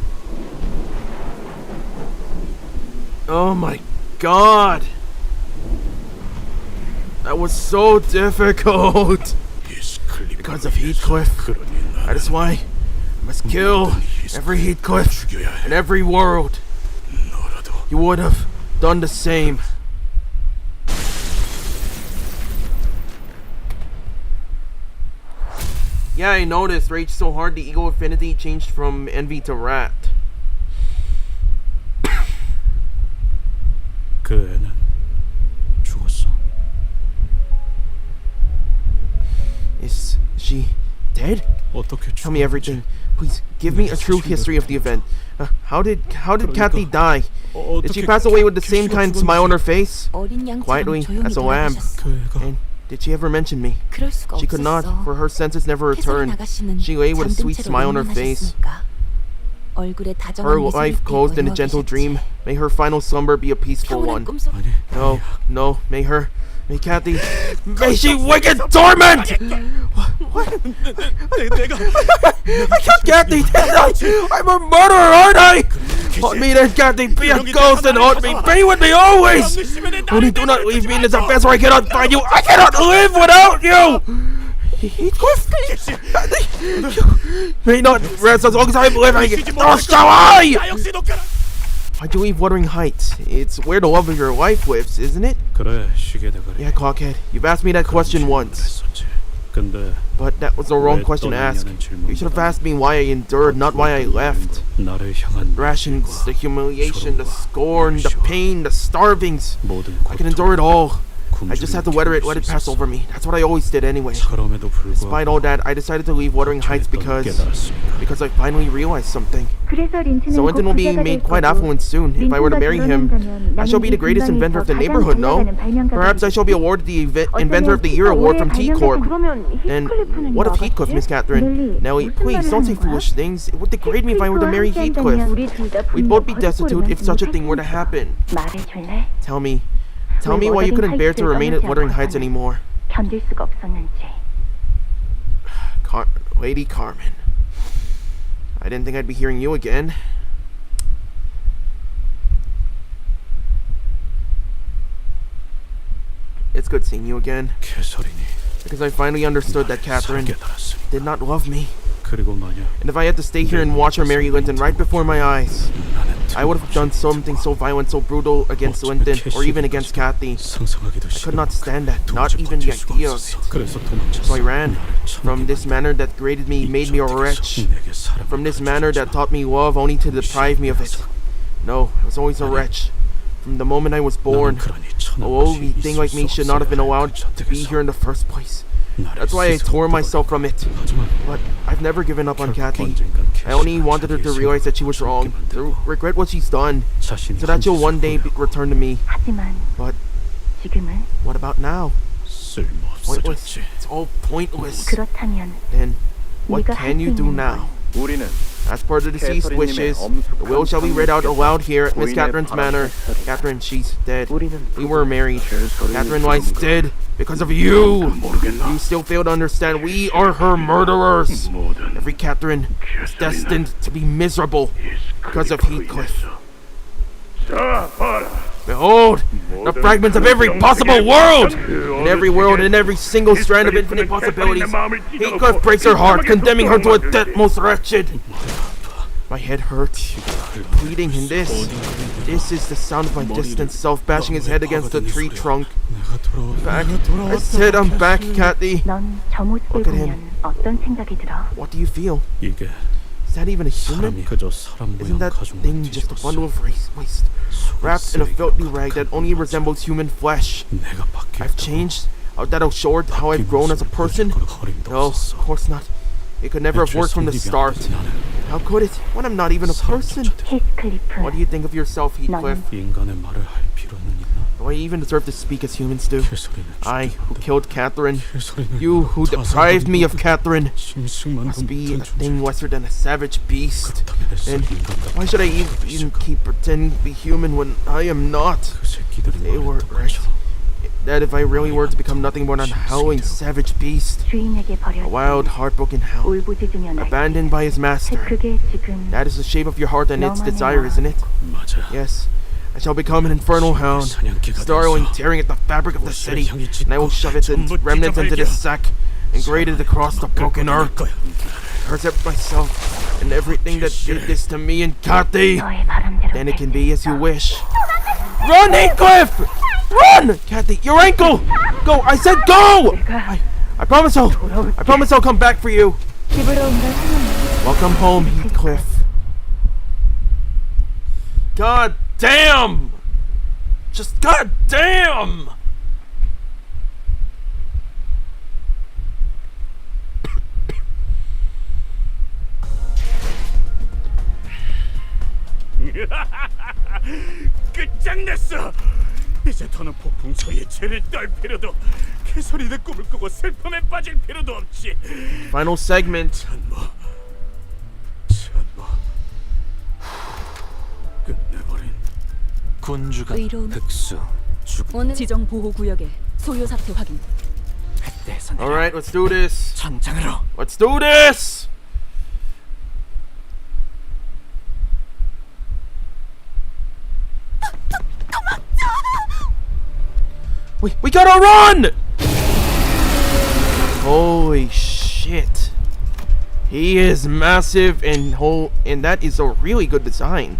Oh my god. That was so difficult. Because of Heathcliff. That is why I must kill every Heathcliff in every world. You would have done the same. Yeah, I noticed. Rage so hard, the ego affinity changed from envy to rat. 그 애는 죽었어. Is she dead? 어떻게 Tell me everything. Please give me a true history of the event. How did Kathy die? Did she pass away with the same kind smile on her face? 어린 양처럼 Quietly 조용히 as a lamb. 돌아가셨어. And did she ever mention me? 그럴 수가 She could not, 없었어. for her senses never 태선이 returned. 아가씨는 She lay with a 잠든 sweet 채로 smile on her face. 일어나셨으니까. 얼굴에 다정한 Her 미소를 life 띠고 closed in a gentle 누워계셨지. dream. May her final slumber be a peaceful 평온한 one. 꿈속. No, may Kathy, may she wake in torment! What? I killed Kathy, didn't I? I'm a murderer, aren't I? Haunt me then, Kathy, be a ghost and haunt me, be with me always! Only do not leave me in this abyss where I cannot find you, I cannot live without you! Heathcliff? You may not rest as long as I'm living, nor shall I! Why'd you leave Wuthering Heights? It's where the love of your life lives, isn't it? 그래 시계 대가리. Yeah, Clockhead, you've asked me that question once. 근데 But that was the wrong question to ask. You should have asked me why I endured, not why I left. 나를 향한 Rations, the humiliation, the scorn, the pain, the starvings. 모든 I can endure it all. I just 굶주림을 had to weather it, let it pass over me. That's what I always did anyway. Despite all that, I decided to leave Wuthering Heights because I finally realized something. So Linton will be made quite affluent soon. If I were to marry him, I shall be the greatest inventor of the neighborhood, no? Perhaps I shall be awarded the Inventor of the Year award from T-Corp. And what of Heathcliff, Miss Catherine? Nellie, please don't say foolish things. It would degrade me if I were to marry Heathcliff. We'd both be destitute if such a thing were to happen. Tell me why you couldn't bear to remain at Wuthering Heights anymore. Lady Carmen. I didn't think I'd be hearing you again. It's good seeing you again. Because I finally understood that Catherine did not love me. And if I had to stay here and watch her marry Linton right before my eyes, I would have done something so violent, so brutal against Linton, or even against Kathy. I could not stand that, not even the idea of it. So I ran from this manor that degraded me, made me a wretch. From this manor that taught me love only to deprive me of it. No, I was always a wretch. From the moment I was born, a lowly thing like me should not have been allowed to be here in the first place. That's why I tore myself from it. But I've never given up on Kathy. I only wanted her to realize that she was wrong, to regret what she's done, so that she'll one day return to me. But what about now? Pointless. It's all pointless. Then what can you do now? As per the deceased wishes, the will shall be read out aloud here at Miss Catherine's manor. Catherine, she's dead. We were married. Catherine lies dead because of you. You still fail to understand. We are her murderers. Every Catherine is destined to be miserable because of Heathcliff. Behold, the fragments of every possible world! In every world, in every single strand of infinite possibilities, Heathcliff breaks her heart, condemning her to a death most wretched. My head hurts, bleeding in this. This is the sound of my distant self bashing his head against a tree trunk. Back. I said I'm back, Kathy. Look at him. What do you feel? Is that even a human? Isn't that thing just a bundle of waste, wrapped in a filthy rag that only resembles human flesh? I've changed? That will short how I've grown as a person? No, of course not. It could never have worked from the start. How could it, when I'm not even a person? What do you think of yourself, Heathcliff? Do I even deserve to speak as humans do? I, who killed Catherine, you who deprived me of Catherine, must be a thing lesser than a savage beast. And why should I even keep pretending to be human when I am not? They were right. That if I really were to become nothing more than a howling savage beast, a wild, heartbroken hound, abandoned by his master. That is the shape of your heart and its desire, isn't it? Yes. I shall become an infernal hound, startling, tearing at the fabric of the city, and I will shove its remnants into this sack and grate it across the broken earth. Curse at myself and everything that did this to me and Kathy. Then it can be as you wish. Run, Heathcliff! Run! Kathy, your ankle! Go! I said go! I promise I'll come back for you. Welcome home, Heathcliff. God damn! Just god damn! 끝장냈어. 이제 더는 폭풍 소리에 죄를 떨 필요도, 개소리는 꿈을 꾸고 슬픔에 빠질 필요도 없지. Final segment. 천모 끝내버린. 군주가 의로운- 흑수 오늘 지정 보호 구역의 소요 사태 확인. 햇대에서 내려 Alright, let's do this. 전장으로. Let's do this! We gotta run! Holy shit. He is massive and that is a really good design.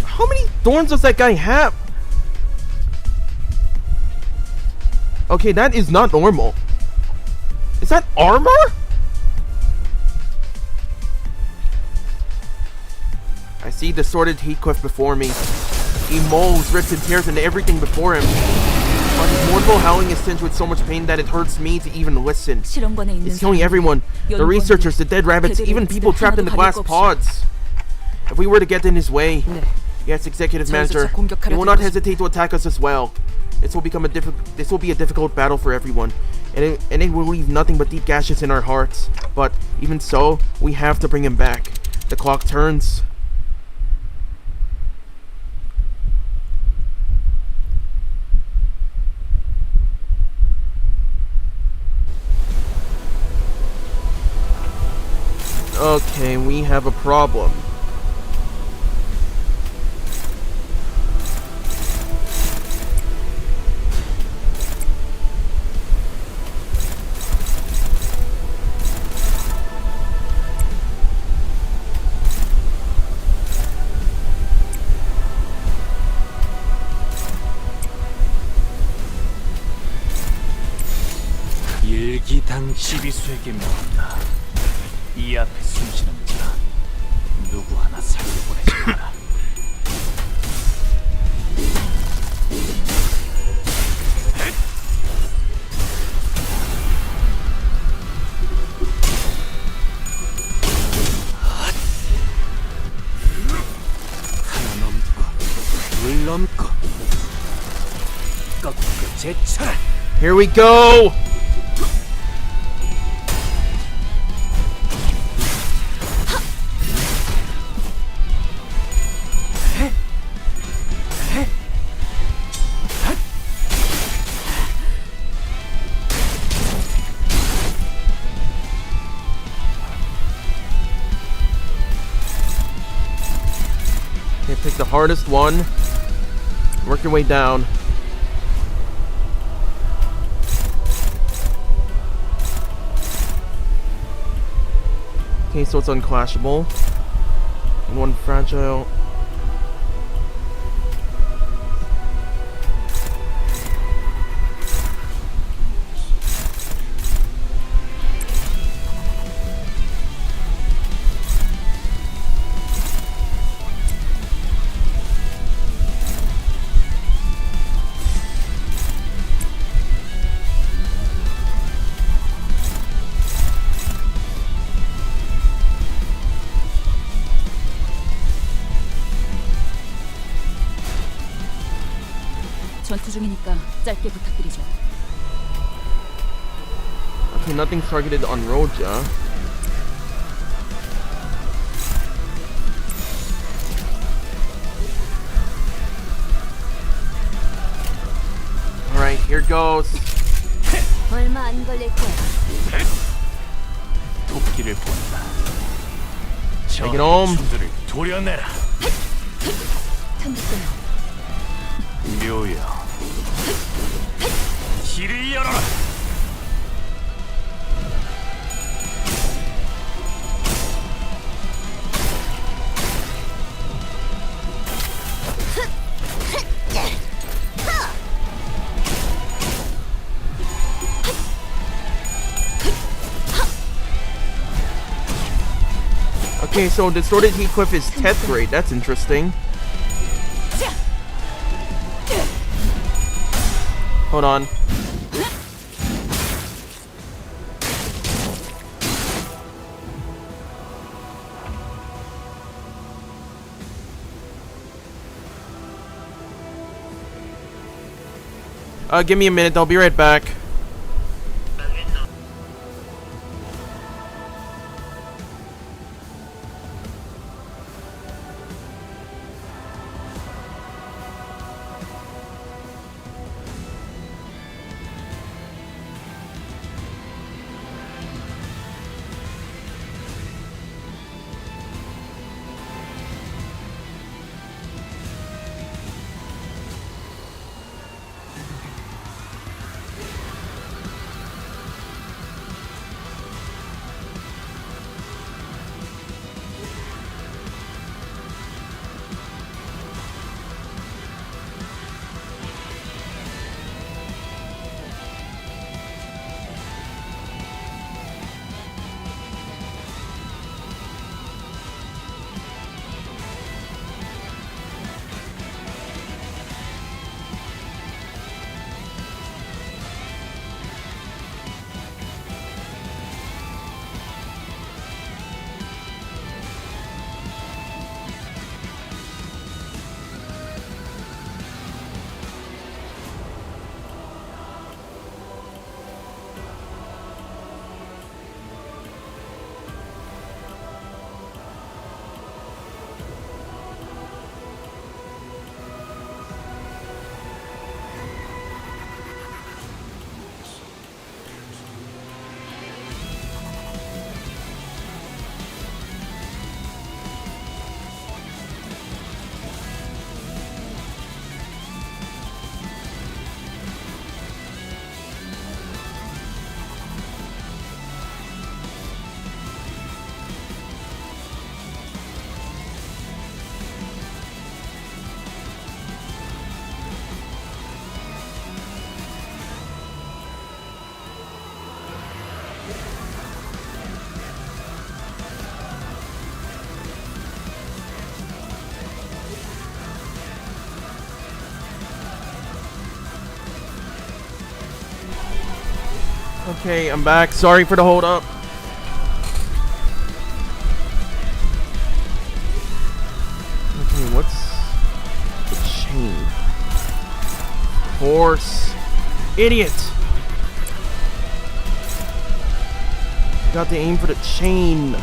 How many thorns does that guy have? Okay, that is not normal. Is that armor? I see distorted Heathcliff before me. He molds, rips and tears into everything before him. But his mournful howling is tinged with so much pain that it hurts me to even listen. 실험관에 있는 It's killing everyone. The researchers, the dead rabbits, even people trapped in the glass pods. If we were to get in his way, yes, Executive Manager, he will not hesitate to attack us as well. This will be a difficult battle for everyone, and it will leave nothing but deep gashes in our hearts. But even so, we have to bring him back. The clock turns. Okay, we have a problem. 일기당 지비수에게 물었다. 이 앞에 숨쉬는 자 누구 하나 살려보내지 마라. 하나 넘고 둘 넘고 꺾고 제쳐라. Here we go! Okay, pick the hardest one. Work your way down. Okay, so it's unclashable. And one fragile. 전투 중이니까 짧게 부탁드리죠. Okay, nothing targeted on Roja. Alright, here goes. 얼마 안 걸릴 거야. 도끼를 본다. Take it home. 주들을 도려내라. 탐득되나. 묘여 길을 열어라. Okay, so distorted Heathcliff is 10th grade. That's interesting. Hold on. Give me a minute, I'll be right back. Okay, I'm back. Sorry for the hold up. Okay, what's the chain? Horse. Idiot! Got to aim for the chain.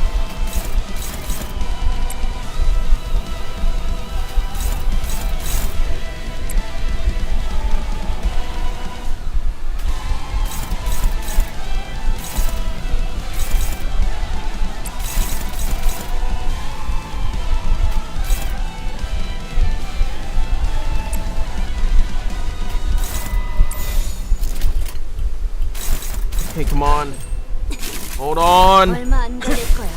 Okay, come on. Hold on. 얼마 안 걸릴 거야.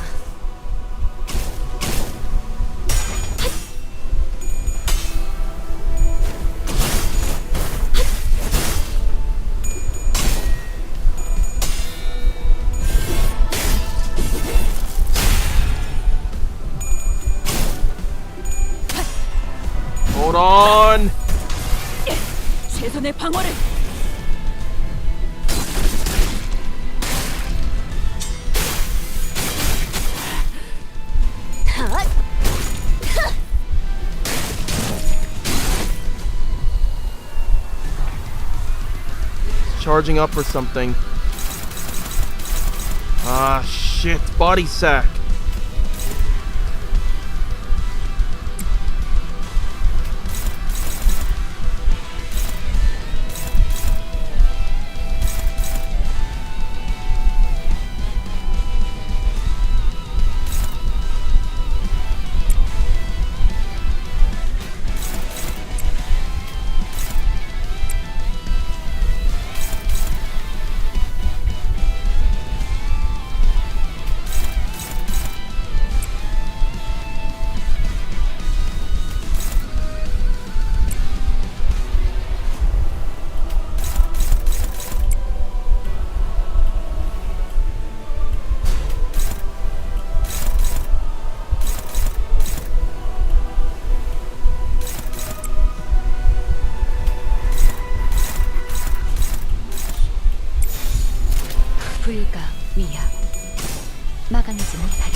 Hold on. 최선의 방어를. Charging up or something. Ah, shit. Body sack. 불가 위야. 막아내지 못하리.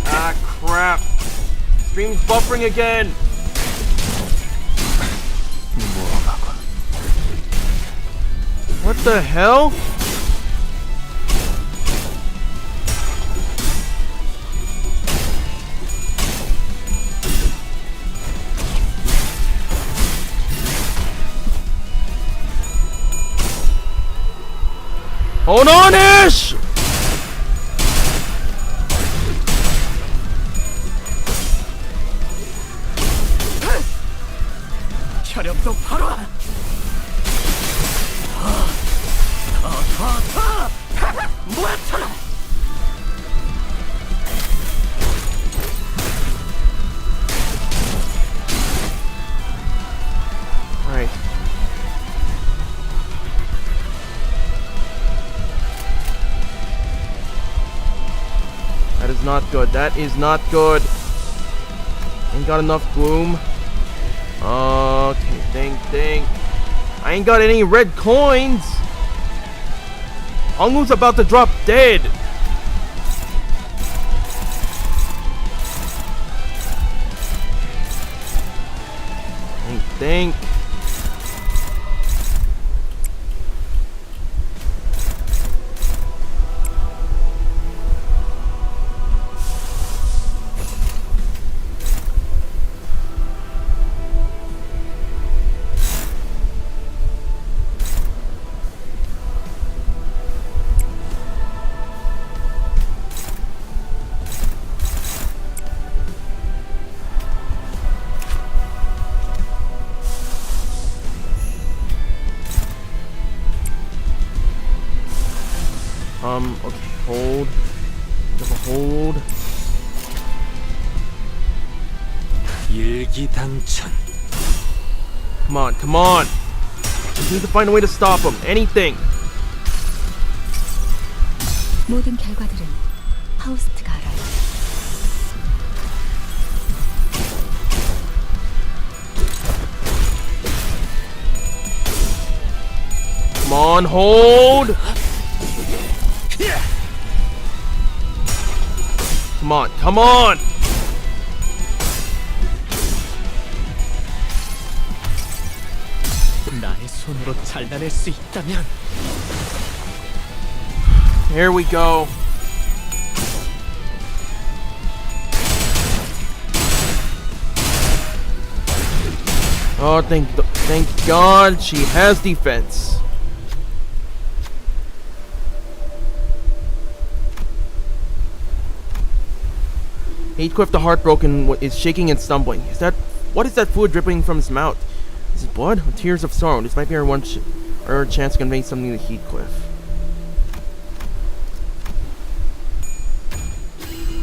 Ah, crap. Stream's buffering again. 무엄하군. the hell? Hold on, Ish! 혈연 똑바로. Alright. That is not good. That is not good. Ain't got enough gloom. Okay, dang. I ain't got any red coins. Hongwoo's about to drop dead. Think. Okay, hold. Double hold. 일기당천. Come on. Just need to find a way to stop him. Anything. 모든 결과들은 파우스트가 알아요. Come on, hold. Come on. 나의 손으로 잘라낼 수 있다면. Here we go. Oh, thank God she has defense. Heathcliff the Heartbroken is shaking and stumbling. What is that fluid dripping from his mouth? Is it blood or tears of sorrow? This might be our chance to convey something to Heathcliff.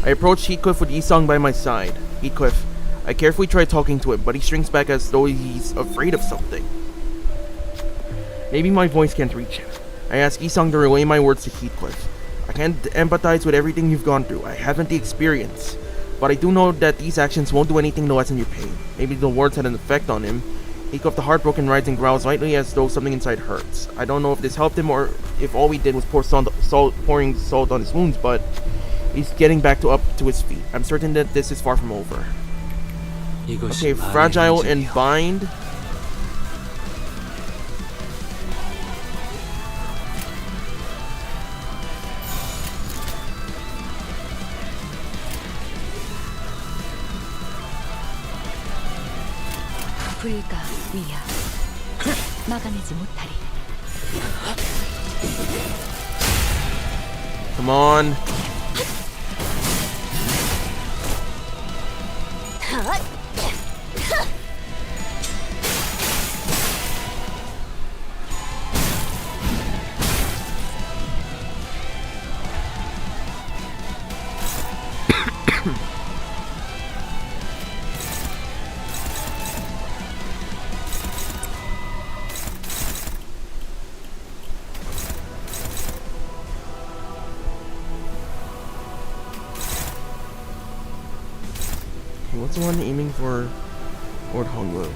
I approached Heathcliff with Isong by my side. Heathcliff, I carefully try talking to him, but he shrinks back as though he's afraid of something. Maybe my voice can't reach him. I ask Isong to relay my words to Heathcliff. I can't empathize with everything you've gone through. I haven't the experience. But I do know that these actions won't do anything to lessen your pain. Maybe the words had an effect on him. Heathcliff the Heartbroken rides and growls lightly as though something inside hurts. I don't know if this helped him or if all we did was pouring salt on his wounds, but he's getting back up to his feet. I'm certain that this is far from over. Okay, fragile and bind. 불가 위야 막아내지 못하리. Come on. What's the one aiming for Lord Hongwu?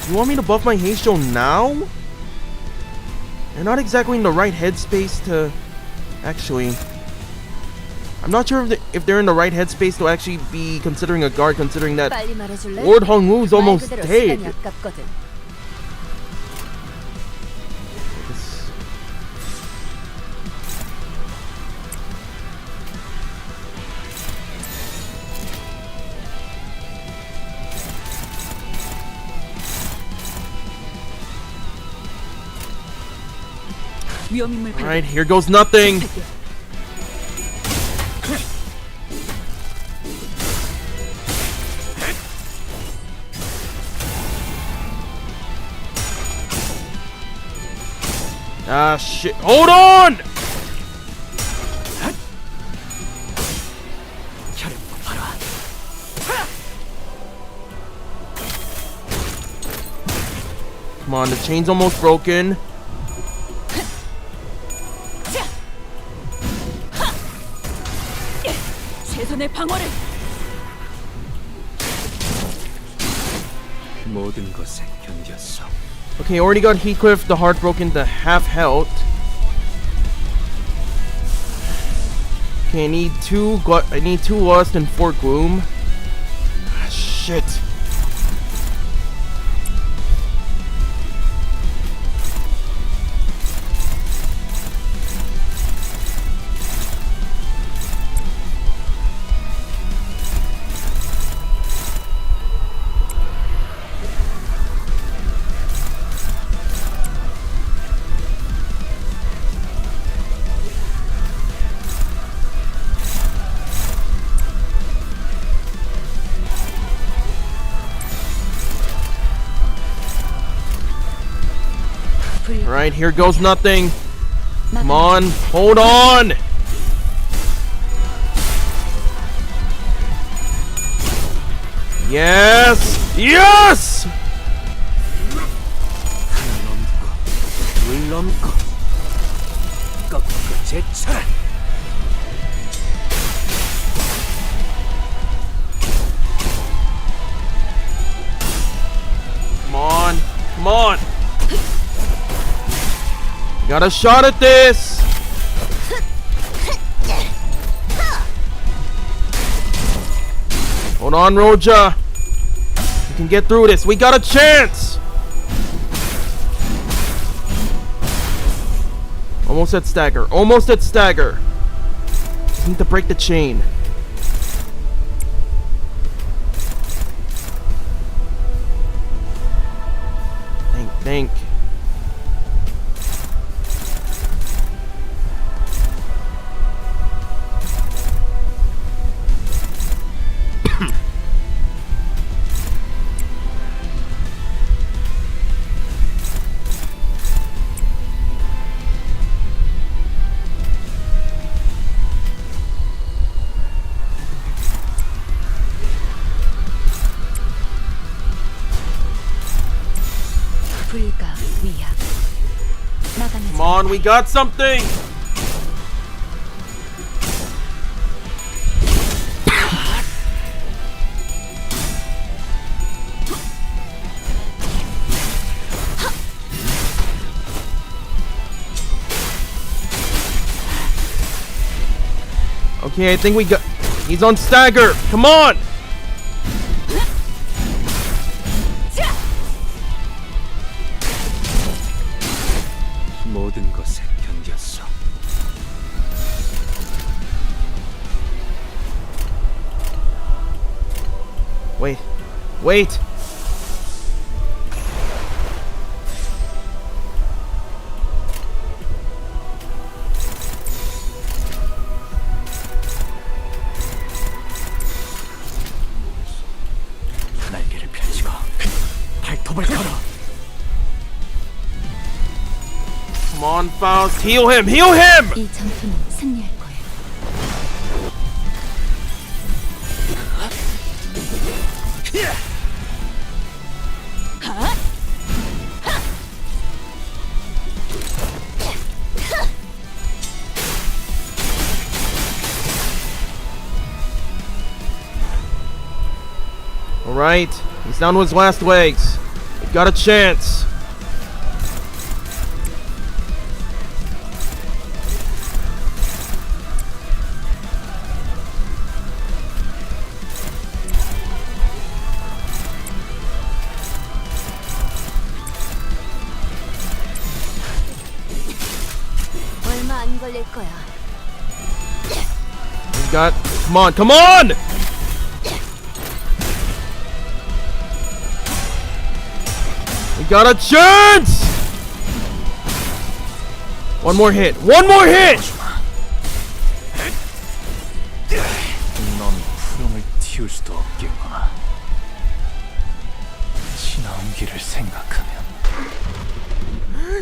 You want me to buff my Heisho now? They're not exactly in the right headspace to... Actually... I'm not sure if they're in the right headspace to actually be considering a guard, considering that 빨리 말해줄래? Lord Hongwoo's 말 almost 그대로 dead. 시간이 아깝거든. 위험인물 발견. Alright, here goes nothing. Ah, shit. Hold on! Come on, the chain's almost broken. 최선의 방어를. 모든 것에 견뎠어. Okay, already got Heathcliff the Heartbroken to half health. Okay, I need two Lust and 4 Gloom. Ah, shit. Alright, here goes nothing. Come on, hold on! Yes! Yes! 물 넘고 꺾고 제쳐라. Come on, come on! Got a shot at this! Hold on, Roja. We can get through this. We got a chance! Almost at stagger. Almost at stagger. Just need to break the chain. Think. 불가 위야. 나가는 Come on, we got something! Okay, I think we got... He's on stagger! Come on! 모든 것에 견뎠어. Wait. Wait! 날개를 펼치고 발톱을 걸어. Come on, Faust, heal him! Heal him! 이 전투는 승리할 거야. Alright, he's down to his last legs. got a chance. 얼마 안 걸릴 거야. You got. Come on, come on! We got a chance! One more hit. One more hit! 넌 푸름을 틔울 수도 없겠구나. 지나온 길을 생각하면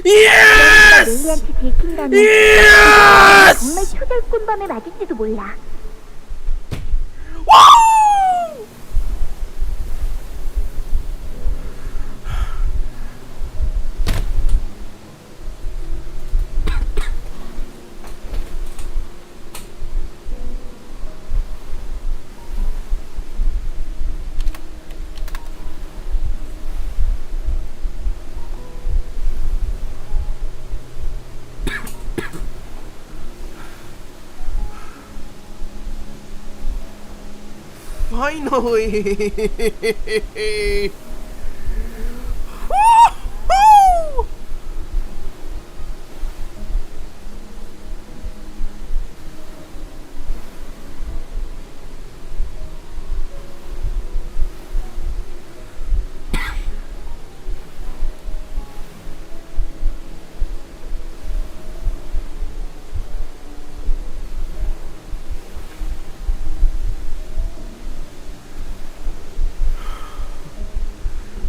Yes! 레이한테 들킨다면 Yes! 정말 초절꾼밤에 맞을지도 몰라. Woo! Finally! Woo-hoo!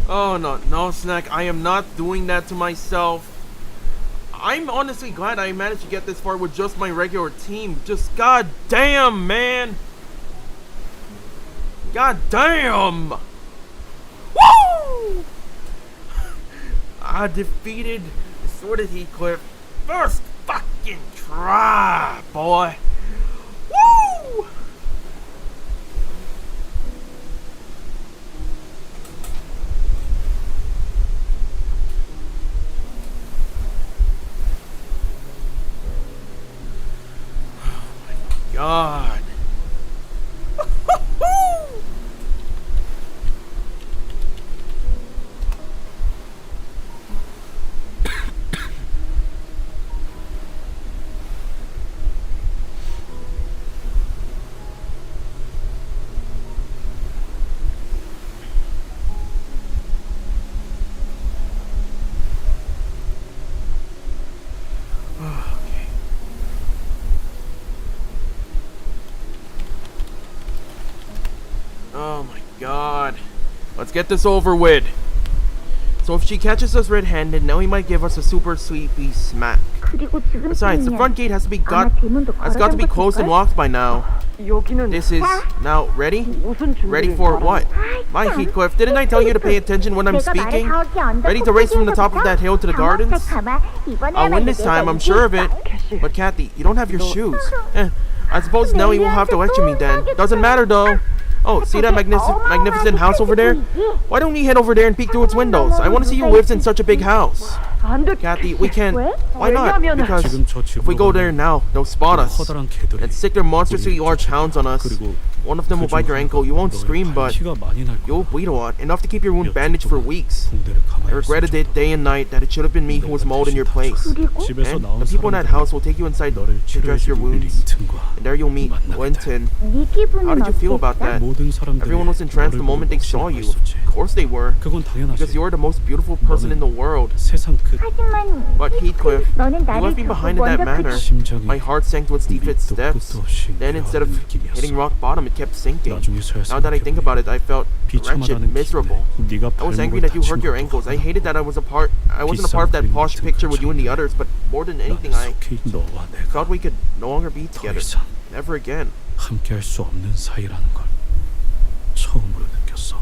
Oh no, Snack, I am not doing that to myself. I'm honestly glad I managed to get this far with just my regular team. Just god damn, man. God damn. Woo! I defeated the Sword of Heathcliff first fucking try, boy. Woo! God. Oh my god. Let's get this over with. So if she catches us red-handed, now he might give us a super sleepy smack. 그리고 Besides, the 지금쯤이면 front gate has 아마 대문도 got to be closed and 걸어잠궜을걸? locked by now. 여기는 This is now ready? 무슨 준비를 Ready for 바라. what? My Heathcliff, didn't I tell you to pay attention when I'm 내가 말을 speaking? 다 얻기 언덕 Ready to race from the top of that hill to the 가마, gardens? 가마. I'll win this time, I'm sure of it. But Kathy, you don't have your shoes. I suppose Nellie will have to lecture me then. Doesn't matter though. Oh, see that magnificent house over there? Why don't you head over there and peek through its windows? I want to see who lives in such a big house. Kathy, we can't. Why not? Because if we go there now, they'll spot us and stick their monstrously large hounds on us. One of them will bite your ankle. You won't scream, but you'll bleed a lot, enough to keep your wound bandaged for weeks. I regretted it day and night that it should have been me who was mauled in your place. And the people in that house will take you inside to dress your wounds. And there you'll meet Linton. 네 기분은 How did you feel about that? Everyone was entranced the moment they saw you. Of course they were. Because you're the most beautiful person in the world. 하지만 But Heathcliff, 너는 you 나를 left me 두고 behind in that 먼저 manner. My heart sank to its deepest depths. Then instead of hitting rock bottom, it kept sinking. Now that I think about it, I felt wretched, miserable. I was angry that you hurt your ankles. I hated that I wasn't a part of that posh picture with you and the others, but more than anything, I thought we could no longer be together. Never again. 함께할 수 없는 사이라는 걸 처음으로 느꼈어.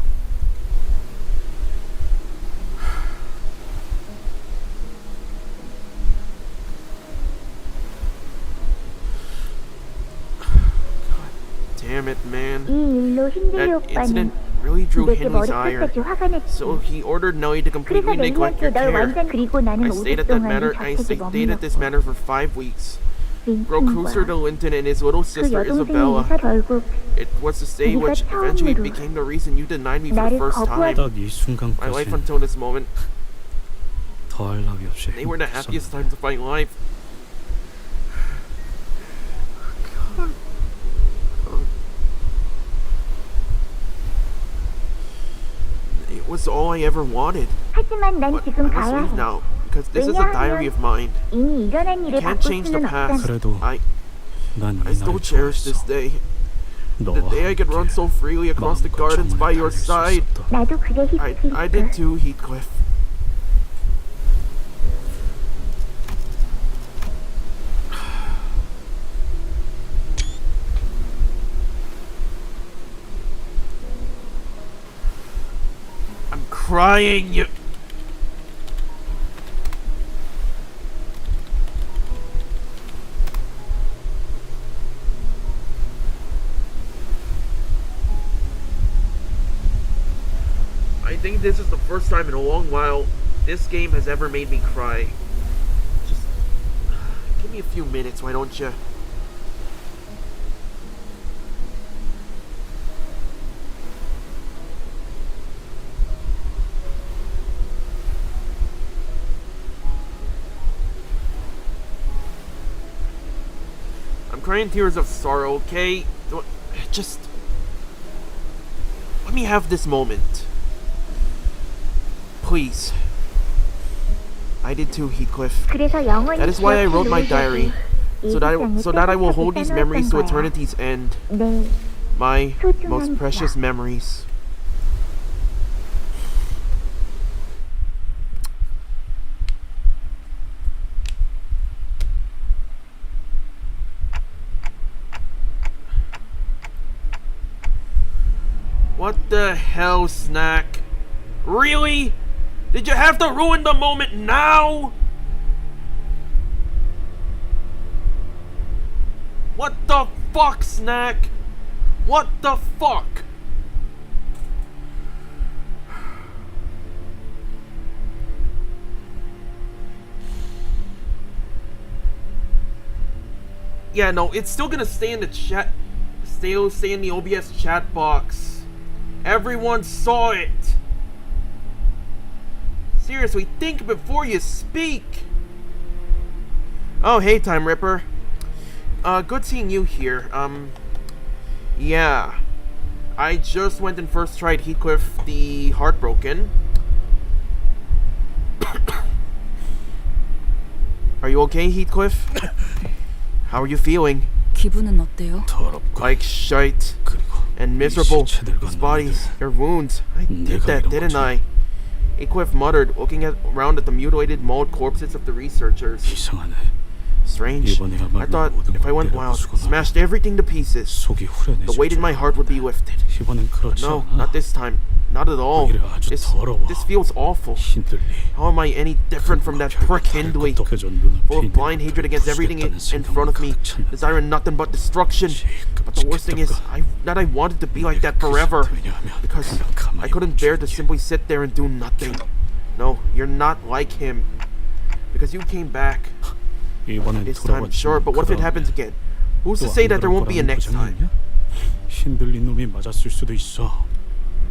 Damn it, man. 이 일로 힌들리 That 오빠는 incident really drew 내게 Henry's ire. 머리끝까지 화가 났지. So he ordered Nellie to 그래서 completely neglect 넬리한테 your 널 care. 완전 그리고 나는 I 5주 stayed at that 동안 manor. 이 I 자택에 stayed at this 머물렀고 manor for 5 weeks. Bro 링크인 Cruiser to 거야. Linton and his little 그 sister 여동생이 Isabella. 이사 결국 It was the stay 네가 which eventually 처음으로 became the reason you denied me for the 나를 first time. 거부하지. 이 My life 순간까지 until this moment. 더할 나위 없이 They were the 행복했었는데. happiest times of my life. It was all I ever wanted. 하지만 난 But 지금 I must 가야 leave 해. now because this is a diary of mine. 이미 일어난 일을 Can't 바꿀 change the 수는 past. 없잖아. 그래도 I 난 I 이 still 날을 cherish this 좋아했어. day. The 너와 day I could run so freely across the 마음껏 gardens by 정원에 your 달릴 수 side. 있었던 나도 그래 I did 히트클리프. too, Heathcliff. I'm crying, you. I think this is the first time in a long while this game has ever made me cry. Just give me a few minutes, why don't you? I'm crying tears of sorrow, okay? Just let me have this moment. Please. I did too, Heathcliff. 그래서 영원히 That is why I 기억해 wrote my 놓으려고 diary. So that I will hold these memories to eternity's end. 네, My 소중한 most precious 기억. memories. What the hell, Snack? Really? Did you have to ruin the moment now? What the fuck, Snack? What the fuck? Yeah, no, it's still gonna stay in the chat. Still stay in the OBS chat box. Everyone saw it. Seriously, think before you speak. Oh, hey, Time Ripper. Good seeing you here. Yeah. I just went and first tried Heathcliff the Heartbroken. Are you okay, Heathcliff? How are you feeling? 기분은 어때요? 더럽고 Like shite 그리고 and miserable. 시체들과 These bodies, 너희들. your wounds. I did 내가 that, 이런 didn't 거지. I? Heathcliff muttered, looking around at the mutilated, mauled corpses of the researchers. 이상하네. Strange. 이번에야말로 I thought 모든 if I 걸 went wild, 때려부수고 smashed everything to pieces, 속이 후련해질 the weight in my 줄 heart would be 알았는데 lifted. 이번엔 그렇지 No, 않아. not this time. Not at all. 오히려 아주 더러워. This feels awful. 신들리 How am I any different from that prick Hindley? 그저 눈앞에 Full of 있는 blind hatred against everything in front of me, desiring nothing but destruction. But the worst thing is that I wanted to be like that forever. Because I couldn't bear to simply sit there and do nothing. No, you're not like him. Because you came back. 이번엔 This time, sure, but what if it happens again? Who's to say that there won't be a next time? 신들리 놈이 맞았을 수도 있어.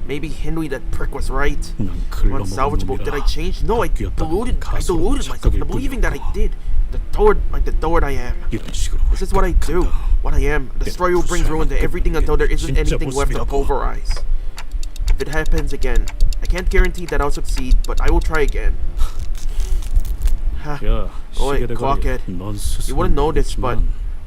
Maybe Hindley, that prick, was right. 난 글러먹은 Unsalvageable. Did I 놈이라. change? No, I deluded myself into believing that I did. The coward I am. 이런 식으로 This is what I do. What I am. A destroyer who brings ruin to everything until there isn't anything left to pulverize. If it happens again, I can't guarantee that I'll succeed, but I will try again. Ha. 야, Oi, 시계대가리, clockhead. 넌 You wouldn't know this, but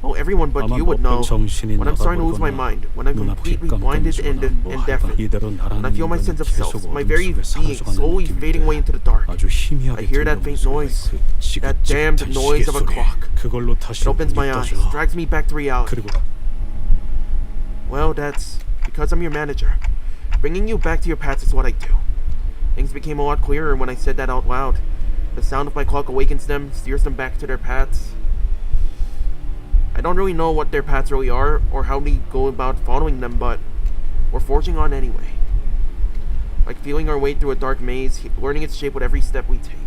oh, everyone but you would know. When I'm starting to lose my mind, when I'm completely blinded and deafened, when I feel my sense of self, my very being slowly fading away into the dark. I hear that faint noise, that damned noise of a clock. It opens my eyes, drags me back to reality. Well, that's because I'm your manager. Bringing you back to your paths is what I do. Things became a lot clearer when I said that out loud. The sound of my clock awakens them, steers them back to their paths. I don't really know what their paths really are, or how we go about following them, but we're forging on anyway. like feeling our way through a dark maze, learning its shape with every step we take.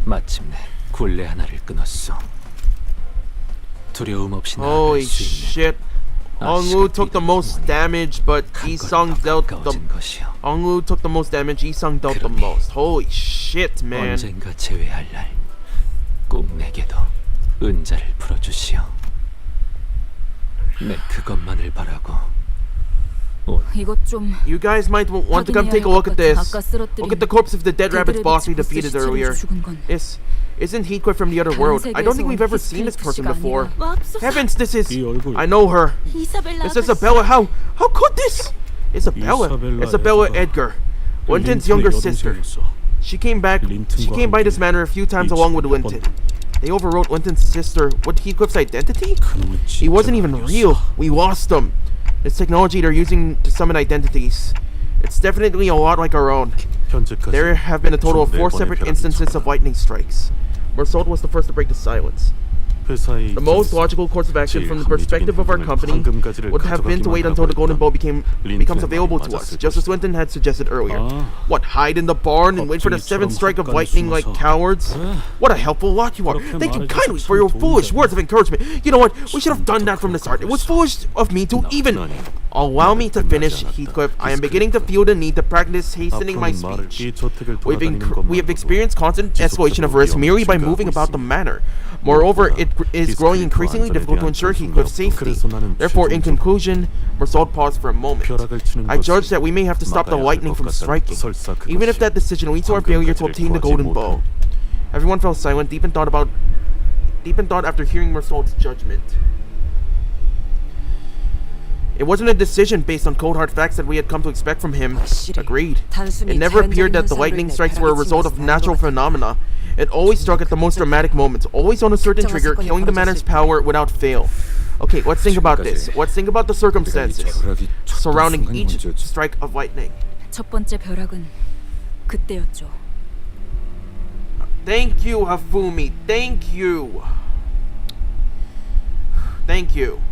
마침내 굴레 하나를 끊었어. 두려움 없이 Holy 나아갈 수 있는 shit. Ongwoo took the most damage, but Isung dealt the 것이요. Ongwoo took the most damage, Isung dealt the most. Holy shit, man. 언젠가 재회할 날 꼭 내게도 은자를 풀어주시오. 내 그것만을 바라고 이것 좀 You guys might want to come take a look at this. Look at the corpse of the dead rabbit's boss we defeated earlier. This isn't Heathcliff from the other world. I don't think we've ever seen this person before. Heavens, this is... I know her. This is Isabella. How could this? Isabella Edgar. Winton's younger sister. She came by this manor a few times along with Winton. They overwrote Winton's sister with Heathcliff's identity? He wasn't even real. We lost him. This technology they're using to summon identities. It's definitely a lot like our own. There have been a total of 4 separate instances of lightning strikes. Mersault was the first to break the silence. The most logical course of action from the perspective of our company would have been to wait until the golden bow becomes available to us, just as Winton had suggested earlier. What, hide in the barn and wait for the 7th strike of lightning like cowards? What a helpful lot you are. Thank you kindly for your foolish words of encouragement. You know what, we should have done that from the start. It was foolish of me to even... Allow me to finish, Heathcliff. I am beginning to feel the need to practice hastening my speech. We have experienced constant escalation of risk merely by moving about the manor. Moreover, it is growing increasingly difficult to ensure Heathcliff's safety. Therefore, in conclusion, Mersault paused for a moment. I judge that we may have to stop the lightning from striking, even if that decision leads to our failure to obtain the golden bow. Everyone fell silent, deep in thought after hearing Mersault's judgment. It wasn't a decision based on cold hard facts that we had come to expect from him. Agreed. It never appeared that the lightning strikes were a result of natural phenomena. It always struck at the most dramatic moments, always on a certain trigger, killing the manor's power without fail. Okay, let's think about this. Let's think about the circumstances surrounding each strike of lightning. 첫 번째 벼락은 그때였죠. Thank you, Hafumi. Thank you. Thank you.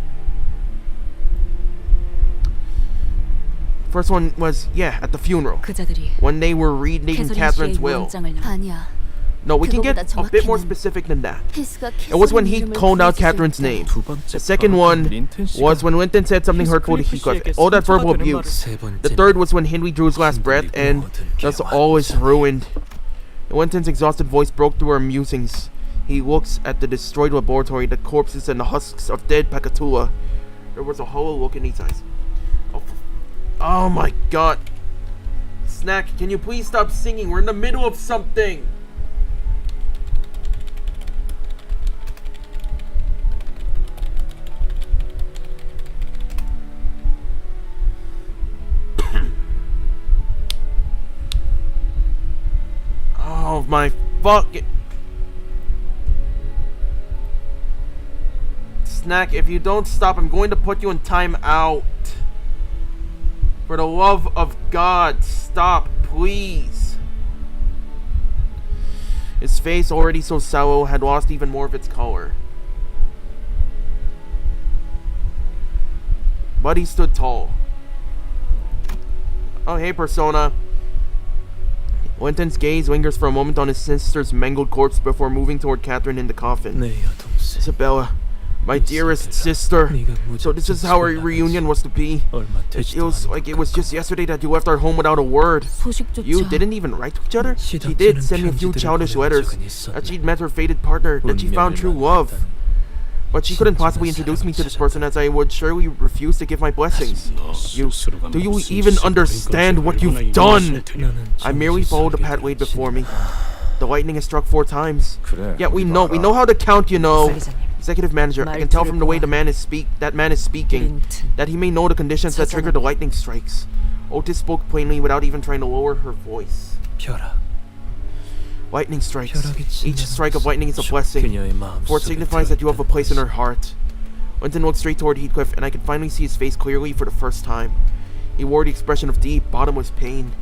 First one was, yeah, at the funeral. When they were reading Catherine's will. 아니야. No, we can get a bit more specific than that. It was when he called out Catherine's name. The second one was when Winton said something hurtful to Heathcliff. All that verbal abuse. The third was when Henry drew his last breath, and thus all is ruined. Winton's exhausted voice broke through our musings. He looks at the destroyed laboratory, the corpses and the husks of dead Pakatula. There was a hollow look in his eyes. Oh my god. Snack, can you please stop singing? We're in the middle of something. Oh my fucking... Snack, if you don't stop, I'm going to put you in time out. For the love of God, stop, please. His face, already so sallow, had lost even more of its color. But he stood tall. Oh, hey, Persona. Winton's gaze lingers for a moment on his sister's mangled corpse before moving toward Catherine in the coffin. Isabella, my dearest sister. So this is how our reunion was to be. It feels like it was just yesterday that you left our home without a word. You didn't even write to each other? She did send me a few childish letters. That she'd met her fated partner, that she found true love. But she couldn't possibly introduce me to this person, as I would surely refuse to give my blessings. Do you even understand what you've done? I merely followed the path laid before me. The lightning has struck 4 times. Yeah, we know how to count, you know. Executive manager, I can tell from the way that man is speaking that he may know the conditions that trigger the lightning strikes. Otis spoke plainly without even trying to lower her voice. Lightning strikes. Each strike of lightning is a blessing, for it signifies that you have a place in her heart. Winton looked straight toward Heathcliff, and I could finally see his face clearly for the first time. He wore the expression of deep, bottomless pain.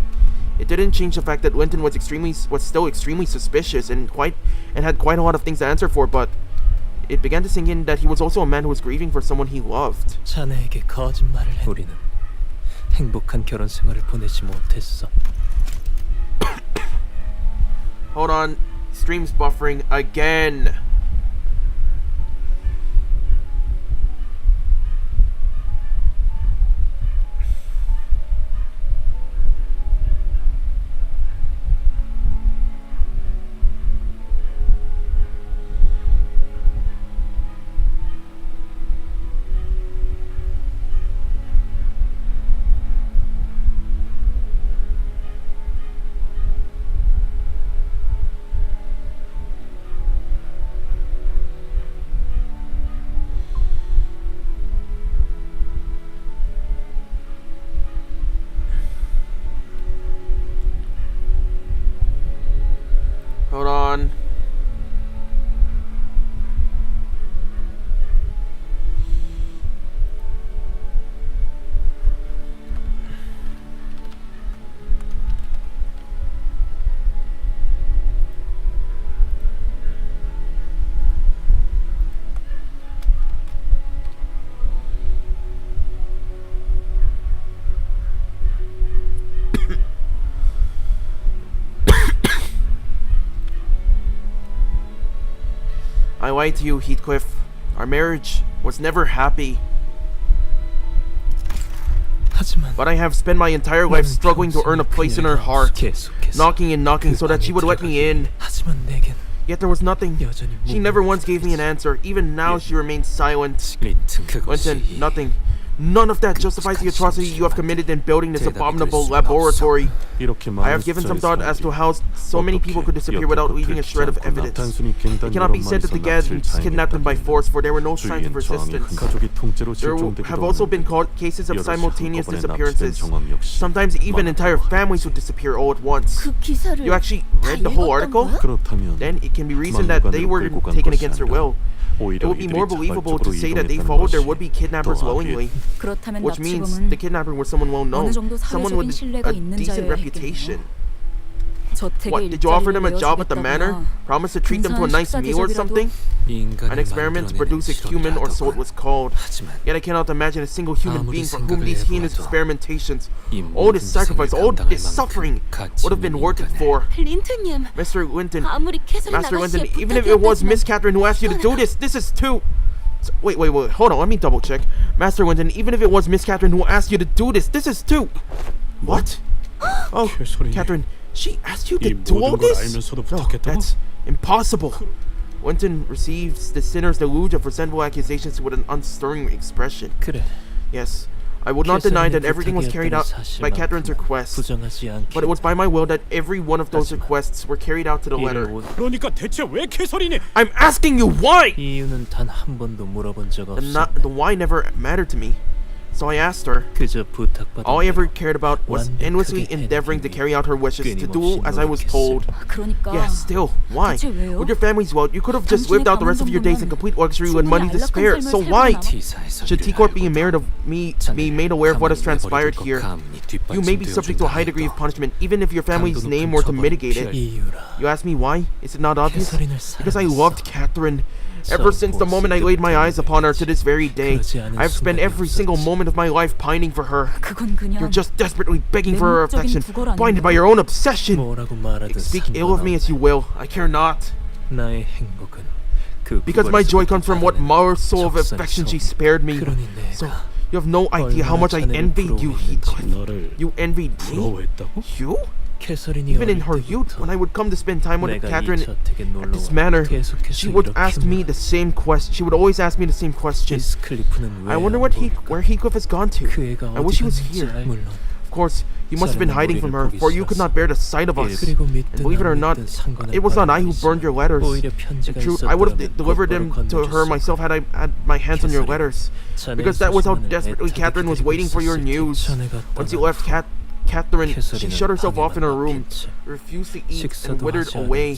It didn't change the fact that Linton was still extremely suspicious and had quite a lot of things to answer for, but it began to sink in that he was also a man who was grieving for someone he loved. 자네에게 거짓말을 해. 우리는 행복한 결혼 생활을 보내지 못했어. Hold on, stream's buffering again. Hold on. I lied to you, Heathcliff. Our marriage was never happy. 하지만 But I have spent my entire life struggling to earn a place in her heart, knocking and knocking so that she would let me in. 하지만 내겐 Yet there was nothing. 여전히 She never once gave me an answer. Even now, she remains silent. Linton, nothing. None of that justifies the atrocity you have committed in building this abominable laboratory. I have given some thought as to how so many people could disappear without leaving a shred of evidence. It cannot be said that the Gadsbys kidnapped them by force, for there were no signs of resistance. There have also been cases of simultaneous disappearances. Sometimes even entire families would disappear all at once. 그 기사를 You actually read the whole article? Then it can be reasoned that they were taken against their will. It would be more believable to say that they followed their would-be kidnappers willingly, 그렇다면 which means 납치범은 the kidnapper was someone well known, 어느 정도 someone with 사회적인 신뢰가 a 있는 decent 자여야 reputation. 저택에 What, did you offer them a 일자리를 job at the manor? 내어주겠다거나 Promise to treat them to a nice meal or something? An experiment to produce a human, or so it was called. Yet I cannot imagine a single human being for whom these heinous experimentations, all this sacrifice, all this suffering would have been worth it for. 린트님, Mr. Linton, 아무리 캐서린 Master Linton, 아가씨의 even if it was 부탁이었다지만 Miss Catherine who asked you to do this is too... Wait, hold on, let me double check. Master Linton, even if it was Miss Catherine who asked you to do this is too... What? Oh, Catherine, she asked you to do all this? No, that's impossible. Linton receives the sinner's deluge of resentful accusations with an unstirring expression. 그래. Yes, I will not deny that everything was carried out by Catherine's request, but it was by my will that every one of those requests were carried out to the letter. 그러니까 대체 왜 캐서린이 I'm asking you why! 이유는 단 한 번도 물어본 적 없어. The why never mattered to me. So I asked her. 그저 부탁받은 All I ever cared about was endlessly endeavoring to carry out her wishes, to do as I was told. 그러니까 Yes, still, why? 대체 왜요? With your family's wealth, you could have just lived out the rest of your days in complete luxury with money to spare. So why? Should T-Corp be made aware of what has transpired here? You may be subject to a high degree of punishment, even if your family's name were to mitigate it. You ask me why? Is it not obvious? Because I loved Catherine. Ever since the moment I laid my eyes upon her to this very day, I have spent every single moment of my life pining for her. 그건 그냥 You're just desperately begging for her affection, blinded by your own obsession. 뭐라고 말하든 Speak ill of me as you will, I care not. 나의 행복은 그 Because my joy comes from what morsel of affection she spared me. 그러니 So, 내가 you have no idea how much I envied you, Heathcliff. 너를 You envied me? 부러워했다고? You? 캐서린이 Even in 어릴 her youth, when I would come to spend time with 내가 Catherine 이 저택에 at 놀러 this 와서 manor, 계속해서 she would 이렇게 ask me the same question. She would always ask me the same question. 히스클리프는 왜 I wonder 안 where Heathcliff has gone to. 그 애가 I 어디 wish he was 갔는지 here. 물론 Of course, he must have been hiding from her, for you could not bear the sight of us. 그리고 And 믿든 believe it or 안 not, 믿든 상관은 it was not I who burned your letters. 오히려 In 편지가 truth, I would have 있었더라면 delivered them 곧바로 to her 건네줬을 myself had I had my hands on your letters. Because that was how desperately Catherine was waiting for your news. Once you left Catherine, she shut herself off in her room, refused to eat, and withered away,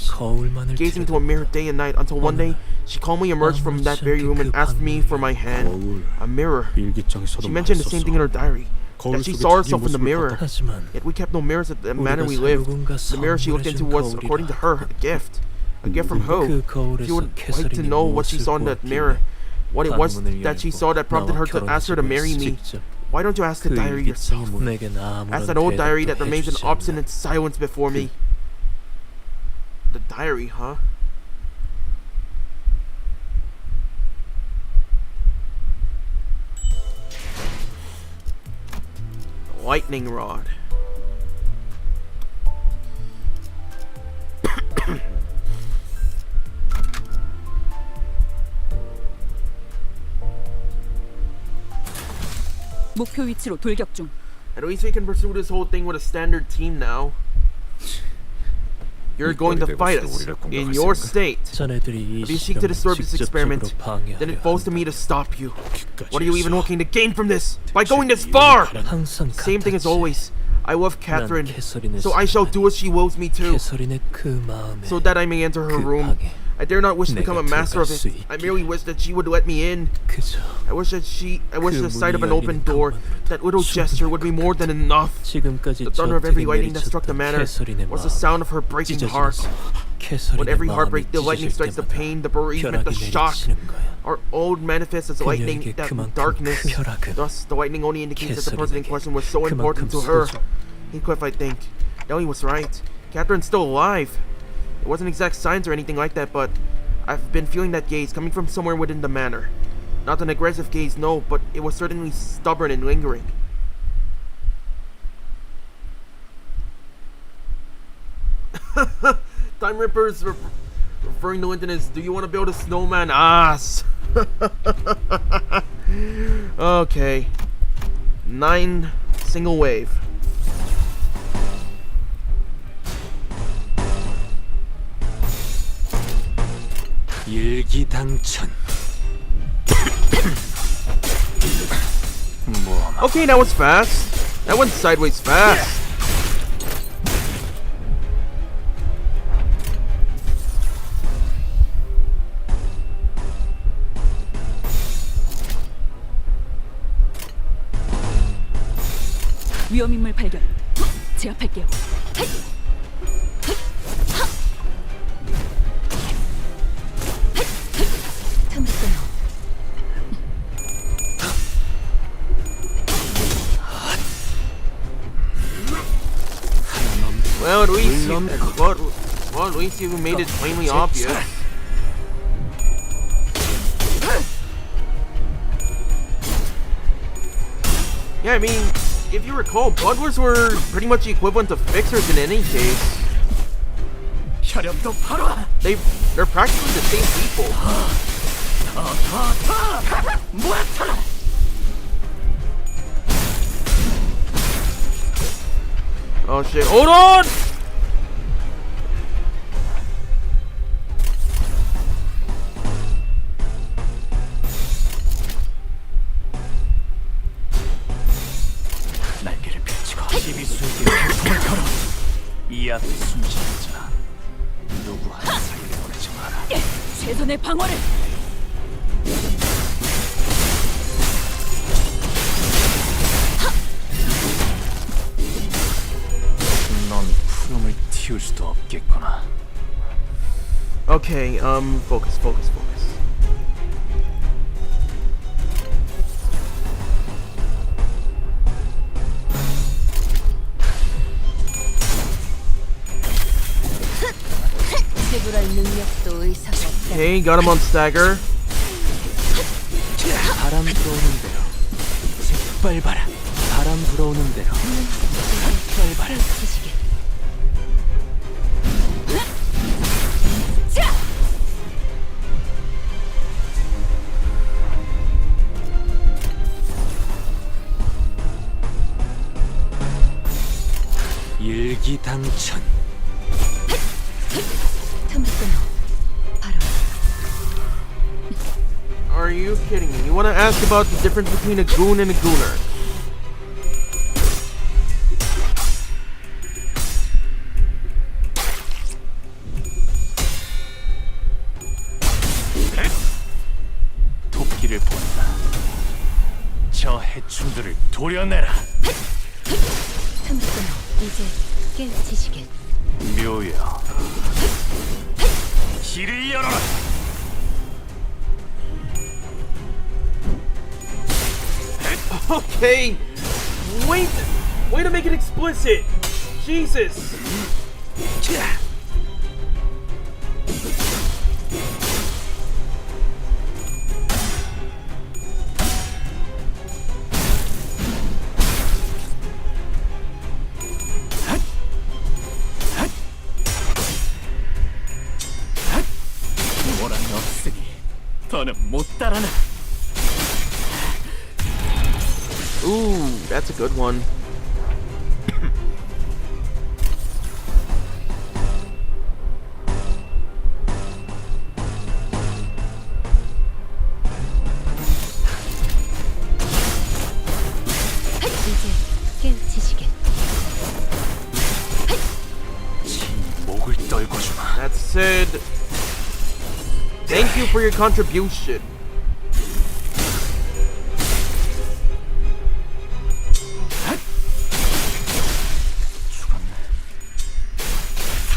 gazing to a mirror day and night, until one day she calmly emerged from that very room and asked me for my hand. A mirror. She mentioned the same thing in her diary. that she saw herself in the mirror. 하지만 Yet we kept no mirrors at the manor we 우리가 lived. 살고군가 The mirror she looked into was, according to her, a gift. A gift from who? If you would like to know what she saw in that mirror, what it was that she saw that prompted her to ask her to marry me, why don't you ask the diary yourself? Ask that old diary that remains in obstinate silence before me. The diary, huh? Lightning rod. 목표 위치로 돌격 중. At least we can pursue this whole thing with a standard team now. You're going to fight us in your state. 자네들이 If you seek to disturb this experiment, then it falls to me to stop you. What are you even looking to gain from this? By going this far! 항상 Same thing as always. I love Catherine, 캐서린의 so I shall do as she wills me to, 캐서린의 그 마음에 so that I may enter her room. I dare not wish to become a master of it. I merely wish that she would let me in. 그저 I wish the sight of an open door, that little gesture would be more than enough. 지금까지 The thunder of every 저택에 lightning that struck the manor 캐서린의 was the 마음 sound of her breaking heart. 캐서린의 With every 마음이 heartbreak, the lightning 찢어질 strikes the 때마다 pain, the bereavement, the 벼락이 shock. 내리치는 거야. Our old manifests as lightning, 그녀에게 that 그만큼 darkness. 큰 벼락은 Thus, the lightning only indicates that the person in 캐서린에게 question was so important to her. Heathcliff, I think. Nellie was right. Catherine's still alive. It wasn't exact signs or anything like that, but I've been feeling that gaze coming from somewhere within the manor. Not an aggressive gaze, no, but it was certainly stubborn and lingering. Time Ripper's referring to Linton as, do you want to build a snowman? Ass. Okay. 9 single wave. 일기당천. Okay, that was fast. That went sideways fast. 위험인물 발견. 제압할게요. Well, at least you made it plainly obvious. Yeah, I mean, if you recall, Blood Wars were pretty much the equivalent of fixers in any case. They're practically the same people. Oh shit, hold on! 날개를 펼치고 시비수에게 고통을 걸어. 이 앞에 숨지는 자 누구 하나 살려보내지 마라. 최선의 방어를. 넌 푸름을 틔울 수도 없겠구나. Okay, focus. Okay, got him on stagger. 바람 불어오는 대로 밟아라. 바람 불어오는 대로 밟아라. 일기당천. Are you kidding me? You want to ask about the difference between a goon and a gooner? 도끼를 본다. 저 해충들을 도려내라. 틈새로 이제 깨우치시길. 묘야, 길을 열어라. Okay, wait to make it explicit. Jesus. 뭐란 없으니 더는 못 따라나. Ooh, that's a good one. 이제 깨우치시길. 목을 떨궈 주마. That said, thank you for your contribution.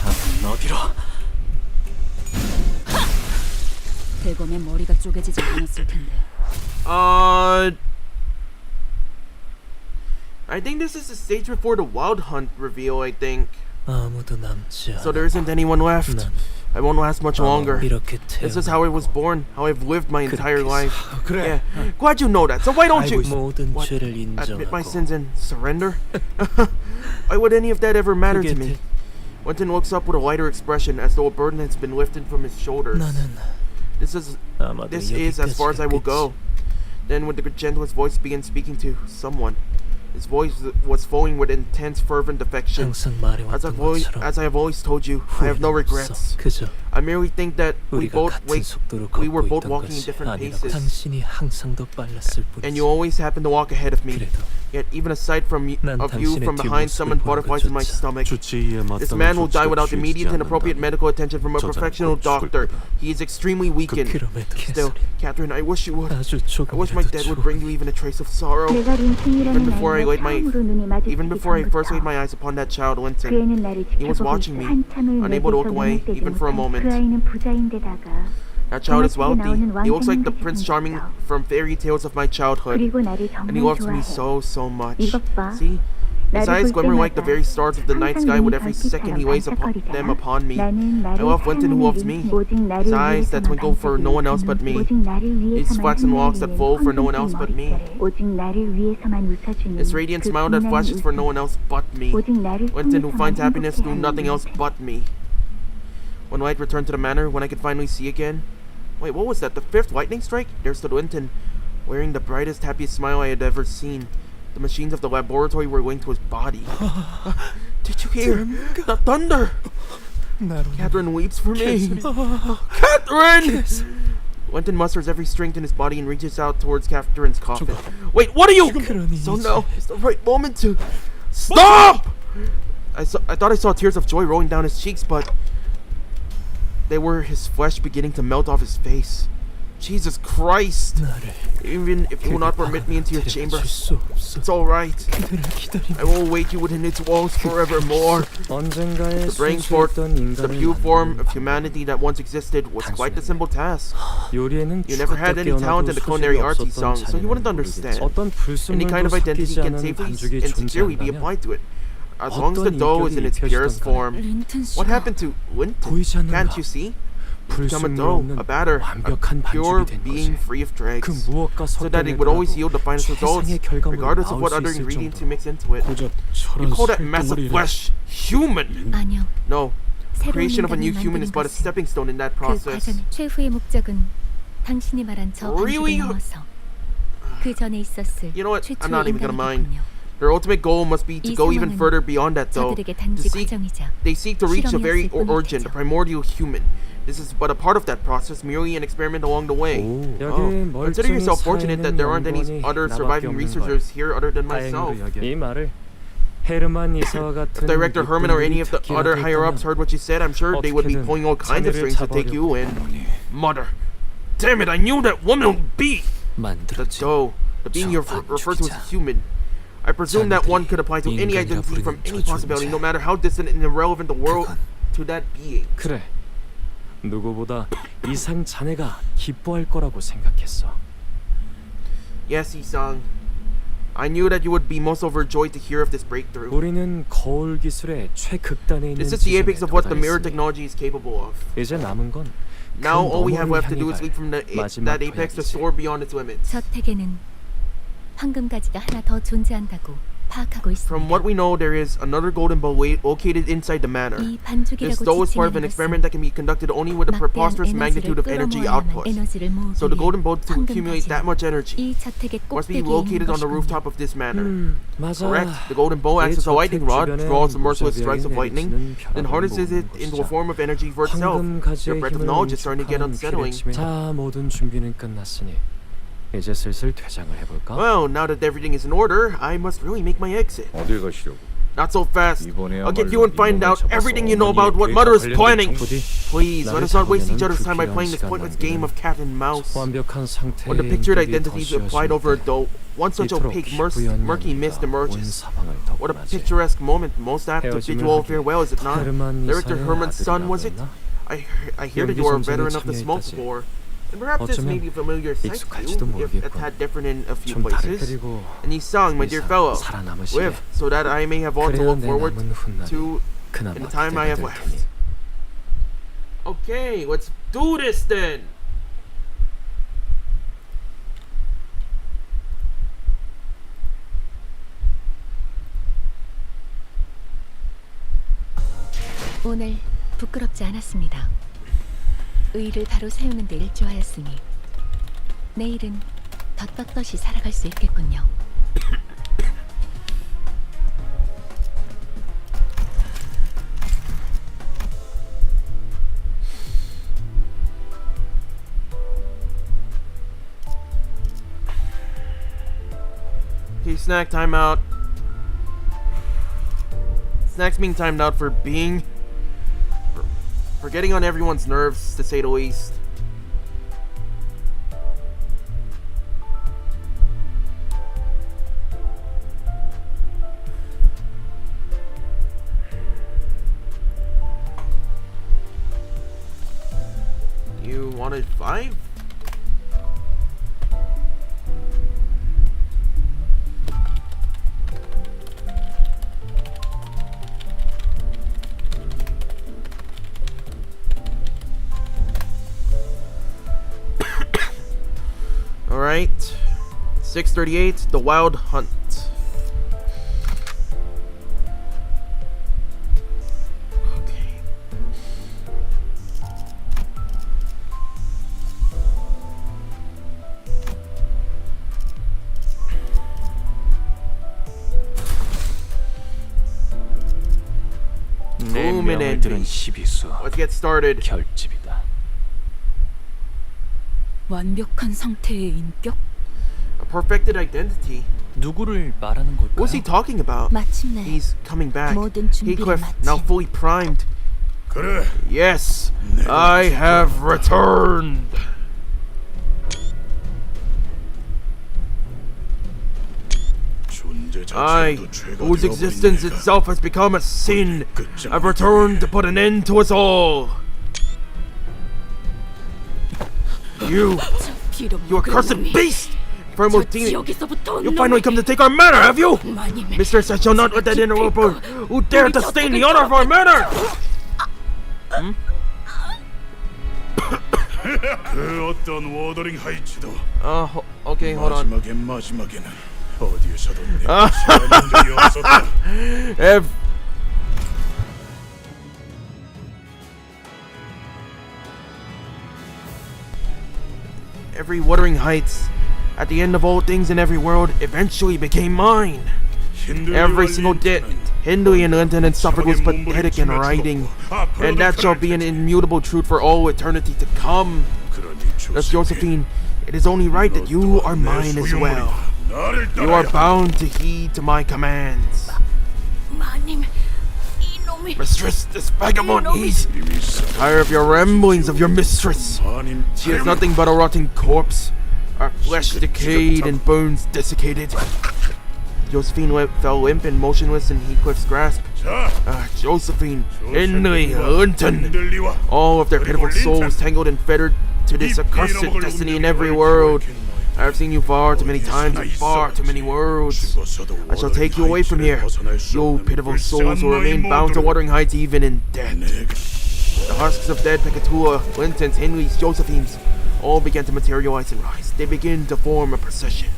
다음은 어디로? 대검의 머리가 쪼개지지 않았을 텐데. I think this is the stage before the Wild Hunt reveal, I think. 아무도 남지 않아. So there isn't anyone left. 난 I won't last much longer. 이렇게 This is 태어나 how I was born, how I've lived my entire 그렇게 life. 그래. Yeah, glad you know that. So why don't you 모든 what, 죄를 admit my 인정하고 sins and surrender? Why would any of that ever matter to 그게 me? Winton looks up with a lighter expression, as though a burden has been lifted from his shoulders. 나는 This is 아마도 as far as I will 여기까지가 go. Then with the gentlest voice he began speaking to someone. His voice was flowing with intense, fervent affection. 항상 As 말해왔던 것처럼 I have always told you, I have no 후회는 regrets. 없어. 그저 I merely think that we 우리가 같은 were 속도로 both 걷고 있던 walking in 것이 different 아니라고. paces. 당신이 항상 더 빨랐을 And 뿐이지. you always happened to walk ahead of me. 그래도 Yet even a sight of you 당신의 from behind summoned 뒷모습을 butterflies in my 보는 stomach. 주치의에 This 마땅한 man will die 조치가 without 취해지지 immediate and appropriate 않는다면 medical attention from a 저자는 professional 곧 죽을 doctor. 거다. He is extremely weakened. 그럼에도 Still, 개소리. Catherine, I wish you would. 아주 I wish my 조금이라도 death would bring you even a trace of sorrow. 내가 린튼이라는 before I laid 아이와 처음으로 눈이 마주치기 Even before I first laid 전부터 my eyes upon that child, 그 Linton, 애는 나를 he was 지켜보고 watching 있어 me, 한참을 unable to look 내게서 away, 눈을 떼지 even for a 못한 moment. 그 아이는 부자인데다가 that child is wealthy. He looks like the 왕자님같이 Prince Charming 생겼어. from fairy tales of my childhood. 그리고 나를 And he 정말 loves me 좋아해. so much. 이것 봐. See? His 나를 eyes 볼 glimmer like the 때마다 very stars of the night 항상 sky with 눈이 every second he 별빛처럼 lays 반짝거리잖아. them upon me. 나는 I 나를 love Winton who 사랑하는 loves me. 린튼, 오직 나를 His eyes that 위해서만 twinkle for no one else but 반짝이는 me. 오직 나를 His 위해서만 flaxen locks that 흩날리는 fall for no one else but 황금빛 me. 머릿결에 오직 나를 위해서만 웃어주는 His radiant 그 smile that 빛나는 flashes for no 웃음. one else but me. 오직 나를 Winton who 통해서만 finds happiness through 행복해하는 nothing else 린튼. but me. When light returned to the manor, when I could finally see again. Wait, what was that? The fifth lightning strike? There stood Winton, wearing the brightest, happiest smile I had ever seen. The machines of the laboratory were linked to his body. Did you hear the thunder? Catherine weeps for me. Catherine! Winton musters every strength in his body and reaches out towards Catherine's coffin. Wait, what are you? So now is the right moment to stop. I thought I saw tears of joy rolling down his cheeks, but they were his flesh beginning to melt off his face. Jesus Christ! Even if you will not permit me into your chamber, it's alright. I will await you within its walls forevermore. The bringing forth the pure form of humanity that once existed was quite a simple task. You never had any talent in the culinary arts he sung, so you wouldn't understand. Any kind of identity can safely and securely be applied to it, as long as the dough is in its purest form. 린튼 씨가 What happened to Winton? Can't you see? Become a dough, a batter, a pure being free of dregs, so that it would always yield the finest results, regardless of what other ingredients you mix into it. You call that mass of flesh human? 아니요. No, 새로운 creation of a new 인간을 human is 만드는 but a 것은 stepping stone in that 그 process. 과정 최후의 목적은 당신이 말한 저 Really? 반죽을 넘어서 그 전에 있었을 You know what? I'm 최초의 not even gonna mind. 인간이겠군요. Their ultimate goal must be to 이 go even 상황은 further beyond that, though. 저들에게 단지 They seek to reach the very 실험이었을 origin, the 뿐이겠죠. primordial human. This is but a part of that process, merely an experiment along the way. Oh, consider yourself fortunate that there aren't any other surviving researchers here other than myself. 이 말을 헤르만 이사와 If 같은 Director Herman or any of the other higher-ups heard what you said, I'm sure they would be pulling all kinds of strings to take you in. Mother, damn it, I knew that woman would be the 만들어진 dough. The being you refer to as a human. I presume that one could apply to any 인간이라 identity from 부르는 any 저 possibility, 존재. no matter how distant and irrelevant the world 그건 to that being. 그래. 누구보다 이상 자네가 기뻐할 거라고 생각했어. Yes, Isang. I knew that you would be most overjoyed to hear of this breakthrough. 우리는 거울 기술의 최극단에 있는 This is the apex 지점에 of what the mirror 도달했으니 technology is capable of. 이제 남은 건 Now all we have 너머를 left to do is 향해 leap from 마지막 that apex to 도약이지. soar beyond its limits. 저택에는 황금가지가 하나 더 존재한다고 파악하고 From 있습니다. what we know, there is another golden bowl located inside the manor. 이 This 반죽이라고 though is part of 지칭하는 an experiment that can be conducted only with a 막대한 preposterous magnitude of 에너지를 energy 끌어모아야만 output. 에너지를 모으기 So the 위해 golden bowl to accumulate that 황금가지는 much energy 이 저택의 must be 꼭대기에 있는 located on the 것이군요. rooftop of this manor. 맞아. Correct. The golden bowl acts as a lightning rod, draws the merciless strikes of lightning, then harnesses it into a form of energy for itself. Your 황금가지의 breath of 힘을 knowledge is starting to get 응축한 unsettling. 피레침에 자, 모든 준비는 끝났으니 이제 슬슬 퇴장을 해볼까? Well, now that everything is in order, I must really make my exit. 어딜 가시려고? Not so fast. 이번에야말로 I'll get you and find 이 out 몸을 everything you 잡아서 know about what 어머니의 Mother is 계획과 planning. 부디 Please, let us not waste each other's time by 불필요한 playing this 시간 pointless 낭비는 game of cat and mouse. 완벽한 상태의 When the pictured 인격이 identity is applied 더 over 씌워질 though, one such 이토록 opaque, 기쁘연 murky mist 연기가 온 emerges. 사방을 What a 덮어나지. picturesque moment, most apt to 헤어짐을 visual 하기에 farewell, is it not? 헤르만 Director 이사의 Herman's son, was it? 아들이라고 I hear that you are a 연기 veteran 전쟁에 of the smoke 참여했다지. before. And perhaps this may be a familiar sight to 익숙할지도 you, if a 모르겠군. tad different in a few 좀 다를 places. 때리고 And Isang, my dear 이상 fellow, 살아남으시게. live so that I may have all to 그래야 look 내 forward 남은 훗날이 to 그나마 in the time I have 기대가 될 left. 테니. Okay, let's do this then. 오늘 부끄럽지 않았습니다. 의를 바로 세우는 데 일조하였으니 내일은 더 떳떳이 살아갈 수 있겠군요. Okay, snack timeout. Snacks being timed out for being... for getting on everyone's nerves, to say the least. You wanted 5? Alright. 638, The Wild Hunt. Okay. 내 Boom and 명을 들은 ending. 12수 Let's get started. 결집이다. 완벽한 상태의 인격? A perfected identity. 누구를 말하는 걸까? What's he talking about? 마침내 He's coming back. 모든 준비를 Heathcliff, 마친 now fully primed. 그래, Yes, I have returned. 존재 I, 자체도 죄가 whose 되어버린 existence 내가 itself has become a sin, 끝장을 have returned to put an end to us all. You accursed beast! Infernal demon! You finally come to take our manor, have you? Mistress, I shall not let that interloper who dare to stain the honor of our manor! 그 어떤 워더링 하이츠도 Okay, hold on. 마지막에는 어디에서도 내가 시험한 적이 없었다. Every Wuthering Heights, at the end of all things in every world, eventually became mine. Every single debt Hindley and Lieutenant suffered was pathetic in writing, and that shall be an immutable truth for all eternity to come. Thus, Josephine, it is only right that you are mine as well. You are bound to heed to my commands. Mistress, this vagabond is tired of your ramblings of your mistress. She is nothing but a rotting corpse, our flesh decayed and bones desiccated. Josephine fell limp and motionless in Heathcliff's grasp. 자, Josephine, Henry, Hunton. 흔들리와 All of their pitiful souls tangled and fettered to this accursed destiny in every world. I have seen you far too many times in far too many worlds. I shall take you away from here. You pitiful souls will remain bound to Wuthering Heights even in death. The husks of dead Pekatua, Linton's, Henry's, Josephine's all began to materialize and rise. They begin to form a procession.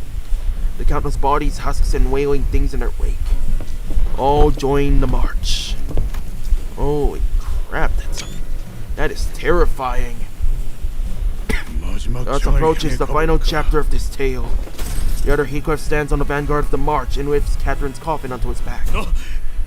The countless bodies, husks, and wailing things in their wake all join the march. Holy crap, that is terrifying. Thus approaches the final chapter of this tale. The other Heathcliff stands on the vanguard of the march and lifts Catherine's coffin onto his back. 너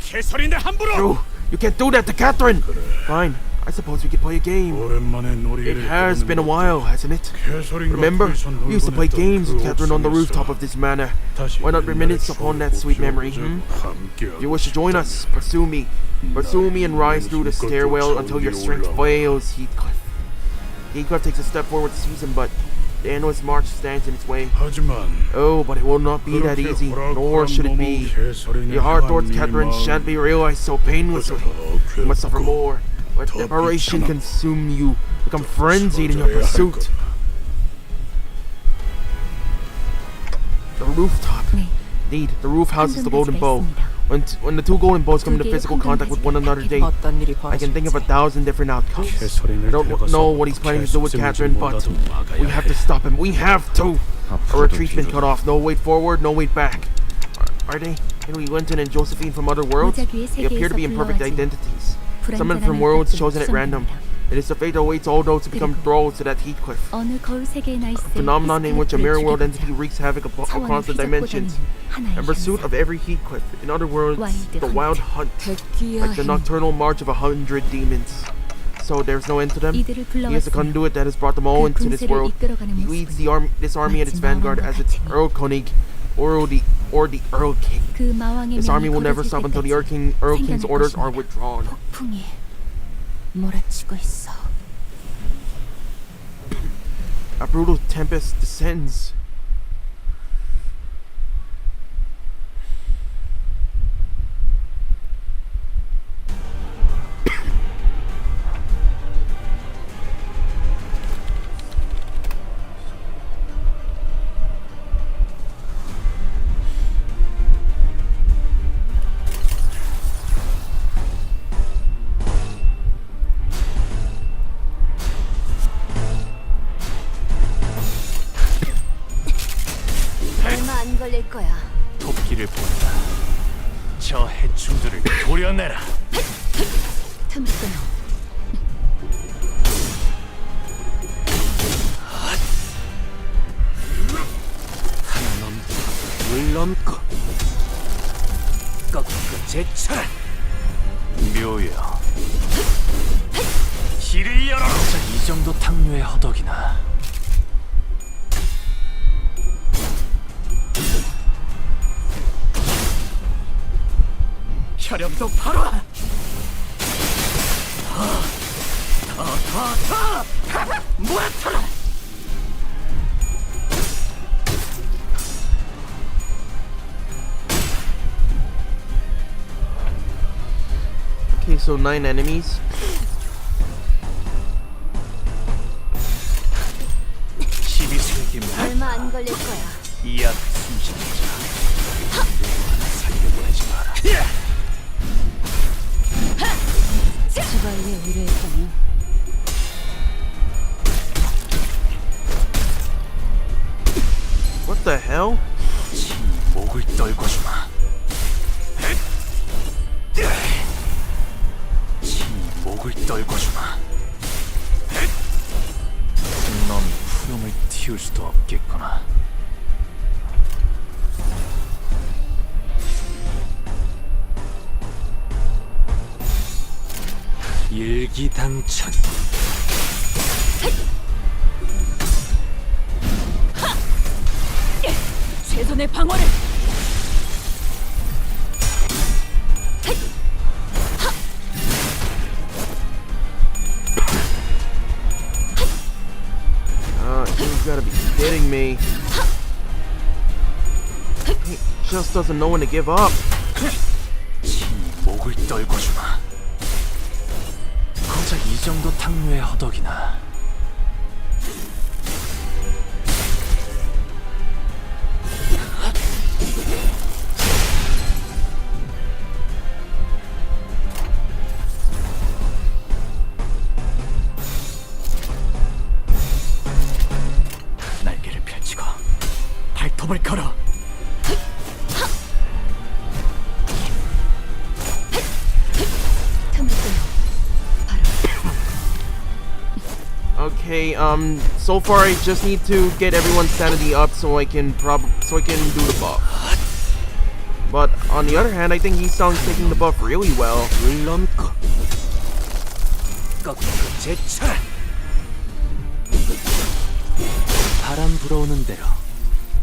개소리인데 함부로. You can't do that to Catherine! Fine, I suppose we could play a game. 오랜만에 It 놀이를 has been a while, hasn't it? 개소리인 Remember, 것들에서 we used to play 놀곤 games with 했던 Catherine on the 그 rooftop 옥상에서 of this manor. 다시 Why not reminisce 옛날의 upon that sweet memory, 함께 If you wish to join us, pursue me. Pursue me and rise through the stairwell until your strength fails, Heathcliff. Heathcliff takes a step forward to seize him, but the endless march stands in its way. 하지만 Oh, but it will not be that easy, nor should it be. Your heart towards Catherine shan't be realized so painlessly. You must suffer more. Let desperation consume you. Become frenzied in your pursuit. The rooftop. Indeed, the roof houses the golden bow. When the two golden bows come into physical contact with one another, 어떤 일이 I can think of 벌어질지 1,000 different outcomes. I don't know what he's planning to do with Catherine, but we have to stop him. We have to! Our retreat's been cut off. No way forward, no way back. Are they Henry, Linton, and Josephine from other worlds? They appear to be imperfect identities. Summoned from worlds chosen at random. It is the fate that awaits all those who become thralls to that Heathcliff. A phenomenon in which a mirror world entity wreaks havoc across the dimensions. In pursuit of every Heathcliff. In other words, the wild hunt. Like the nocturnal march of 100 demons. So there's no end to them? He is the conduit that has brought them all into this world. He leads this army at its vanguard as its Earl Konig, or the Earl King. This army will never stop until the Earl King's orders are withdrawn. 몰아치고 있어. A brutal tempest descends. 얼마 안 걸릴 거야. 토끼를 본다. 저 해충들을 도려내라. 틈을 끊어. 하나 넘고 둘 넘고 꺾고 제쳐라. 묘여 길을 열어라. 이 정도 탕류에 허덕이나. 혈염도 바로 모아쳐라. Okay, so 9 enemies. 얼마 안 걸릴 거야. 이약 숨쉬자. 살려보내지 마라. 지바이에 의뢰했더니 What the hell? 지 목을 떨궈주마. 지 목을 떨궈주마. 넌 푸름을 틔울 수도 없겠구나. 일기당천. 최선의 방어를. You gotta be kidding me. Hey, just doesn't know when to give up. 친히 목을 떨궈주마. 고작 이 정도 탕류의 허덕이나. 날개를 펼치고 발톱을 걸어. Okay, so far I just need to get everyone's sanity up so I can do the buff. But on the other hand, I think he's taking the buff really well. 물넘고 꺾고 제쳐라. 바람 불어오는 대로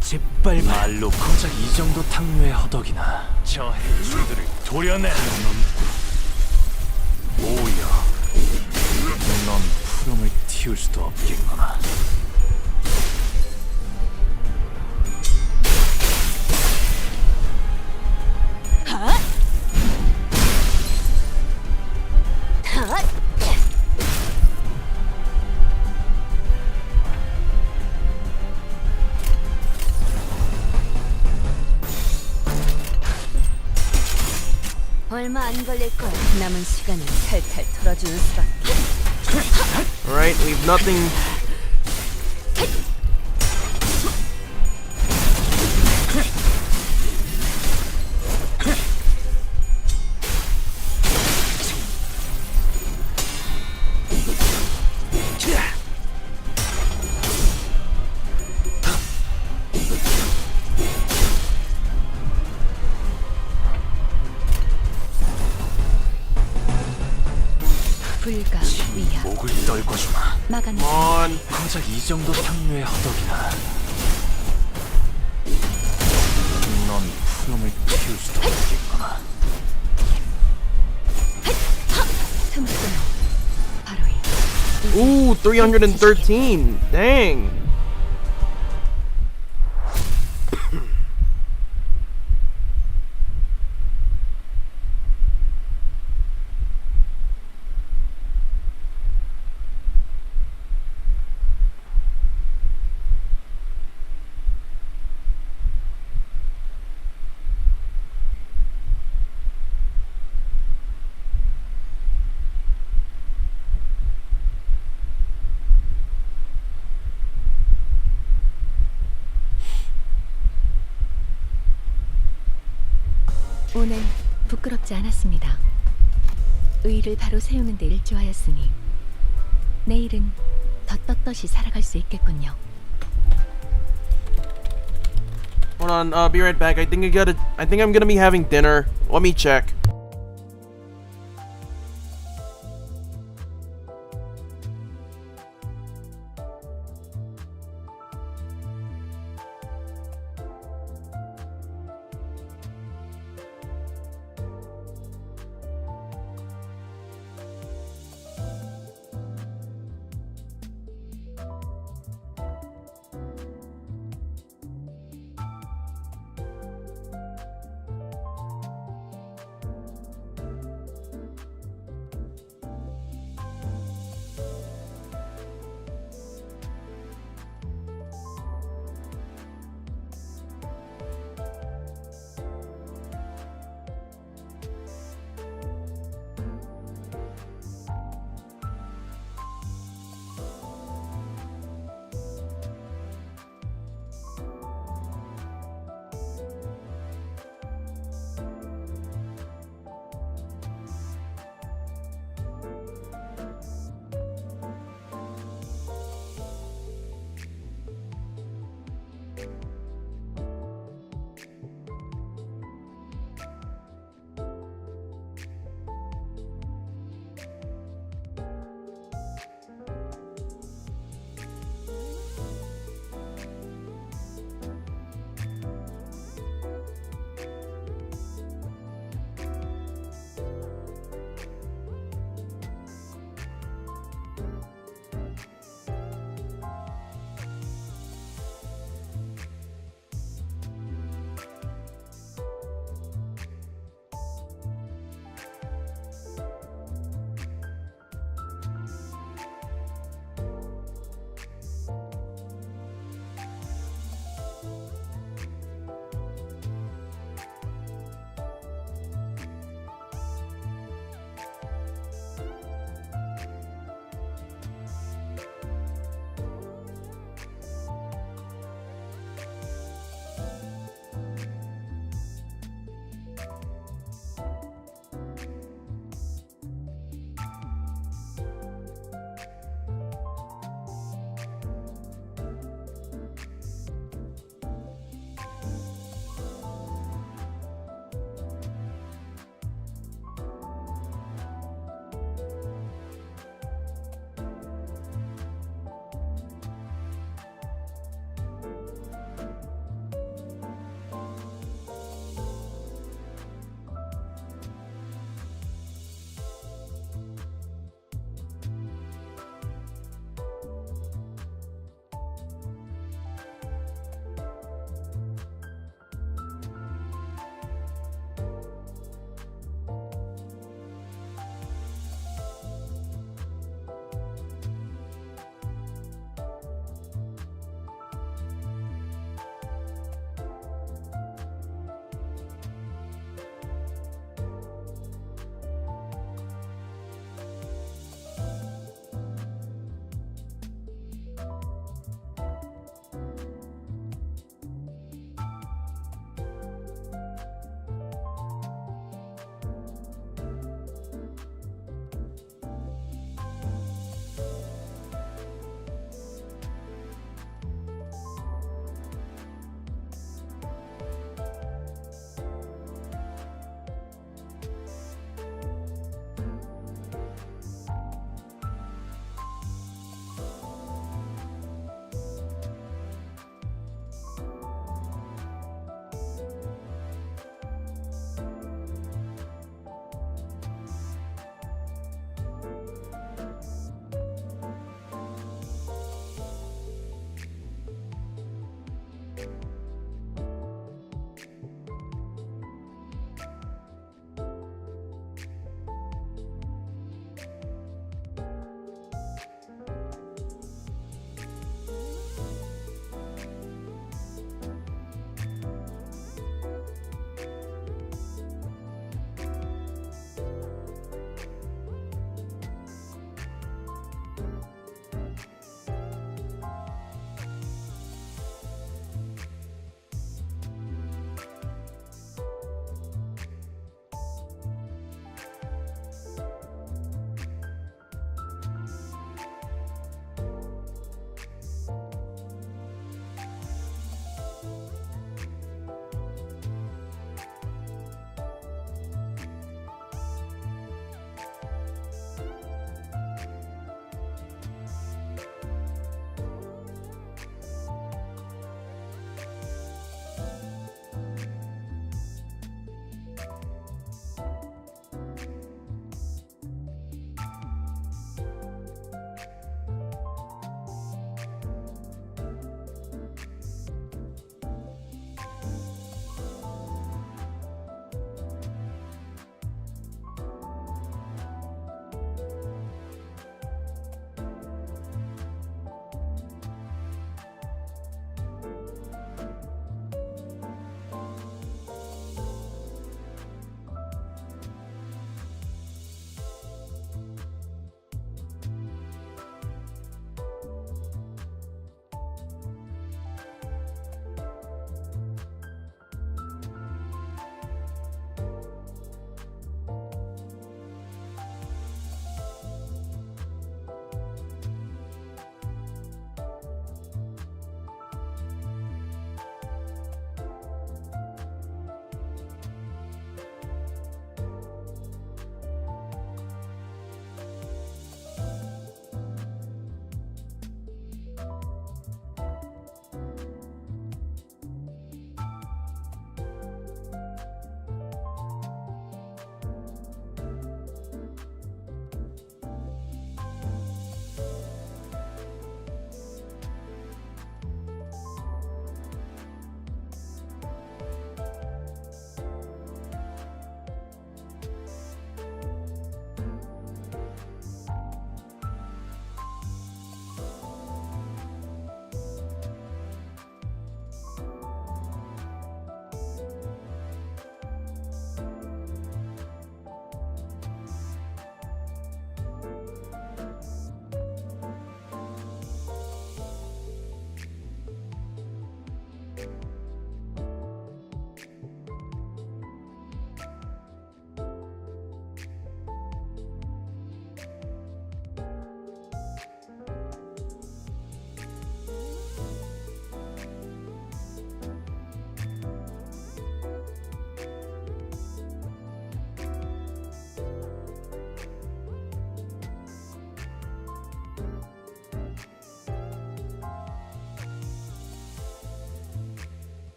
짓밟아. 말로 고작 이 정도 탕류의 허덕이나. 저 해충들을 도려내. 오여, 넌 푸름을 틔울 수도 없겠구나. 얼마 안 걸릴 거야. 남은 시간을 탈탈 털어주는 수밖에. Alright, we've nothing. 불가 위야. 목을 떨궈주마. 막아내. Come on. 고작 이 정도 탕류의 허덕이나. 넌 푸름을 틔울 수도 없겠구나. 틈을 끊어. 바로 이. Ooh, 313. Dang. 오늘 부끄럽지 않았습니다. 의를 바로 세우는 데 일조하였으니 내일은 더 떳떳이 살아갈 수 있겠군요. Hold on, be right back. I think I'm gonna be having dinner. Let me check.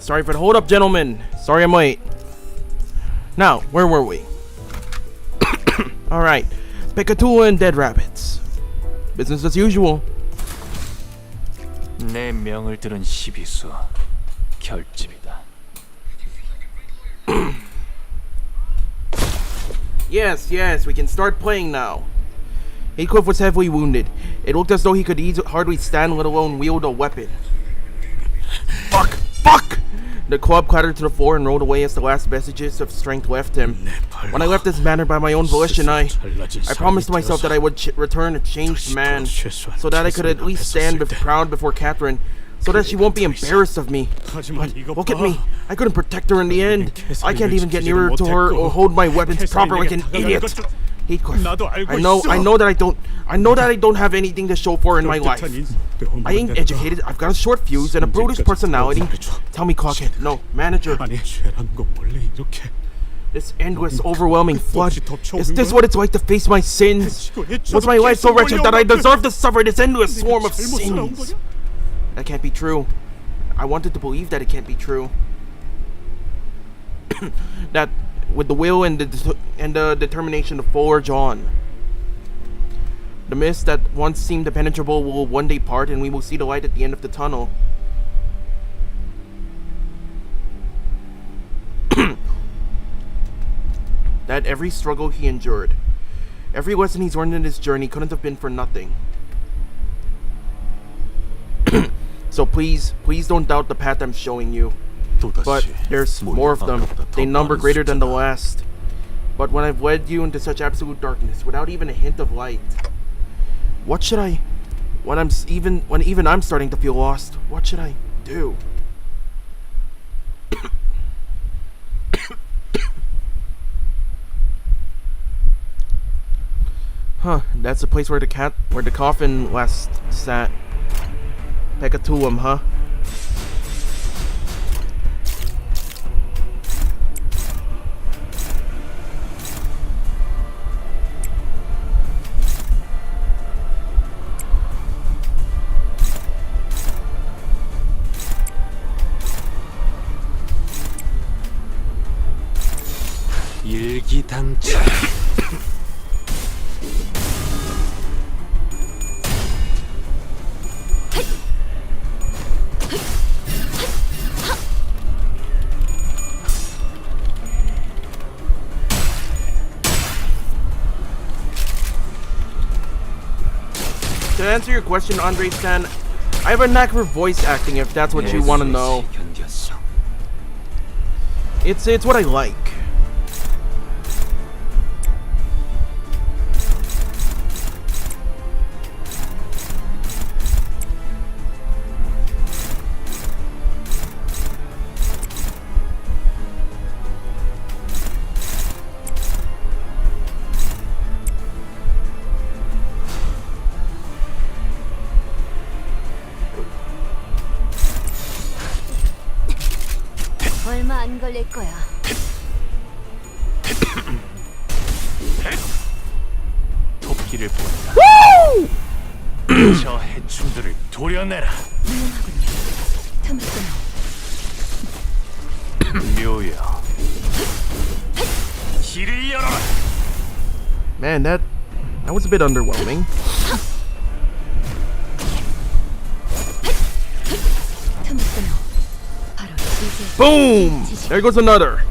Sorry for the hold up, gentlemen. Sorry I'm late. Now, where were we? Alright. Pekatula and dead rabbits. Business as usual. 내 명을 들은 시비수 결집이다. Yes, we can start playing now. Heathcliff was heavily wounded. It looked as though he could hardly stand, let alone wield a weapon. Fuck! The club clattered to the floor and rolled away as the last vestiges of strength left him. When I left this manor by my own volition, I promised myself that I would return a changed man, so that I could at least stand proud before Catherine, so that she won't be embarrassed of me. But look at me. I couldn't protect her in the end. I can't even get nearer to her or hold my weapons proper like an idiot. Heathcliff, I know that I don't have anything to show for in my life. I ain't educated, I've got a short fuse and a brutish personality. Tell me, Clockhead, no, manager. This endless, overwhelming flood. Is this what it's like to face my sins? Was my life so wretched that I deserve to suffer this endless swarm of sins? That can't be true. I wanted to believe that it can't be true. That with the will and the determination to forge on. The mist that once seemed impenetrable will one day part, and we will see the light at the end of the tunnel. That every struggle he endured, every lesson he's learned in his journey couldn't have been for nothing. So please don't doubt the path I'm showing you. But there's more of them. They number greater than the last. But when I've led you into such absolute darkness, without even a hint of light, what should I... When even I'm starting to feel lost, what should I do? Huh, that's the place where the coffin last sat. Pekatulum, huh? 일기당장. To answer your question, Andre Stan, I have a knack for voice acting if that's what you want to know. It's what I like. 얼마 안 걸릴 거야. 토끼를 보았다. 저 해충들을 도려내라. 틈을 끊어. 묘여. 길을 열어라. Man, that was a bit underwhelming. 틈을 끊어. 바로 이제. Boom! There goes another.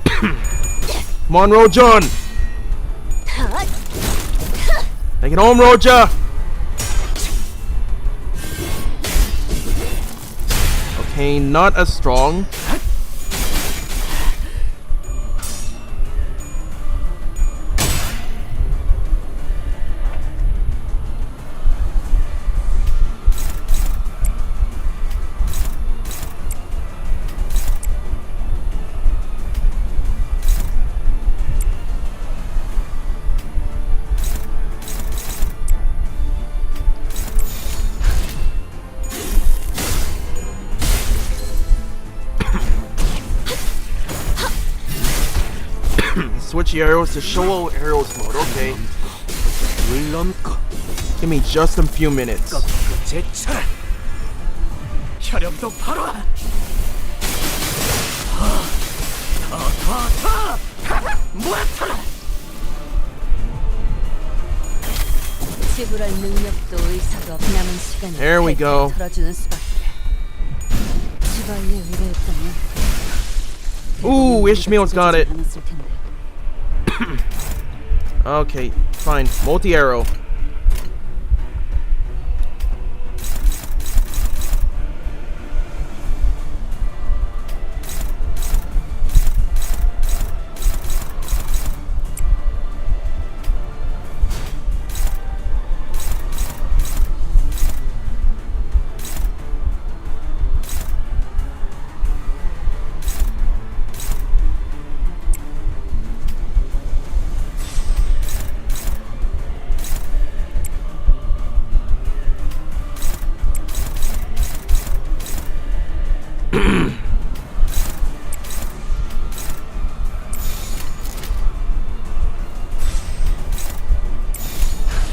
Come on, Rojan! Take it home, Roja! Okay, not as strong. Switch the arrows to show arrows mode, okay. Give me just a few minutes. 혈염도 바로 지불할 능력도 의사도 없 남은 시간을 There we go. 털어주는 수밖에. 지바이의 의뢰였다면 Ooh, Ishmael's got it. 않았을 텐데. Okay, fine. Multi-arrow.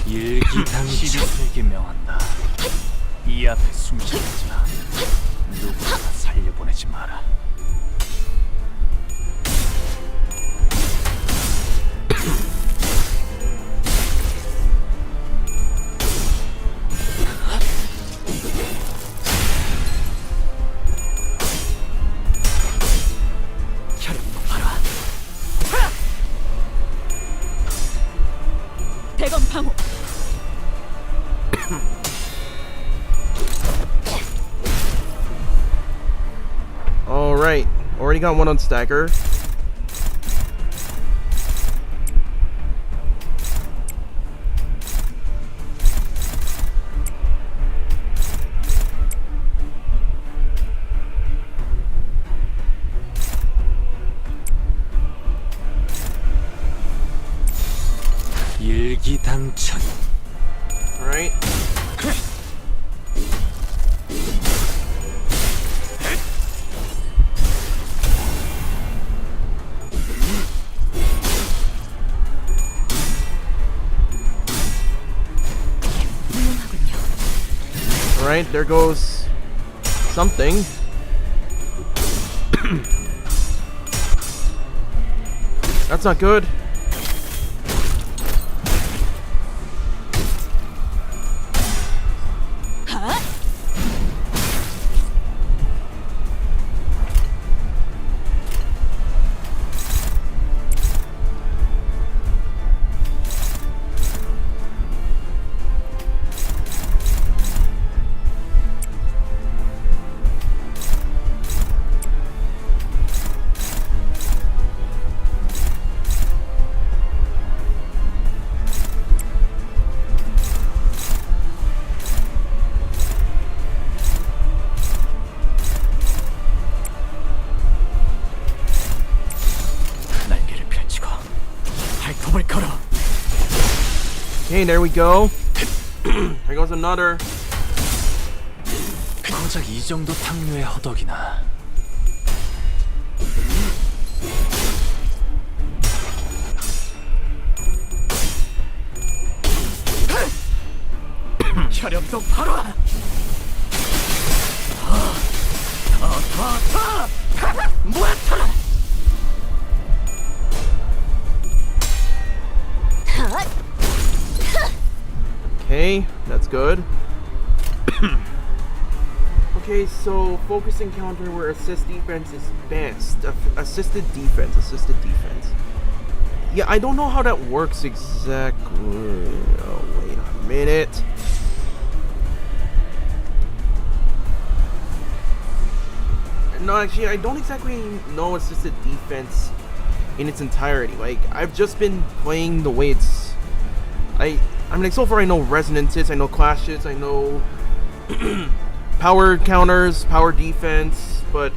일기당시에게 명한다. 이 앞에 숨쉬는 자 누구나 살려보내지 마라. 대검 방어. Alright, already got one on Stagger. 일기당천. Alright. Alright, there goes something. That's not good. Okay, there we go. Here goes another. 고작 이 정도 탕류의 허덕이나. 혈염도 바로 Okay, that's good. Okay, so focus encounter where assist defense is best. Assisted defense. Yeah, I don't know how that works exactly. Oh, wait a minute. No, actually, I don't exactly know assisted defense in its entirety. Like, I've just been playing the way it's... I mean, like, so far I know resonances, I know clashes, I know power counters, power defense, but...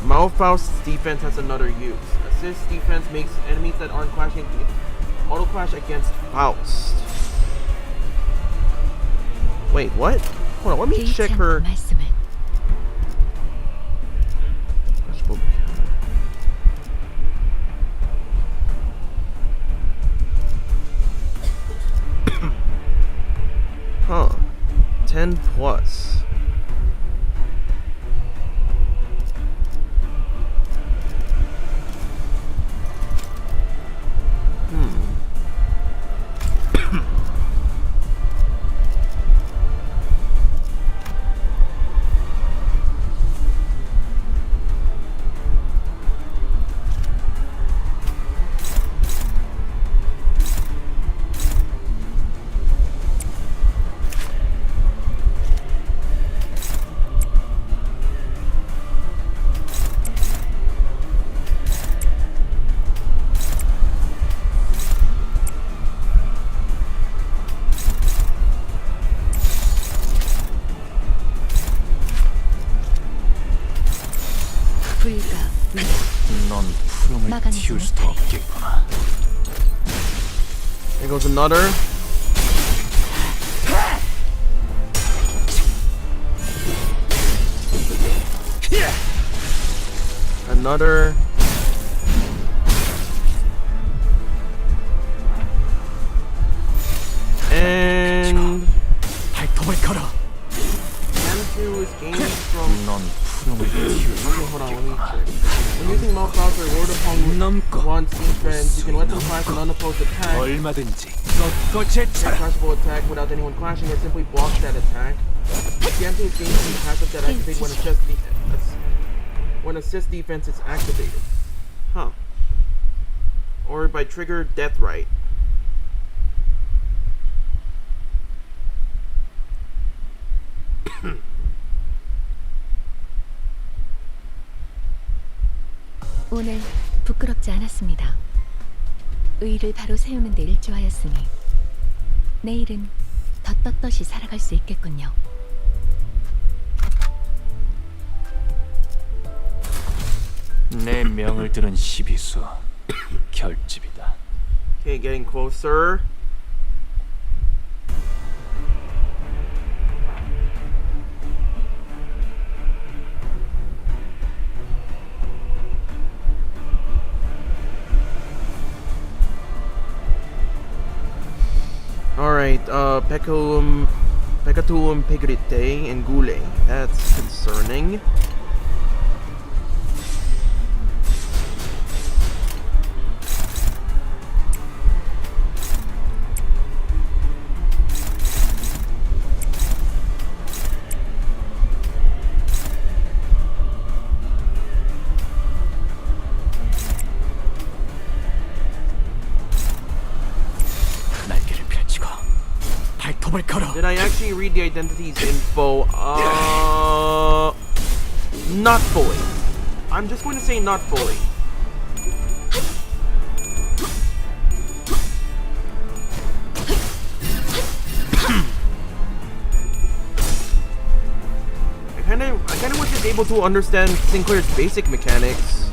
Malfaust's defense has another use. Assist defense makes enemies that aren't clashing auto clash against Faust. Wait, what? Hold on, let me check her. 10 plus. 불가 넌 푸름을 틔울 수도 없겠구나. There goes another. Another. And 발톱을 걸어. Canto is gained from. 넌 푸름을 틔울 수 Hold on, let me check. When using Mouth Bowser, word upon 넘고 one's defense, you can let them clash an unopposed attack. 얼마든지 Clashable attack without anyone clashing or simply block that attack. Canto is gained from passive that activate when assist defense is activated. Huh. Or by trigger death right. 오늘 부끄럽지 않았습니다. 의를 바로 세우는 데 일조하였으니 내일은 더 떳떳이 살아갈 수 있겠군요. 내 명을 들은 시비수 결집이다. Okay, getting closer. Alright, Peccatulum Pigrite and Gule. That's concerning. Did I actually read the identities info? Not fully. I'm just going to say not fully. I kind of was able to understand Sinclair's basic mechanics,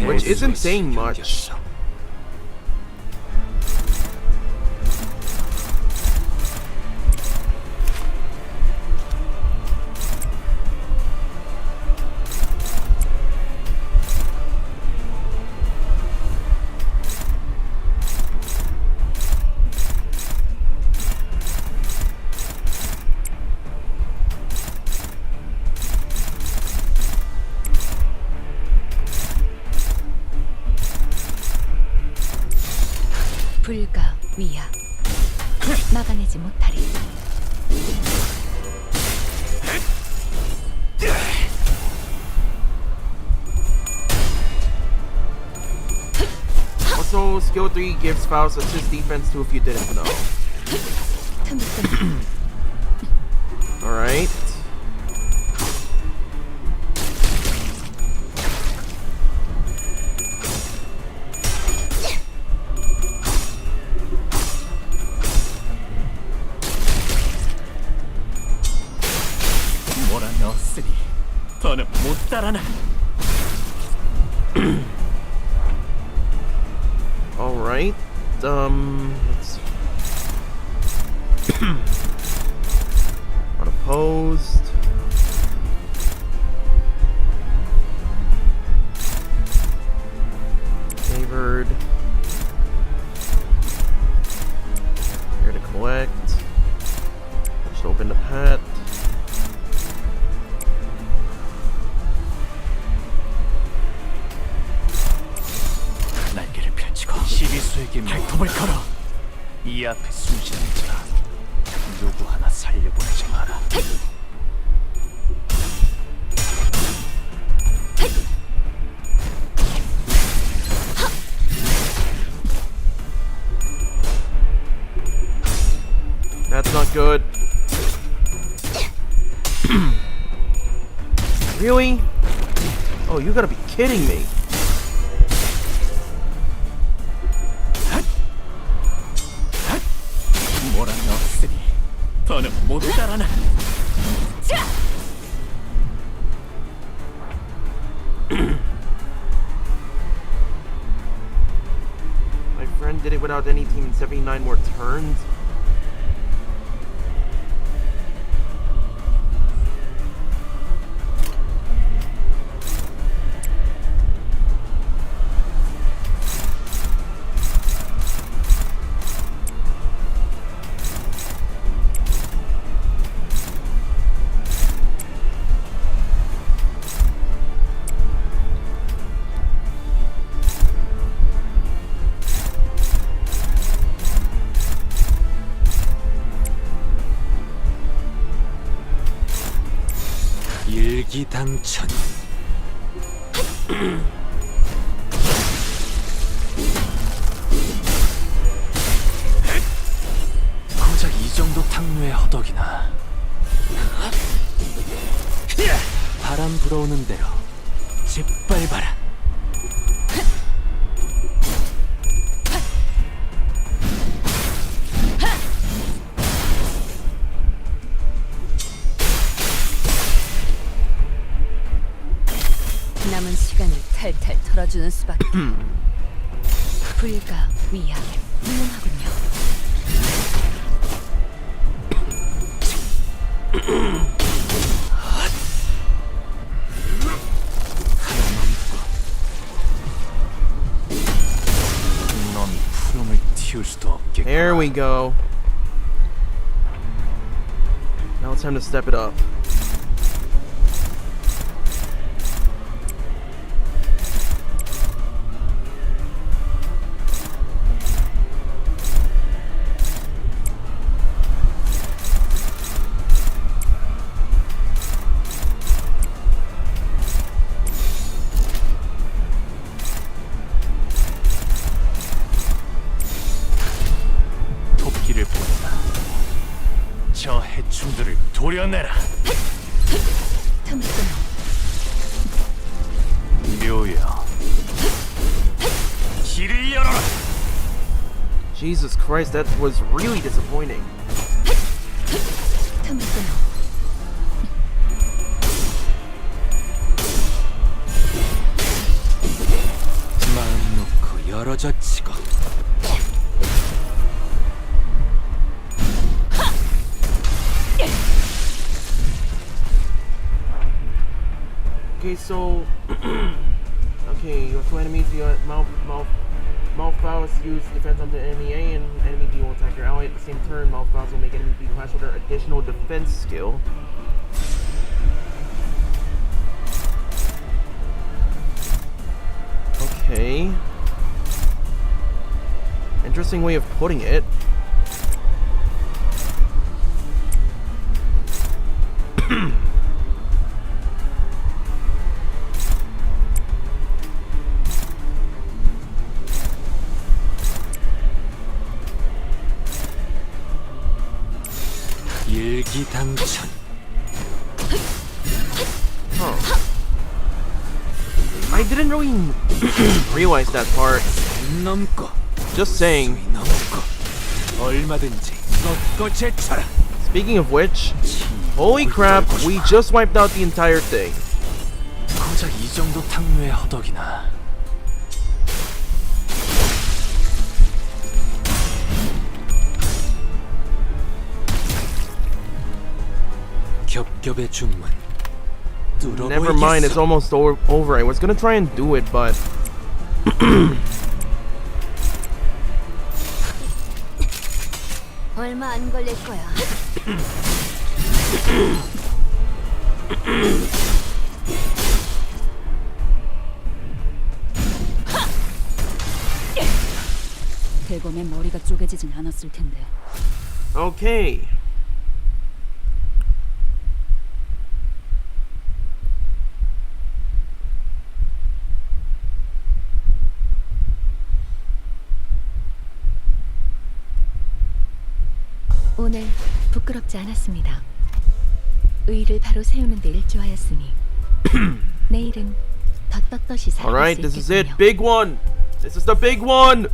which isn't saying much. 불가 위야 막아내지 못하리. Also, skill 3 gives Faust assist defense too if you didn't know. Alright. 넣었으니 더는 못 따라나. Alright. Let's see. Unopposed. Favored. Here to collect. Just open the 내게 발톱을 걸어. 이 앞에 숨쉬는 자 누구 하나 살려보내지 마라. That's not good. Really? Oh, you gotta be kidding me. 뭐라 넣었으니 더는 못 따라나. My friend did it without any team in 79 more turns. 일기당천. 고작 이 정도 탕류에 허덕이나. 바람 불어오는 대로 짓밟아라. 남은 시간을 탈탈 털어주는 수밖에. 불가 위약 훌륭하군요. 넌 푸름을 틔울 수도 없겠고. There we go. Now it's time to step it up. 토끼를 보내라. 저 해충들을 도려내라. 틈을 끊어 묘여, 길을 열어라. Jesus Christ, that was really disappointing. 틈을 끊어 마음 놓고 열어젖히고. Okay, so okay, you have two enemies. You have Mouthbows use defense on the enemy A, and enemy B will attack your ally at the same turn. Mouthbows will make enemy B clash with their additional defense skill. Okay. Interesting way of putting it. 일기당천. Huh. I didn't really realize that part. 넘고. Just saying. 넘고. 얼마든지 꺾고 제쳐라. Speaking of which, holy crap, we just wiped out the entire thing. 고작 이 정도 탕류에 허덕이나. 겹겹의 중문. Never mind, it's almost over. I was gonna try and do it, but 얼마 안 걸릴 거야. 대검의 머리가 쪼개지진 않았을 텐데. Okay. 오늘 부끄럽지 않았습니다. 의를 바로 세우는 데 일조하였으니 내일은 더 떳떳이 살아갈 Alright, 수 this is it. 있겠군요. Big one. This is the big one.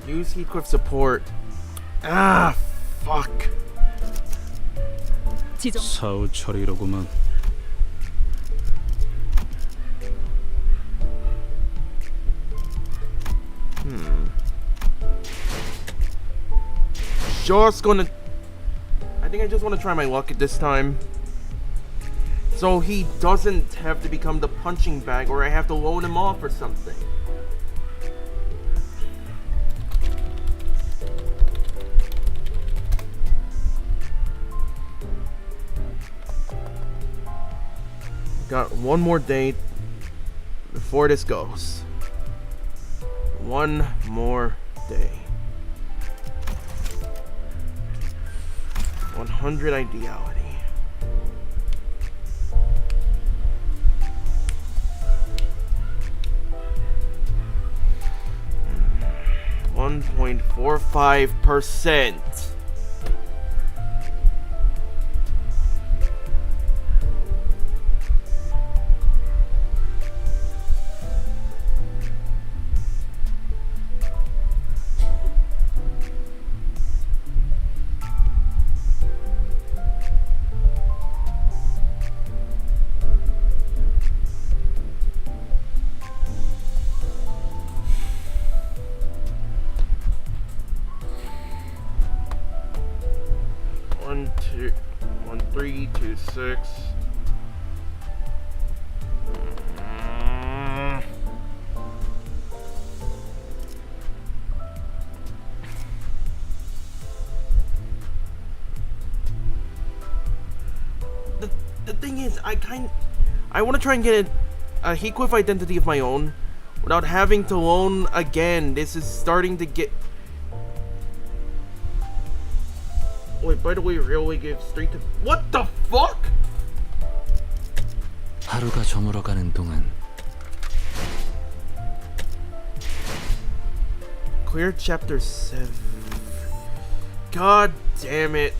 Use Heathcliff support. Ah, fuck. 지정. 사후 처리로구만. Just gonna... I think I just want to try my luck at this time. So he doesn't have to become the punching bag, or I have to load him off or something. Got one more day before this goes. One more day. 100 ideality. Mm, 1.45%. One, 3, 2, 6. The thing is, I want to try and get a Heathcliff identity of my own without having to loan again. This is starting to get... Wait, by the way, Railway gave straight to... What the fuck? 하루가 저물어가는 동안 Clear chapter 7. God damn it.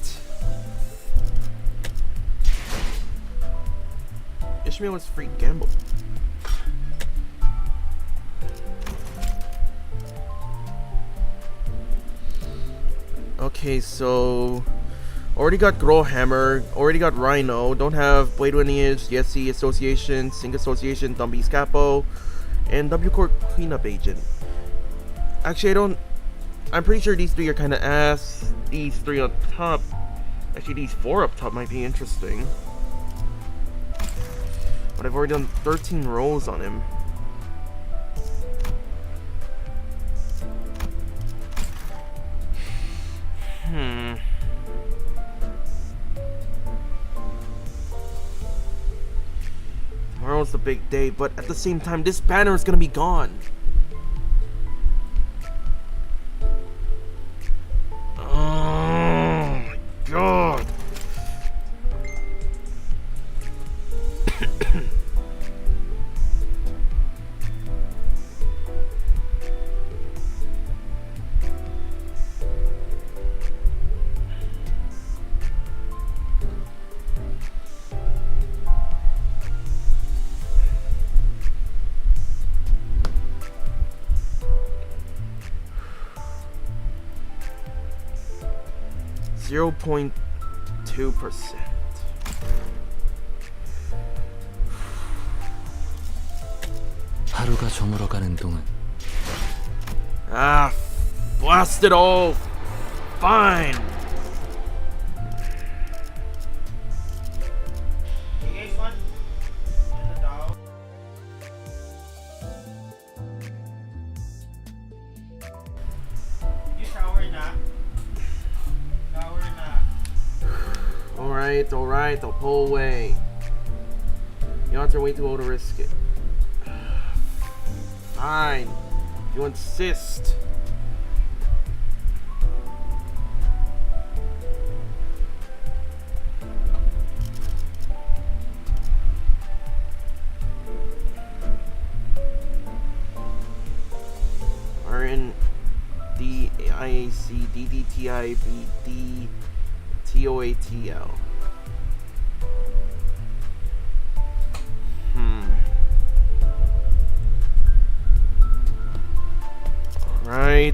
Ishmael was free gamble. Okay, so already got Growhammer, already got Rhino, don't have Blade Lineage, DSC Association, Sync Association, Dumbies Capo, and W Corp Cleanup Agent. Actually, I'm pretty sure these three are kind of ass. These three up top, actually these four up top might be interesting. But I've already done 13 rolls on him. Tomorrow's the big day, but at the same time, this banner is gonna be gone. Oh my god. 0.2%. 하루가 저물어가는 동안 Ah, blast it all. Fine. Alright, I'll pull away. The odds are way too low to risk it. Fine. You insist. RN DIAC DDTIB DTOATL.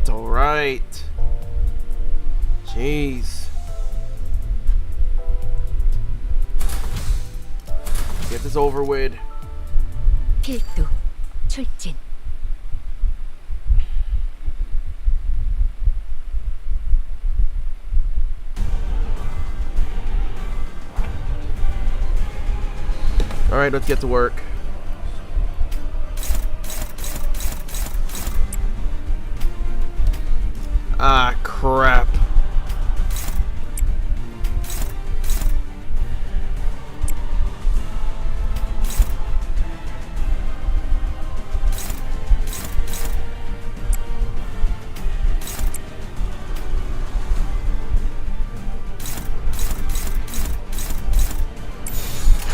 Alright. Jeez. Get this over with. 필두 출진. Alright, let's get to work. Ah, crap.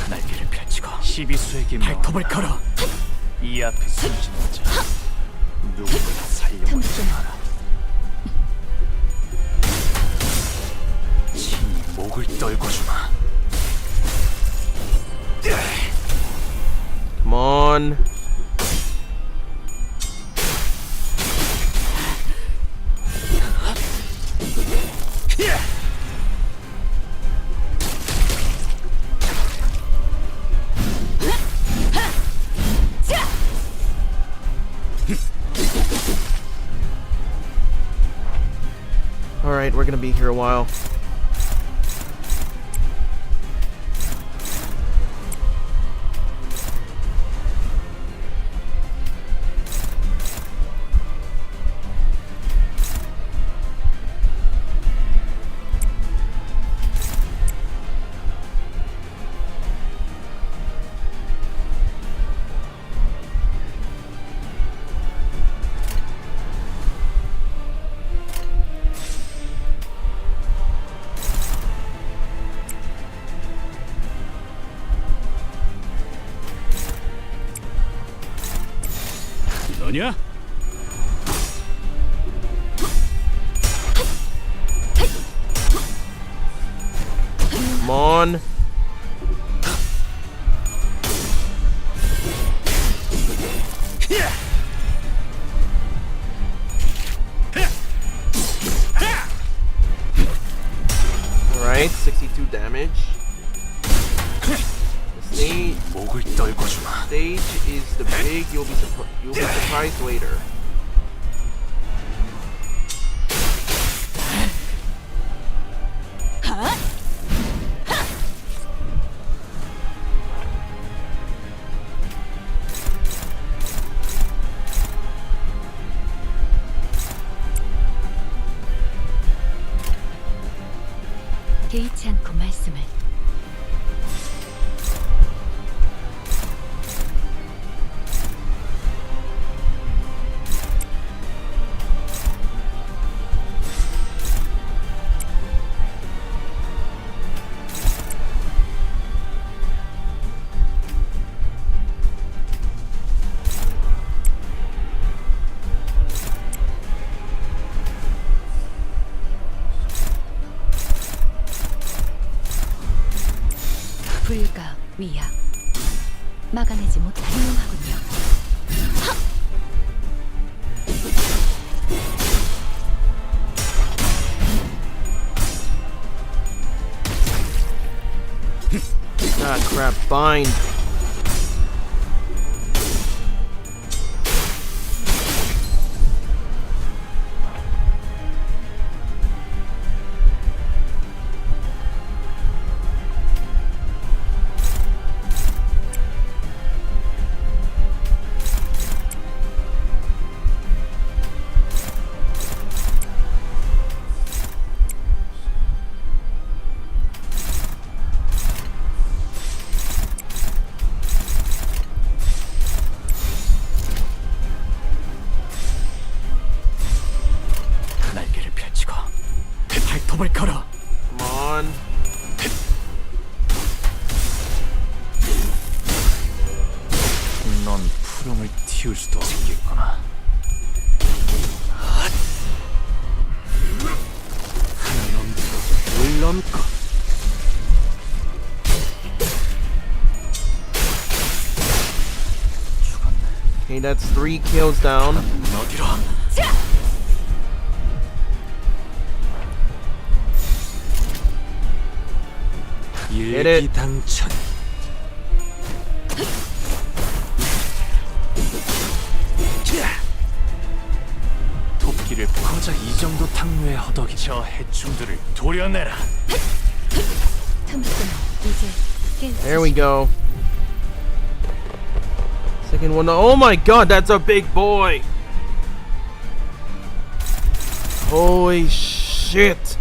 날개를 펼치고 시비수에게 발톱을 걸어. 이 앞에 숨지는 자 누구나 살려보지 마라. 친히 목을 떨궈주마. Come on. Alright, we're gonna be here a while. 너냐? Come on. Alright, 62 damage. The 목을 떨궈주마. stage is the big, you'll be surprised later. 개의치 않고 말씀을. 불가 위약 막아내지 못한 훌륭하군요. Ah, crap. Bind. 날개를 펼치고 발톱을 걸어. Come on. 넌 푸름을 틔울 수도 없겠구나. 하늘 넘기고 물 넘고. 죽었네. Okay, that's 3 kills down. 어디로? Hit it. 일기당천. 도끼를 고작 이 정도 탕류의 허덕이 저 해충들을 도려내라. 틈틈 이제 깨. There we go. Second one. Oh my god, that's a big boy. Holy shit.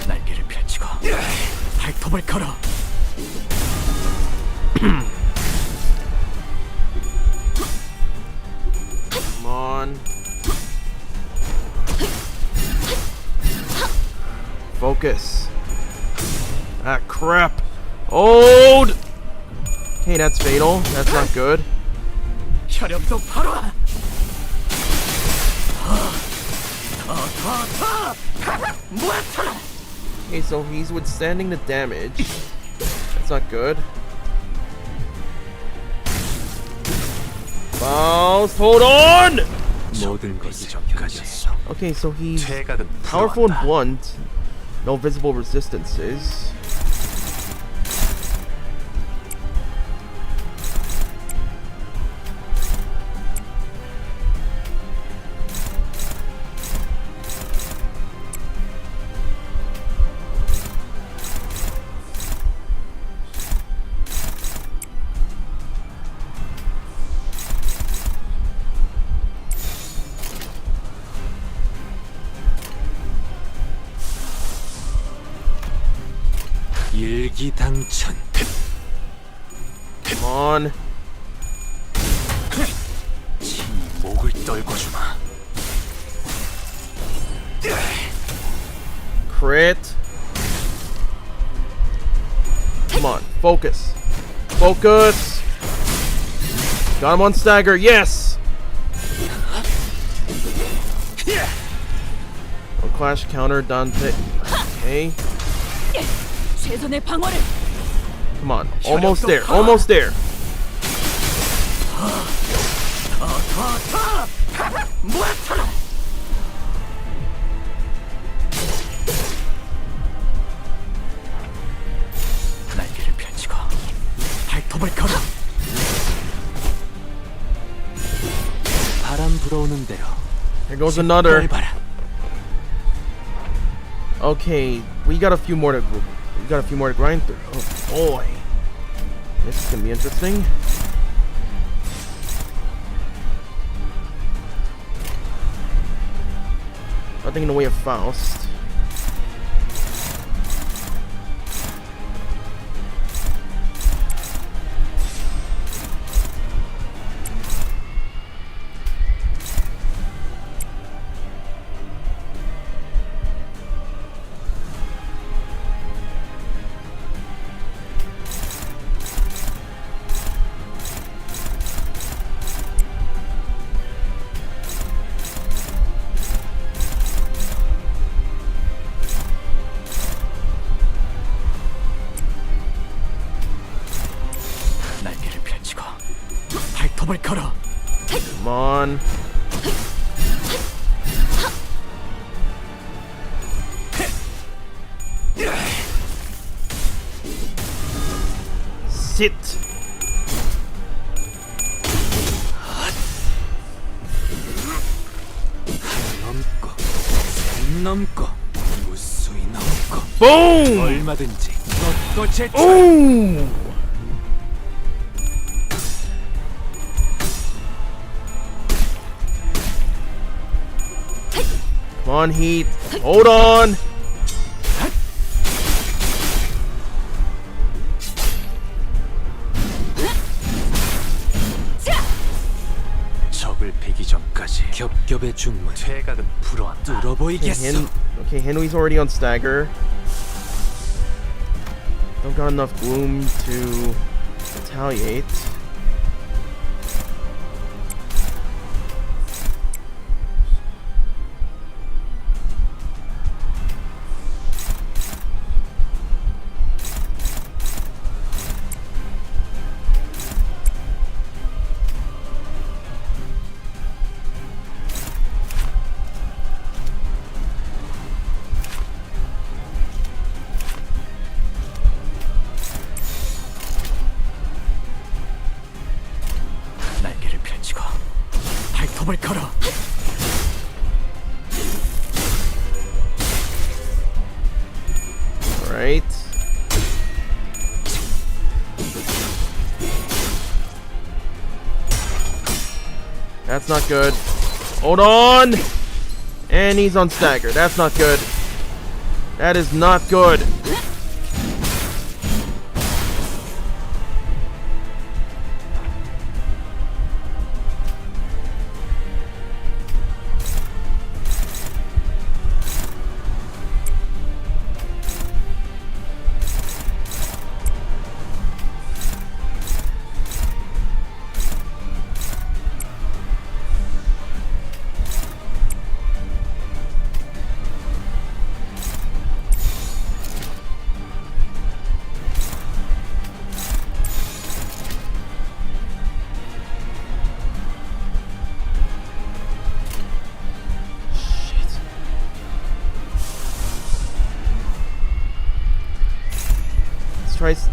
날개를 펼치고 발톱을 걸어. Come on. Focus. Ah, crap. Hold! Okay, that's fatal. That's not good. 혈염도 바로. Okay, so he's withstanding the damage. That's not good. Faust, hold on! 모든 것이 전까지였어. Okay, so he's 퇴각은 powerful and 풀어왔다. blunt. No visible resistances. 일기당천. Come on. 목을 떨궈주마. Crit. Come on, focus. Focus. Got him on stagger, yes! Oh, clash counter, Dante. Okay, 최선의 방어를. come on. Almost there, almost there. 날개를 펼치고 발톱을 걸어. 바람 불어오는 대로. Here goes another. 밟아라. Okay, we got a few more to grind through. Oh boy, this is gonna be interesting. Nothing in the way of Faust. 발톱을 걸어. Come on. Sit. 넘고 넘고 무수히 넘고 Boom. 얼마든지 또 제쳐. Ooh. Come on, Heath. Hold on. 적을 베기 전까지 겹겹의 중문 퇴각은 불어한다. 뚫어보이겠어. Okay, Henry's already on stagger. Don't got enough room to retaliate. 날개를 펼치고 발톱을 걸어. Alright. That's not good. Hold on! And he's on stagger. That's not good. That is not good.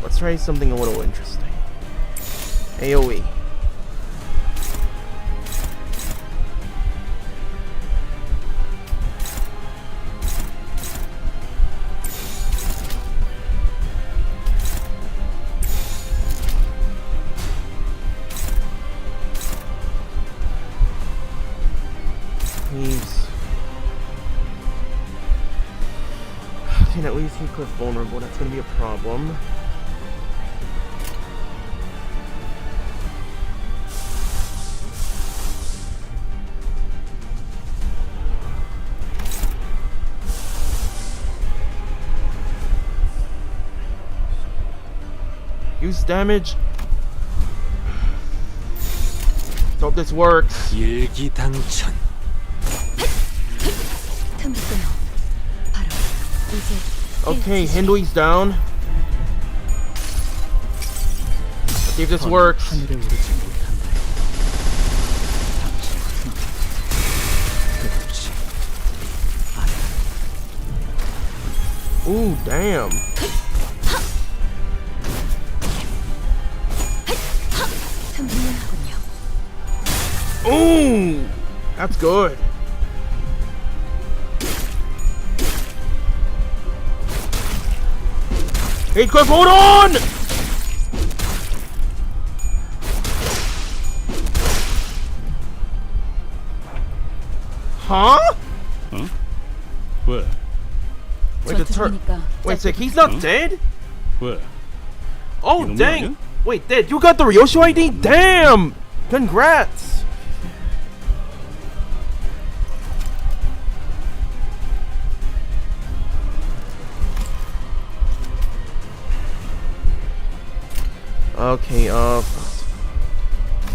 Let's try something a little interesting. AoE. He's can at least Heathcliff vulnerable. That's gonna be a problem. Use damage. Hope this works. 일기당천. 틈을 끊어. 바로 이제 Okay, Henry's down. Let's see if this works. 하늘에 오르지 못한다. 당신 끝없이 Ooh, damn. 틈 분명하군요. Ooh, that's good. Heathcliff, hold on! Huh? 왜? Wait, the turn. Wait a sec, he's not dead? 왜? Oh, 이놈이 dang! 아니야? Wait, Dad, you got the Ryoshu ID? Damn! Congrats! Okay,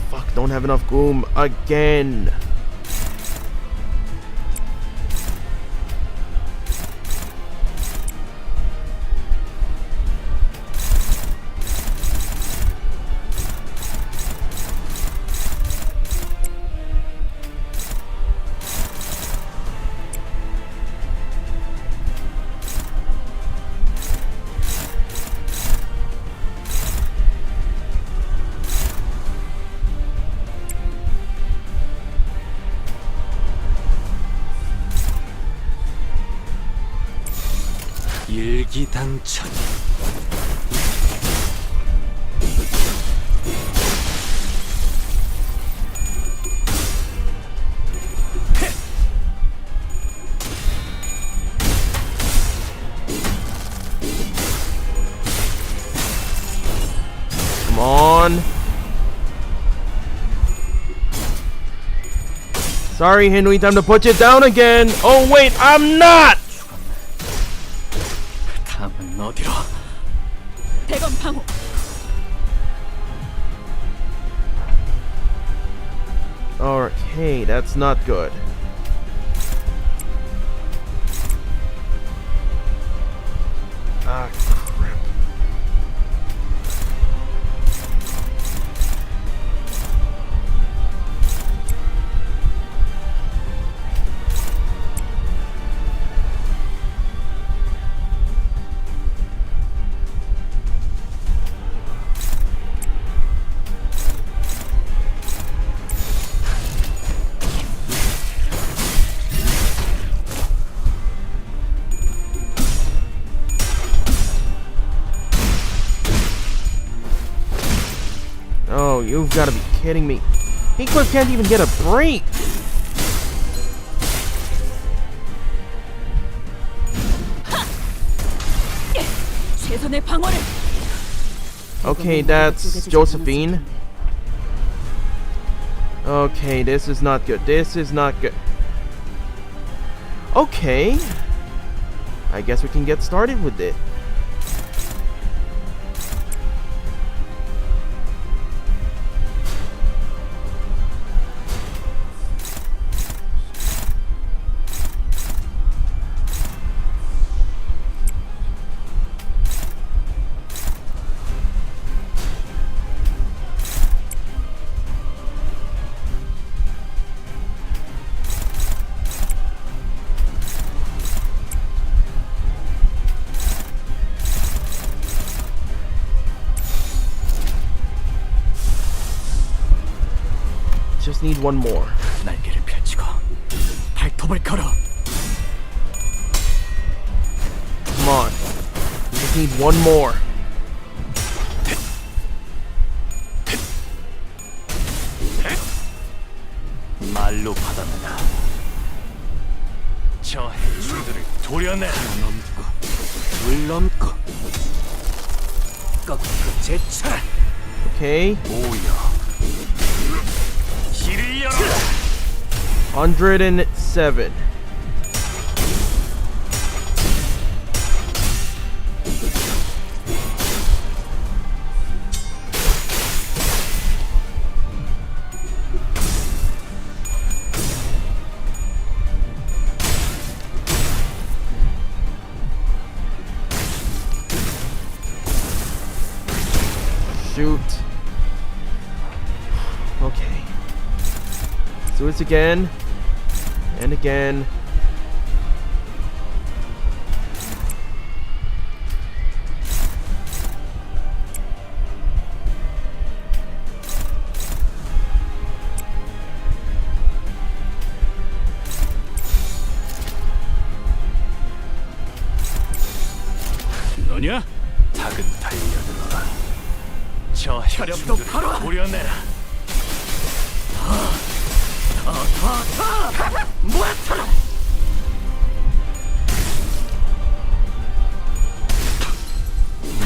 fuck, don't have enough Goom again. 일기당천. Come on. Sorry, Henry, time to put you down again. Oh, wait, I'm not! 다음은 어디로? 대검 방호. Okay, that's not good. Ah, crap. Oh, you've got to be kidding me. Heathcliff can't even get a break. 최선의 방어를. Okay, that's Josephine. Okay, this is not good. This is not good. Okay. I guess we can get started with it. Just need one more. 날개를 펼치고 발톱을 걸어. Come on. Just need one more. 말로 받아내라. 저 해충들을 도려내. 넘고 물 넘고 꺾고 제철. Okay. 모여. 길을 열어. 107. Shoot. Okay. Do this again. And again. 너냐? 닭은 달려들어라. 저 해충들을 도려내라.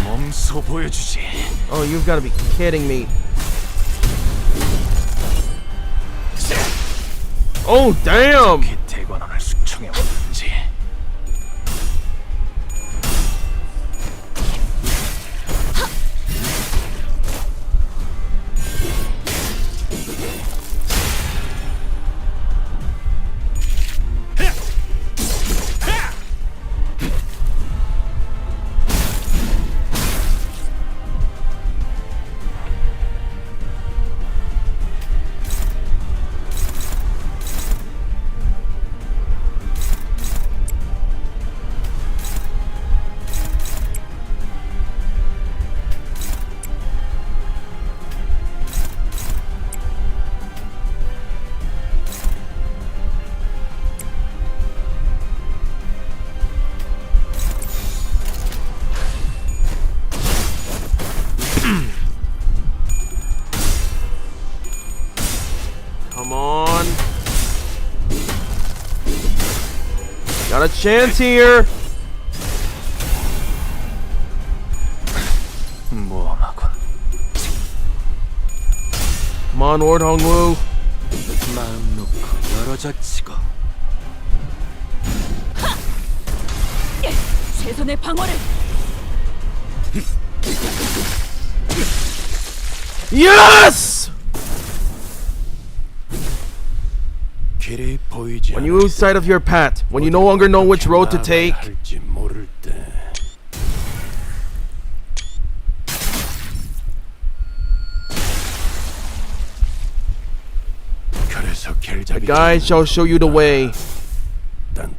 몸소 보여주지. Oh, you've got to be kidding me. Oh, damn! 대관원을 숙청해보든지. Not a chance here. 모험하군. Come on, Lord Hongwoo. 마음 놓고 열어젖히고. 최선의 방어를. Yes! 길이 보이지 When you lose sight of your path, when you no longer know which road to take, 할지 모를 때 그래서 the 길잡이 guide shall show you the way.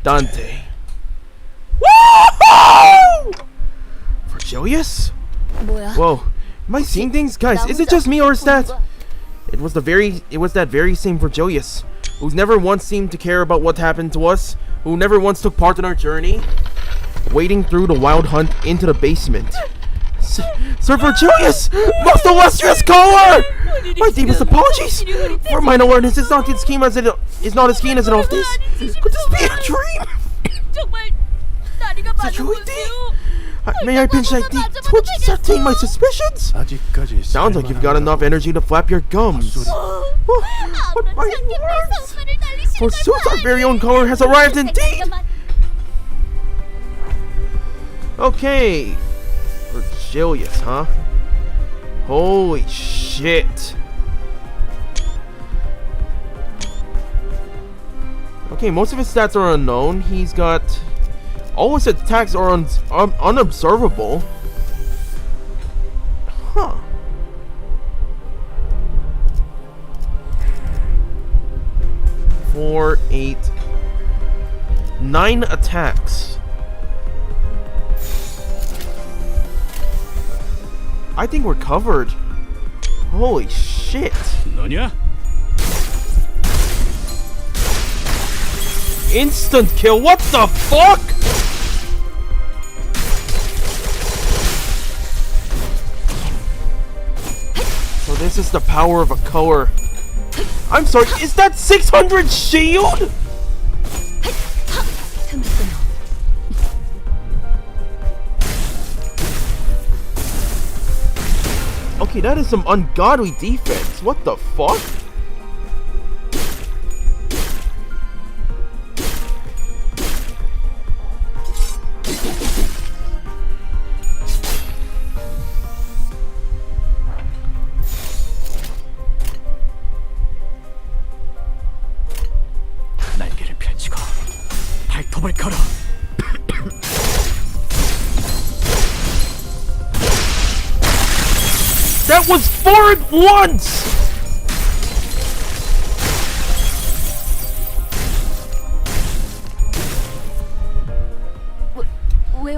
Dante. Virgilius? 뭐야? Whoa. Am I seeing things? Guys, is it just me or is that... It was that very same Virgilius, who's never once seemed to care about what happened to us, who never once took part in our journey, wading through the wild hunt into the basement. Sir Virgilius! Most illustrious caller! My deepest apologies! For mine awareness is not as keen as it often is. Could this be a dream? May I pinch like deep to ascertain my suspicions? 아직까지 Sounds like you've got enough energy to flap your gums. What mighty words! Forsooth, our very own caller has arrived indeed! Okay. Virgilius, huh? Holy shit. Okay, most of his stats are unknown. He's got... all his attacks are unobservable. Huh. Four, 8, 9 attacks. I think we're covered. Holy shit. 너냐? Instant kill, what the fuck? So this is the power of a color. I'm sorry, is that 600 shield? Okay, that is some ungodly defense. What the fuck? 날개를 펼치고 발톱을 걸어. That was 4 at once!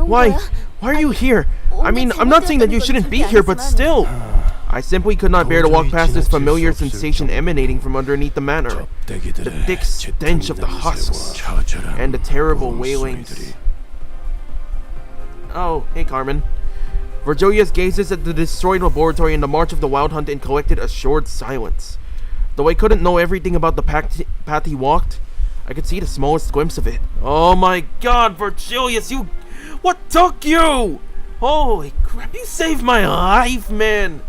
Why are you here? I mean, I'm not saying that you shouldn't be here, but still. I simply could not bear to walk past this familiar sensation emanating from underneath the manor. The thick stench of the husks, and the terrible wailings. Oh, hey Carmen. Virgilius gazes at the destroyed laboratory in the march of the wild hunt in collected, assured silence. Though I couldn't know everything about the path he walked, I could see the smallest glimpse of it. Oh my god, Virgilius, you... What took you? Holy crap, you saved my life, man!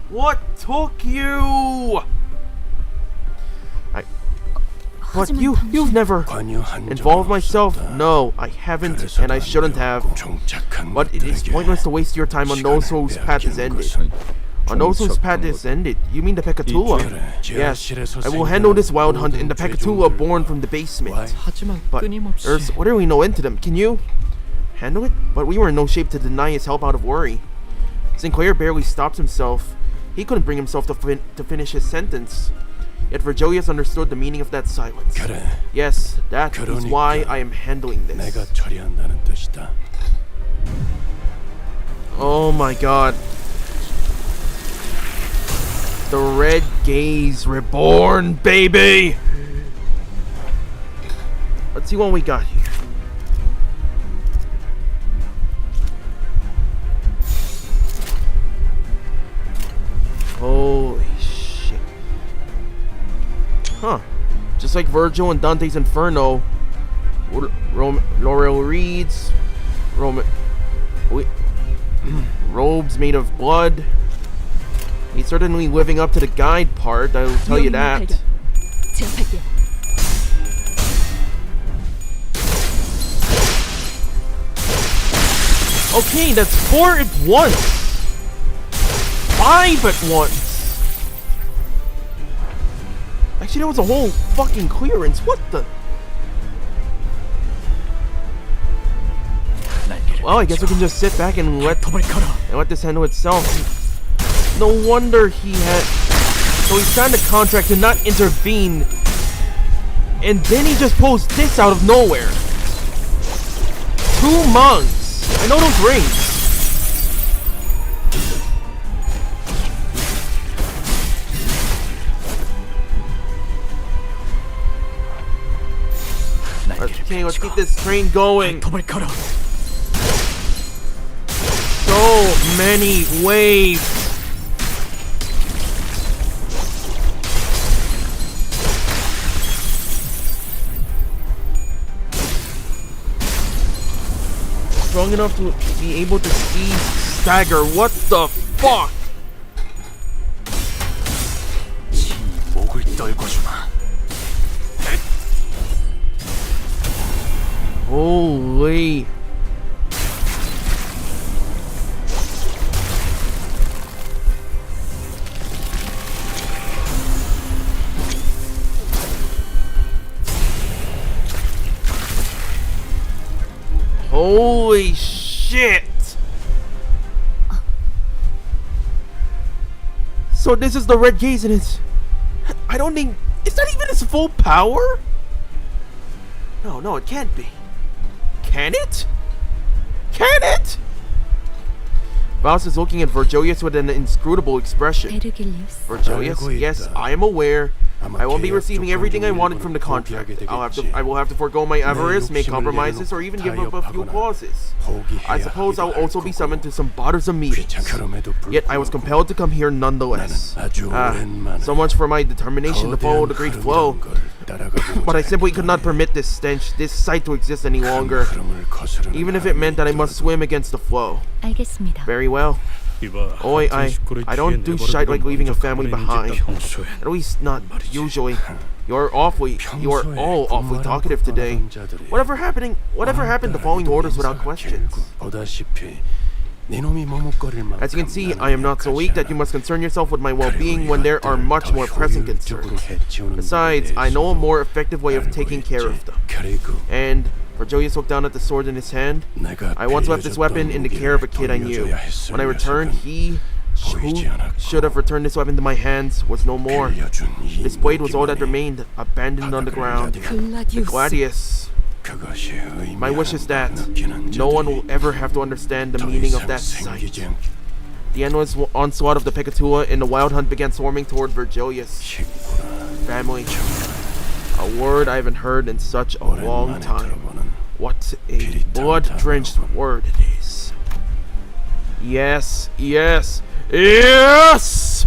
What took you? But you've never involved myself? No, I haven't, and I shouldn't have. But it is pointless to waste your time on those whose path is ended. On those whose path is ended? You mean the Pekatula? Yes, I will handle this wild hunt in the Pekatula born from the basement. But there's literally no end to them. Can you handle it? But we were in no shape to deny his help out of worry. Sinclair barely stopped himself. He couldn't bring himself to finish his sentence. Yet Virgilius understood the meaning of that silence. Yes, that is why I am handling this. Oh my god. The Red Gaze reborn, baby! Let's see what we got here. Holy shit. Huh. Just like Virgil and Dante's Inferno, Laurel reeds, robes made of blood. He's certainly living up to the guide part, I will tell you that. 제압할게요. Okay, that's 4 at once. 5 at once. Actually, that was a whole fucking clearance. What the? Well, I guess we can just sit back and let this handle itself. No wonder he had. So he signed a contract to not intervene, and then he just pulls this out of nowhere. 2 months. I know those rings. Okay, let's keep this train going. So many waves. Strong enough to be able to see stagger. What the fuck? 목을 떨궈주마. Holy. Holy shit! So this is the red gaze and it's... I don't think... Is that even its full power? No, it can't be. Can it? Can it? Faust is looking at Virgilius with an inscrutable expression. Virgilius, yes, I am aware. I won't be receiving everything I wanted from the contract. I will have to forego my avarice, make compromises, or even give up a few clauses. I suppose I'll also be summoned to some bothersome meetings. Yet I was compelled to come here nonetheless. So much for my determination to follow the great flow. But I simply could not permit this stench, this sight to exist any longer. Even if it meant that I must swim against the flow. Very well. Oi, I don't do shite like leaving a family behind. At least not usually. You are all awfully talkative today. Whatever happened to following orders without questions? As you can see, I am not so weak that you must concern yourself with my well-being when there are much more pressing concerns. Besides, I know a more effective way of taking care of them. And Virgilius looked down at the sword in his hand. I once left this weapon in the care of a kid I knew. When I returned, he who should have returned this weapon to my hands was no more. This blade was all that remained, abandoned on the ground. The Gladius. My wish is that no one will ever have to understand the meaning of that sight. The endless onslaught of the Pecatula in the wild hunt began swarming toward Virgilius. Family. A word I haven't heard in such a long time. What a blood-drenched word it is. Yes, yes, yes!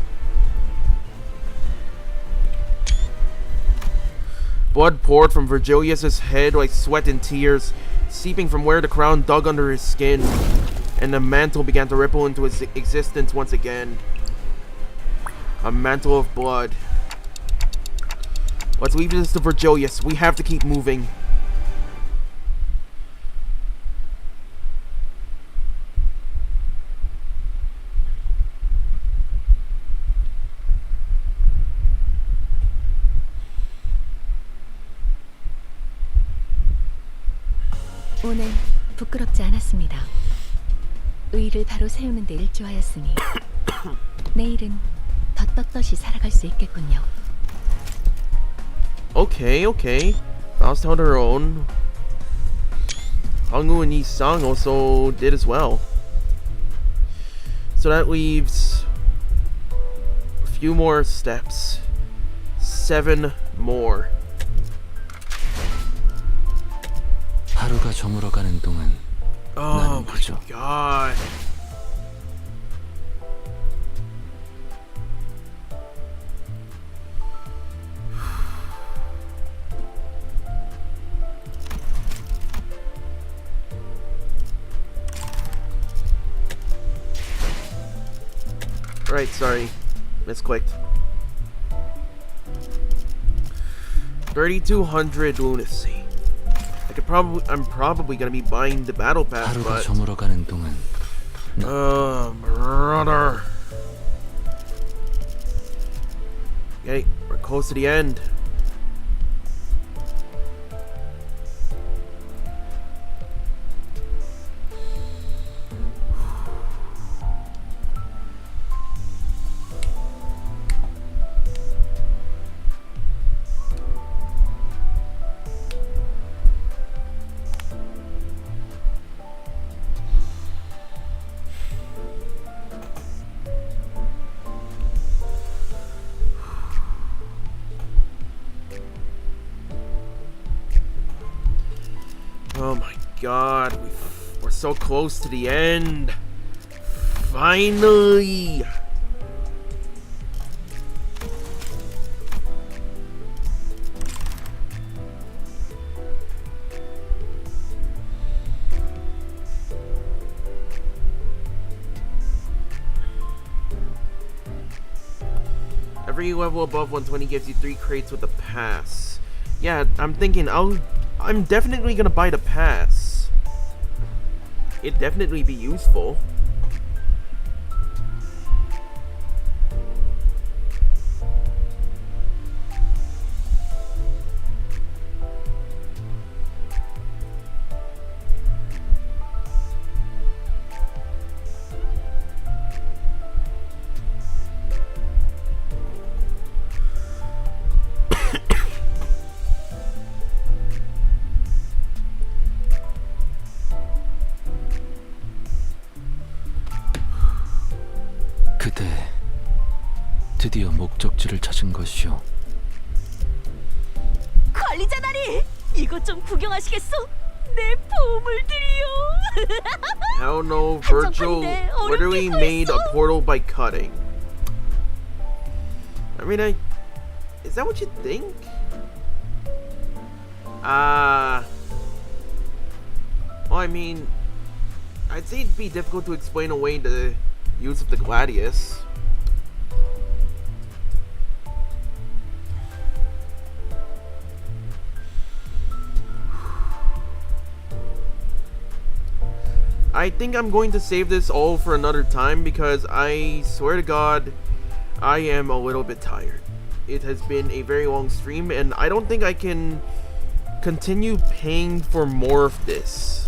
Blood poured from Virgilius's head like sweat and tears, seeping from where the crown dug under his skin, and the mantle began to ripple into his existence once again. A mantle of blood. Let's leave this to Virgilius. We have to keep moving. 오늘 부끄럽지 않았습니다. 의의를 바로 세우는 데 일조하였으니 내일은 더 떳떳이 살아갈 수 있겠군요. Okay. Faust held her own. Hangwoo and Yi-sang also did as well. So that leaves a few more steps. 7 more. 하루가 저물어가는 동안 Oh my god. Right, sorry. Misclicked. 3,200 lunacy. I'm probably gonna be buying the battle pass, 하루가 but 저물어가는 동안 brother. Okay, we're close to the end. Oh my god, we're so close to the end. Finally! Every level above 120 gives you 3 crates with a pass. Yeah, I'm thinking I'm definitely gonna buy the pass. It'd definitely be useful. 그대 드디어 목적지를 찾은 것이오. 관리자 나리, 이것 좀 구경하시겠소? 내 보물들이요. Hell no, Virgil literally made a portal by cutting. I mean, is that what you think? Well, I mean, I'd say it'd be difficult to explain away the use of the Gladius. I think I'm going to save this all for another time because I swear to God, I am a little bit tired. It has been a very long stream and I don't think I can continue paying for more of this.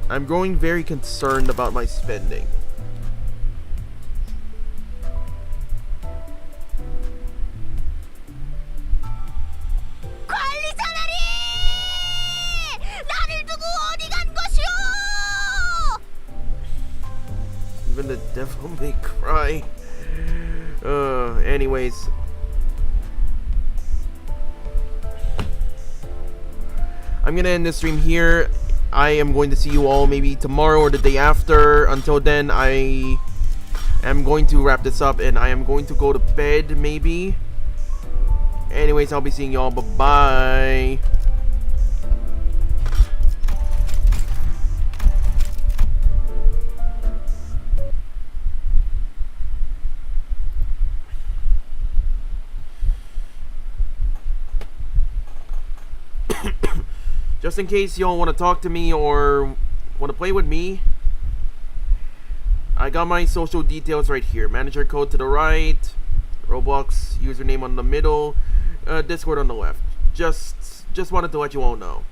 I'm growing very concerned about my spending. 관리자 나리, 나를 두고 어디 간 것이오? Even the devil may cry. Anyways. I'm gonna end this stream here. I am going to see you all maybe tomorrow or the day after. Until then, I am going to wrap this up and I am going to go to bed maybe. Anyways, I'll be seeing y'all. Bye-bye. Just in case y'all want to talk to me or want to play with me, I got my social details right here. Manager code to the right, Roblox username on the middle, Discord on the left. Just wanted to let you all know.